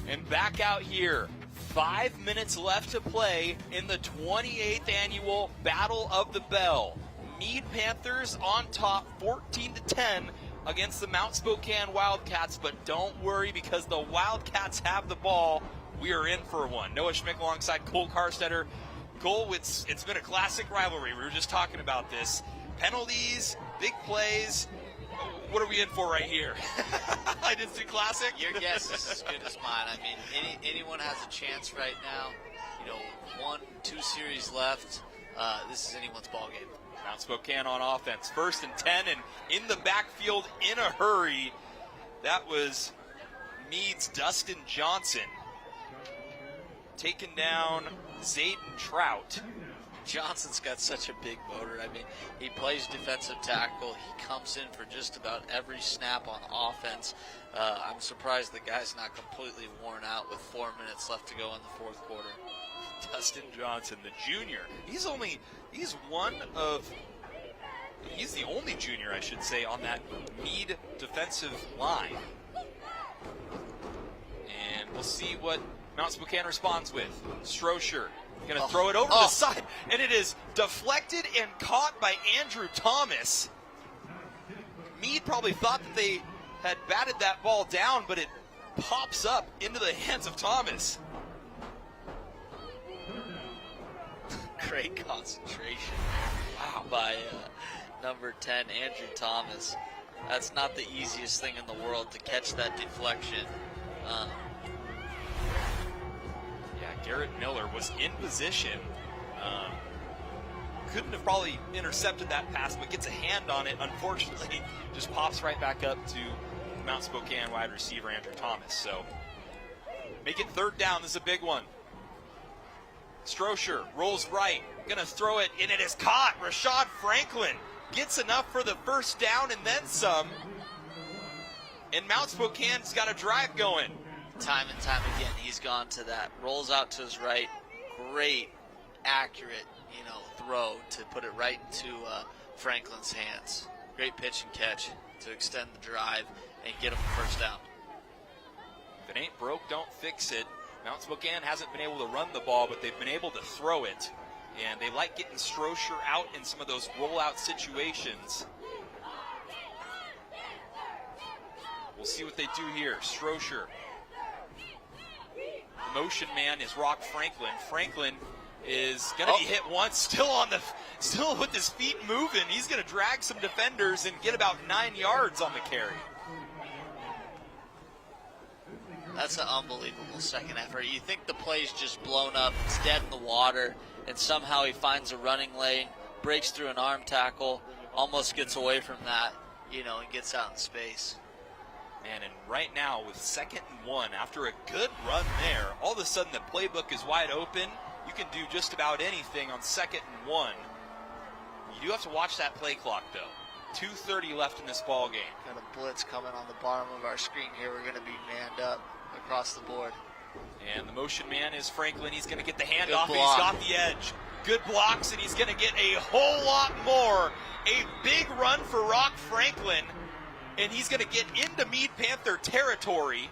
And back out here, 5 minutes left to play in the 28th annual Battle of the Bell. Mead Panthers on top 14-10 against the Mount Spokane Wildcats, but don't worry because the Wildcats have the ball. We are in for one. Noah Schmick alongside Cole Karstetter. Cole, it's been a classic rivalry. We were just talking about this. Penalties, big plays. What are we in for right here? I didn't see classic. Your guess is as good as mine. I mean, anyone has a chance right now. 1-2 series left. This is anyone's ball game. Mount Spokane on offense. 1st and 10, and in the backfield in a hurry. That was Mead's Dustin Johnson. Taking down Zayden Trout. Johnson's got such a big motor. I mean, he plays defensive tackle. He comes in for just about every snap on offense. I'm surprised the guy's not completely worn out with 4 minutes left to go in the fourth quarter. Dustin Johnson, the junior. He's the only junior, I should say, on that Mead defensive line. And we'll see what Mount Spokane responds with. Stroesher going to throw it over to the side, and it is deflected and caught by Andrew Thomas. Mead probably thought that they had batted that ball down, but it pops up into the hands of Thomas. Great concentration by number 10, Andrew Thomas. That's not the easiest thing in the world to catch that deflection. Garrett Miller was in position. Couldn't have probably intercepted that pass, but gets a hand on it. Unfortunately, just pops right back up to Mount Spokane wide receiver Andrew Thomas. So make it 3rd down. This is a big one. Stroesher rolls right, gonna throw it, and it is caught. Rashad Franklin gets enough for the 1st down and then some. And Mount Spokane's got a drive going. Time and time again, he's gone to that. Rolls out to his right. Great, accurate, throw to put it right into Franklin's hands. Great pitch and catch to extend the drive and get him the 1st down. If it ain't broke, don't fix it. Mount Spokane hasn't been able to run the ball, but they've been able to throw it. And they like getting Stroesher out in some of those rollout situations. We'll see what they do here. Stroesher. The motion man is Rock Franklin. Franklin is going to be hit once, still with his feet moving. He's going to drag some defenders and get about 9 yards on the carry. That's an unbelievable second effort. You think the play's just blown up, it's dead in the water, and somehow he finds a running lane, breaks through an arm tackle, almost gets away from that, and gets out in space. Man, and right now with 2nd and 1, after a good run there, all of a sudden the playbook is wide open. You can do just about anything on 2nd and 1. You do have to watch that play clock, though. 2:30 left in this ball game. Got a blitz coming on the bottom of our screen here. We're going to be manned up across the board. And the motion man is Franklin. He's going to get the handoff. He's got the edge. Good blocks, and he's going to get a whole lot more. A big run for Rock Franklin, and he's going to get into Mead Panther territory.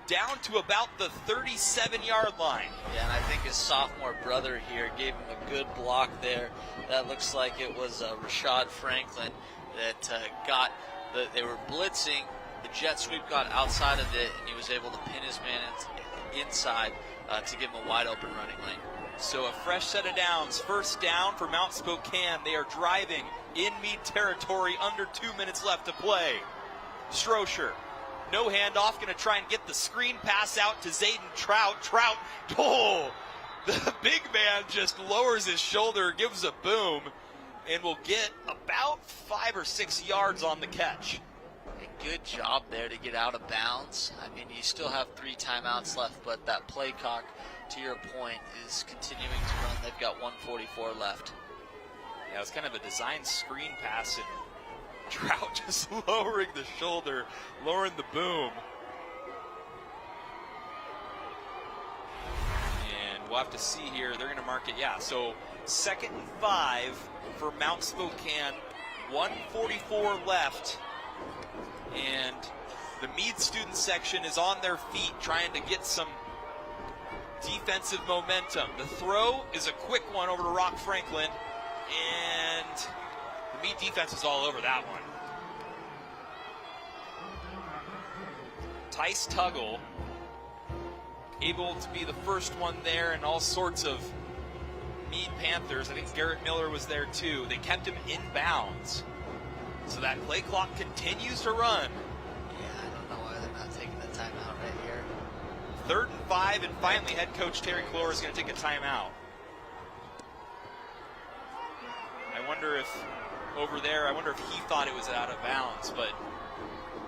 Down to about the 37-yard line. Yeah, and I think his sophomore brother here gave him a good block there. That looks like it was Rashad Franklin that they were blitzing. The jet sweep got outside of it, and he was able to pin his man inside to give him a wide open running lane. So a fresh set of downs. 1st down for Mount Spokane. They are driving in Mead territory, under 2 minutes left to play. Stroesher. No handoff, going to try and get the screen pass out to Zayden Trout. The big man just lowers his shoulder, gives a boom, and will get about 5 or 6 yards on the catch. A good job there to get out of bounds. I mean, you still have 3 timeouts left, but that play clock, to your point, is continuing to run. They've got 1:44 left. Yeah, it was kind of a design screen pass, and Trout just lowering the shoulder, lowering the boom. And we'll have to see here. They're going to mark it, yeah. So 2nd and 5 for Mount Spokane. 1:44 left. And the Mead student section is on their feet trying to get some defensive momentum. The throw is a quick one over to Rock Franklin, and the Mead defense is all over that one. Tice Tuggle able to be the first one there, and all sorts of Mead Panthers. I think Garrett Miller was there too. They kept him in bounds. So that play clock continues to run. Yeah, I don't know why they're not taking the timeout right here. 3rd and 5, and finally head coach Terry Clore is going to take a timeout. I wonder if over there, he thought it was out of bounds, but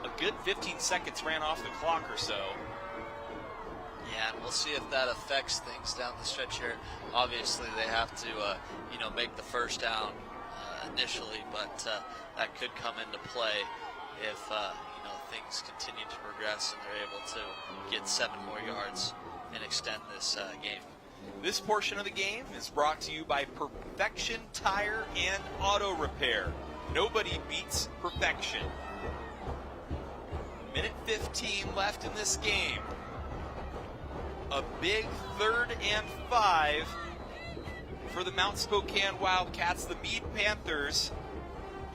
a good 15 seconds ran off the clock or so. Yeah, and we'll see if that affects things down the stretch here. Obviously, they have to, make the first down initially, but that could come into play if, things continue to progress and they're able to get 7 more yards and extend this game. This portion of the game is brought to you by Perfection Tire and Auto Repair. Nobody beats perfection. Minute 15 left in this game. A big 3rd and 5 for the Mount Spokane Wildcats. The Mead Panthers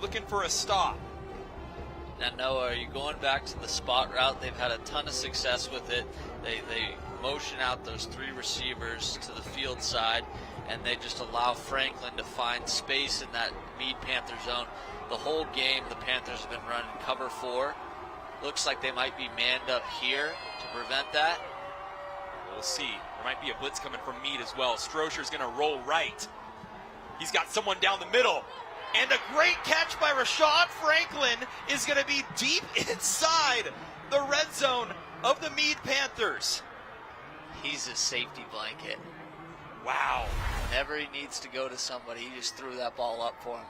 looking for a stop. Now, Noah, are you going back to the spot route? They've had a ton of success with it. They motion out those 3 receivers to the field side, and they just allow Franklin to find space in that Mead Panther zone. The whole game, the Panthers have been running cover 4. Looks like they might be manned up here to prevent that. We'll see. There might be a blitz coming from Mead as well. Strocher's going to roll right. He's got someone down the middle. And a great catch by Rashad Franklin is going to be deep inside the red zone of the Mead Panthers. He's a safety blanket. Wow. Whenever he needs to go to somebody, he just threw that ball up for him.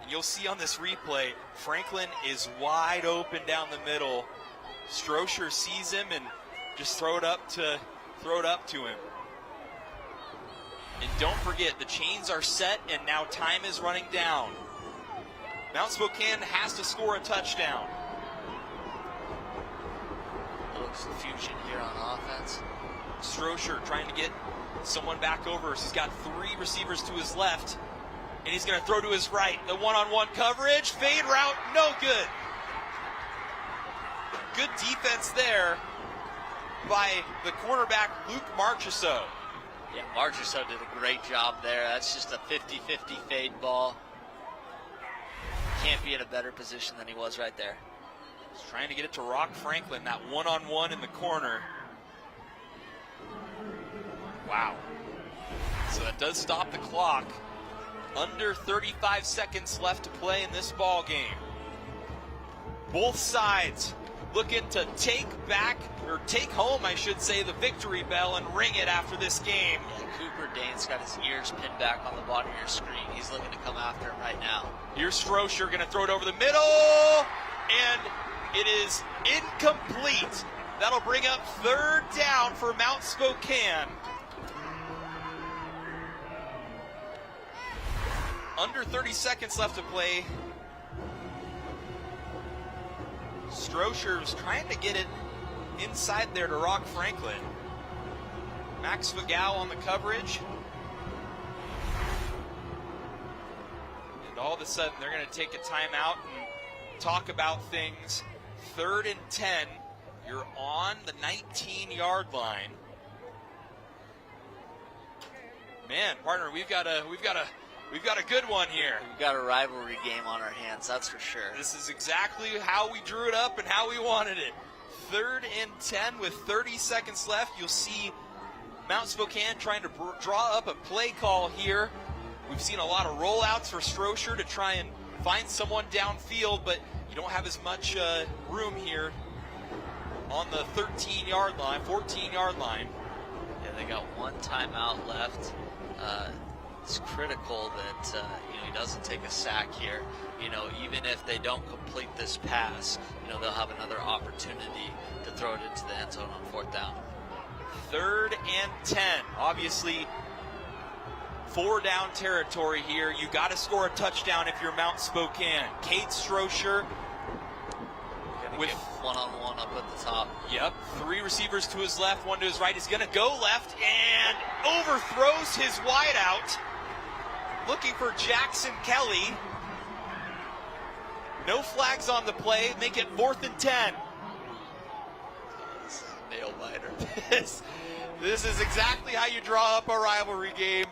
And you'll see on this replay, Franklin is wide open down the middle. Strocher sees him and just throw it up to him. And don't forget, the chains are set and now time is running down. Mount Spokane has to score a touchdown. A little confusion here on offense. Strocher trying to get someone back over. He's got 3 receivers to his left, and he's going to throw to his right. The one-on-one coverage, fade route, no good. Good defense there by the cornerback, Luke Marchessault. Yeah, Marchessault did a great job there. That's just a 50-50 fade ball. Can't be in a better position than he was right there. He's trying to get it to Rock Franklin, that one-on-one in the corner. Wow. So that does stop the clock. Under 35 seconds left to play in this ball game. Both sides looking to take home, I should say, the victory bell and ring it after this game. Yeah, Cooper Dane's got his ears pinned back on the bottom of your screen. He's looking to come after him right now. Here's Strocher going to throw it over the middle, and it is incomplete. That'll bring up 3rd down for Mount Spokane. Under 30 seconds left to play. Strocher was trying to get it inside there to Rock Franklin. Max Vigao on the coverage. And all of a sudden, they're going to take a timeout and talk about things. 3rd and 10. You're on the 19-yard line. Man, partner, we've got a good one here. We've got a rivalry game on our hands, that's for sure. This is exactly how we drew it up and how we wanted it. 3rd and 10 with 30 seconds left. You'll see Mount Spokane trying to draw up a play call here. We've seen a lot of rollouts for Strocher to try and find someone downfield, but you don't have as much room here on the 13-yard line, 14-yard line. Yeah, they got 1 timeout left. It's critical that he doesn't take a sack here. Even if they don't complete this pass, they'll have another opportunity to throw it into the end zone on 4th down. 3rd and 10. Obviously, 4-down territory here. You got to score a touchdown if you're Mount Spokane. Cade Strocher with one-on-one up at the top. Yep, 3 receivers to his left, 1 to his right. He's going to go left and overthrows his wideout. Looking for Jackson Kelly. No flags on the play. Make it 4th and 10. This is a nail biter. This is exactly how you draw up a rivalry game.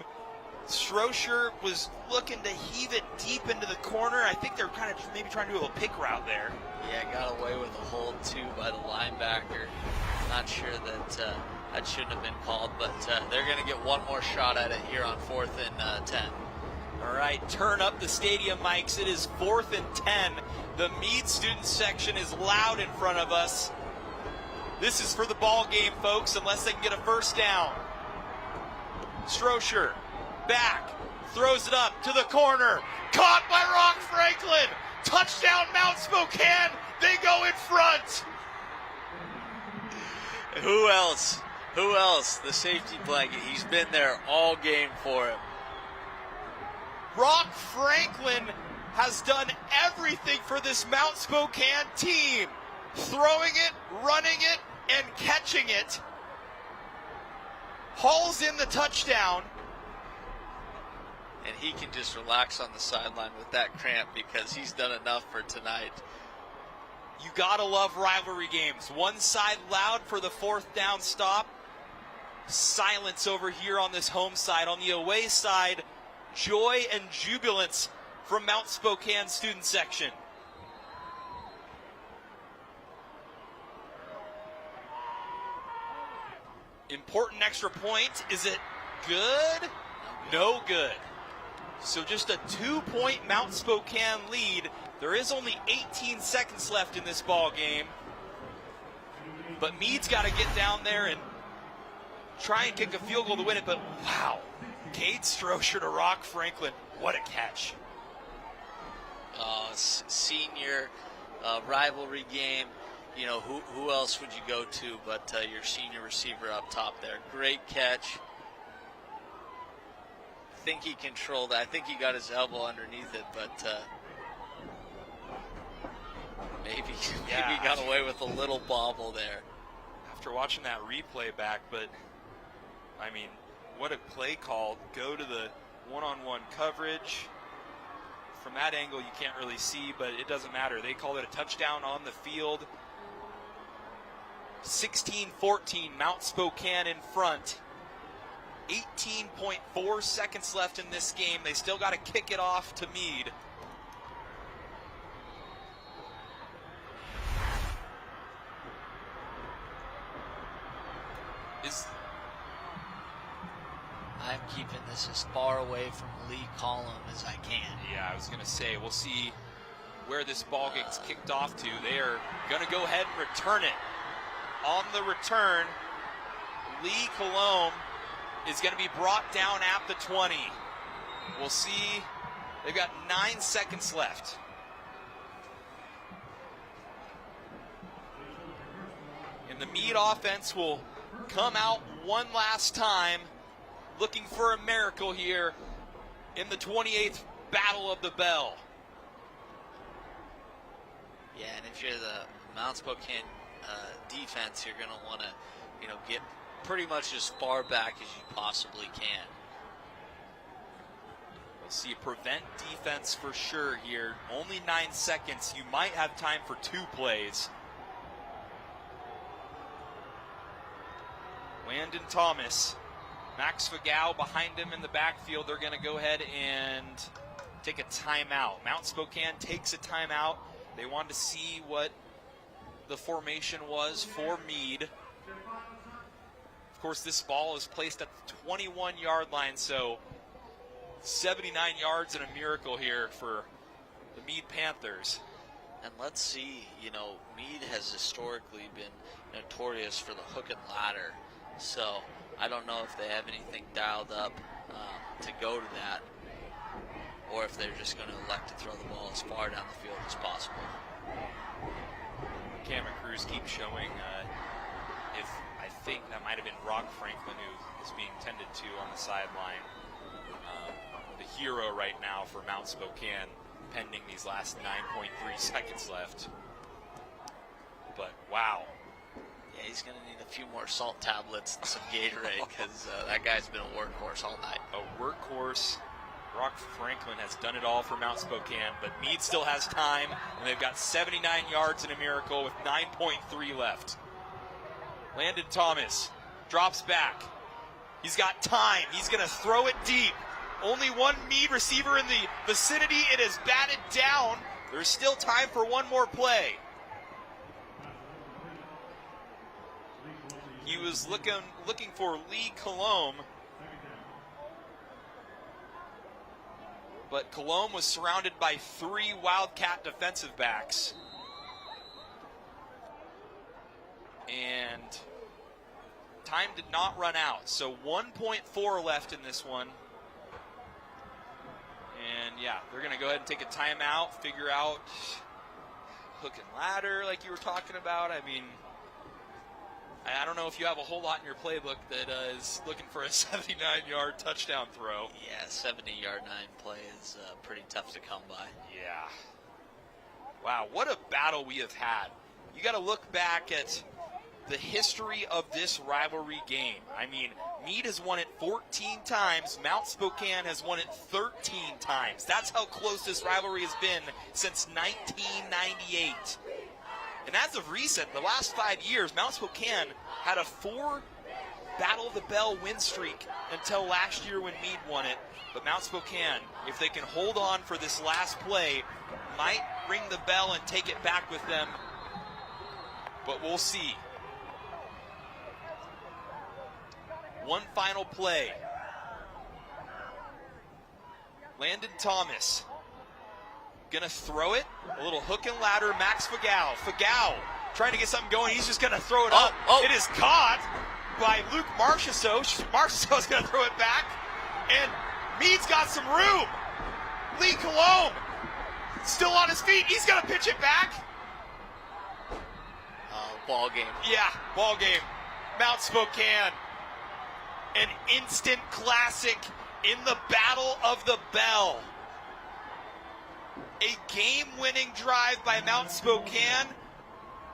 Strocher was looking to heave it deep into the corner. I think they're kind of maybe trying to do a little pick route there. Yeah, got away with a hold too by the linebacker. Not sure that that shouldn't have been called, but they're going to get one more shot at it here on 4th and 10. All right, turn up the stadium mics. It is 4th and 10. The Mead student section is loud in front of us. This is for the ball game, folks, unless they can get a first down. Strocher, back, throws it up to the corner. Caught by Rock Franklin. Touchdown, Mount Spokane. They go in front. Who else? Who else? The safety blanket. He's been there all game for him. Rock Franklin has done everything for this Mount Spokane team. Throwing it, running it, and catching it. Hauls in the touchdown. And he can just relax on the sideline with that cramp because he's done enough for tonight. You gotta love rivalry games. One side loud for the 4th down stop. Silence over here on this home side. On the away side, joy and jubilance from Mount Spokane student section. Important extra point. Is it good? No good. So just a 2-point Mount Spokane lead. There is only 18 seconds left in this ball game. But Mead's got to get down there and try and kick a field goal to win it. But wow, Cade Strocher to Rock Franklin. What a catch. Senior rivalry game. You know, who else would you go to but your senior receiver up top there? Great catch. I think he controlled it. I think he got his elbow underneath it, but maybe he got away with a little bobble there. After watching that replay back, but I mean, what a play call. Go to the one-on-one coverage. From that angle, you can't really see, but it doesn't matter. They called it a touchdown on the field. 16-14, Mount Spokane in front. 18.4 seconds left in this game. They still got to kick it off to Mead. I'm keeping this as far away from Lee Column as I can. Yeah, I was going to say, we'll see where this ball gets kicked off to. They are going to go ahead and return it. On the return, Lee Colomb is going to be brought down at the 20. We'll see. They've got 9 seconds left. And the Mead offense will come out one last time, looking for a miracle here in the 28th Battle of the Bell. Yeah, and if you're the Mount Spokane defense, you're going to want to, get pretty much as far back as you possibly can. We'll see a prevent defense for sure here. Only 9 seconds. You might have time for 2 plays. Landon Thomas, Max Fagau behind him in the backfield. They're going to go ahead and take a timeout. Mount Spokane takes a timeout. They wanted to see what the formation was for Mead. Of course, this ball is placed at the 21-yard line, so 79 yards and a miracle here for the Mead Panthers. And let's see, Mead has historically been notorious for the hook and ladder. So I don't know if they have anything dialed up to go to that, or if they're just going to elect to throw the ball as far down the field as possible. Cameron Cruz keeps showing if I I think that might have been Rock Franklin who is being tended to on the sideline. The hero right now for Mount Spokane, pending these last 9.3 seconds left. But wow. Yeah, he's going to need a few more salt tablets and some Gatorade because that guy's been a workhorse all night. A workhorse. Rock Franklin has done it all for Mount Spokane, but Mead still has time, and they've got 79 yards in a miracle with 9.3 left. Landon Thomas drops back. He's got time. He's going to throw it deep. Only one Mead receiver in the vicinity. It is batted down. There's still time for one more play. He was looking for Lee Colombe, but Colombe was surrounded by 3 Wildcat defensive backs. And time did not run out, so 1.4 left in this one. And yeah, they're going to go ahead and take a timeout, figure out hook and ladder like you were talking about. I mean, I don't know if you have a whole lot in your playbook that is looking for a 79-yard touchdown throw. Yeah, 70-yard 9 play is pretty tough to come by. Yeah. Wow, what a battle we have had. You got to look back at the history of this rivalry game. I mean, Mead has won it 14 times. Mount Spokane has won it 13 times. That's how close this rivalry has been since 1998. And as of recent, the last 5 years, Mount Spokane had a 4 Battle of the Bell win streak until last year when Mead won it. But Mount Spokane, if they can hold on for this last play, might ring the bell and take it back with them. But we'll see. One final play. Landon Thomas gonna throw it. A little hook and ladder. Max Fagau. Fagau trying to get something going. He's just gonna throw it up. It is caught by Luke Marchessault. Marchessault's gonna throw it back. And Mead's got some room. Lee Colombe still on his feet. He's gonna pitch it back. Ball game. Yeah, ball game. Mount Spokane. An instant classic in the Battle of the Bell. A game-winning drive by Mount Spokane.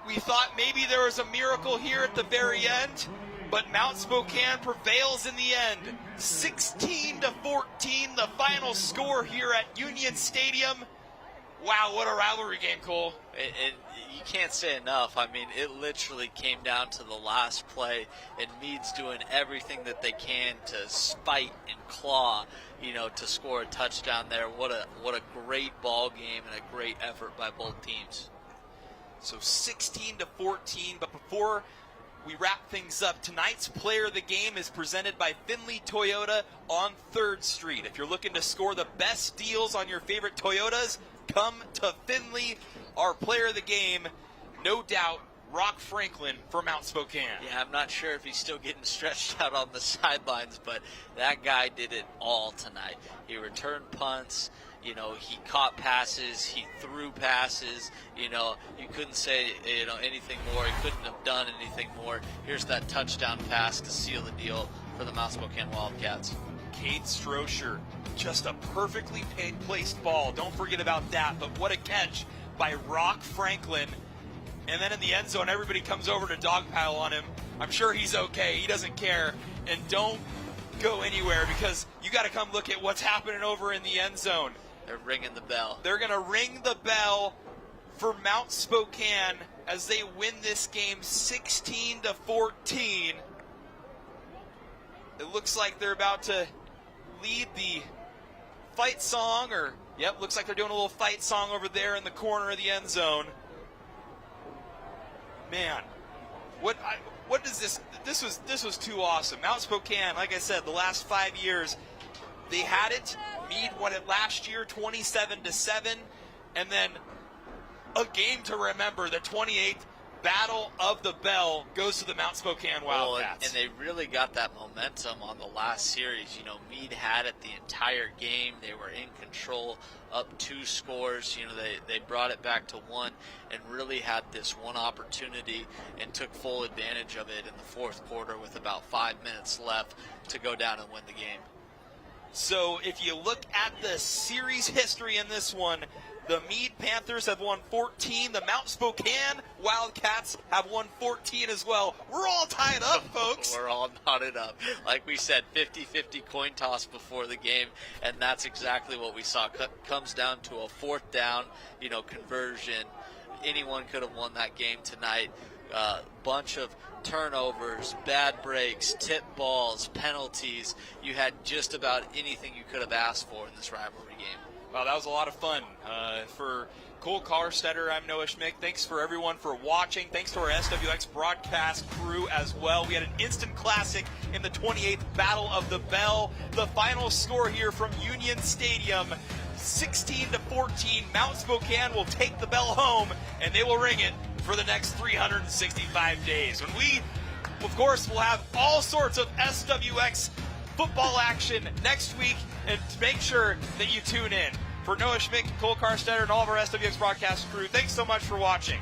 We thought maybe there was a miracle here at the very end, but Mount Spokane prevails in the end. 16-14, the final score here at Union Stadium. Wow, what a rivalry game, Cole. You can't say enough. I mean, it literally came down to the last play, and Mead's doing everything that they can to fight and claw, to score a touchdown there. What a great ball game and a great effort by both teams. So 16-14, but before we wrap things up, tonight's player of the game is presented by Finley Toyota on 3rd Street. If you're looking to score the best deals on your favorite Toyotas, come to Finley. Our player of the game, no doubt, Rock Franklin for Mount Spokane. Yeah, I'm not sure if he's still getting stretched out on the sidelines, but that guy did it all tonight. He returned punts. He caught passes. He threw passes. You couldn't say, anything more. He couldn't have done anything more. Here's that touchdown pass to seal the deal for the Mount Spokane Wildcats. Cade Strocher, just a perfectly placed ball. Don't forget about that. But what a catch by Rock Franklin. And then in the end zone, everybody comes over to dogpile on him. I'm sure he's okay. He doesn't care. And don't go anywhere because you got to come look at what's happening over in the end zone. They're ringing the bell. They're going to ring the bell for Mount Spokane as they win this game 16-14. It looks like they're about to lead the fight song, looks like they're doing a little fight song over there in the corner of the end zone. Man, what is this? This was too awesome. Mount Spokane, like I said, the last 5 years, they had it. Mead won it last year, 27-7, and then a game to remember, the 28th Battle of the Bell goes to the Mount Spokane Wildcats. And they really got that momentum on the last series. You know, Mead had it the entire game. They were in control, up 2 scores. You know, they brought it back to 1 and really had this one opportunity and took full advantage of it in the fourth quarter with about 5 minutes left to go down and win the game. So if you look at the series history in this one, the Mead Panthers have won 14. The Mount Spokane Wildcats have won 14 as well. We're all tied up, folks. We're all knotted up. Like we said, 50-50 coin toss before the game, and that's exactly what we saw. Comes down to a 4th down, you know, conversion. Anyone could have won that game tonight. Bunch of turnovers, bad breaks, tip balls, penalties. You had just about anything you could have asked for in this rivalry game. Well, that was a lot of fun. For Cole Carstetter, I'm Noah Schmick. Thanks for everyone for watching. Thanks to our SWX broadcast crew as well. We had an instant classic in the 28th Battle of the Bell. The final score here from Union Stadium, 16-14. Mount Spokane will take the bell home, and they will ring it for the next 365 days. When we, of course, will have all sorts of SWX football action next week, and to make sure that you tune in. For Noah Schmick, Cole Carstetter, and all of our SWX broadcast crew, thanks so much for watching.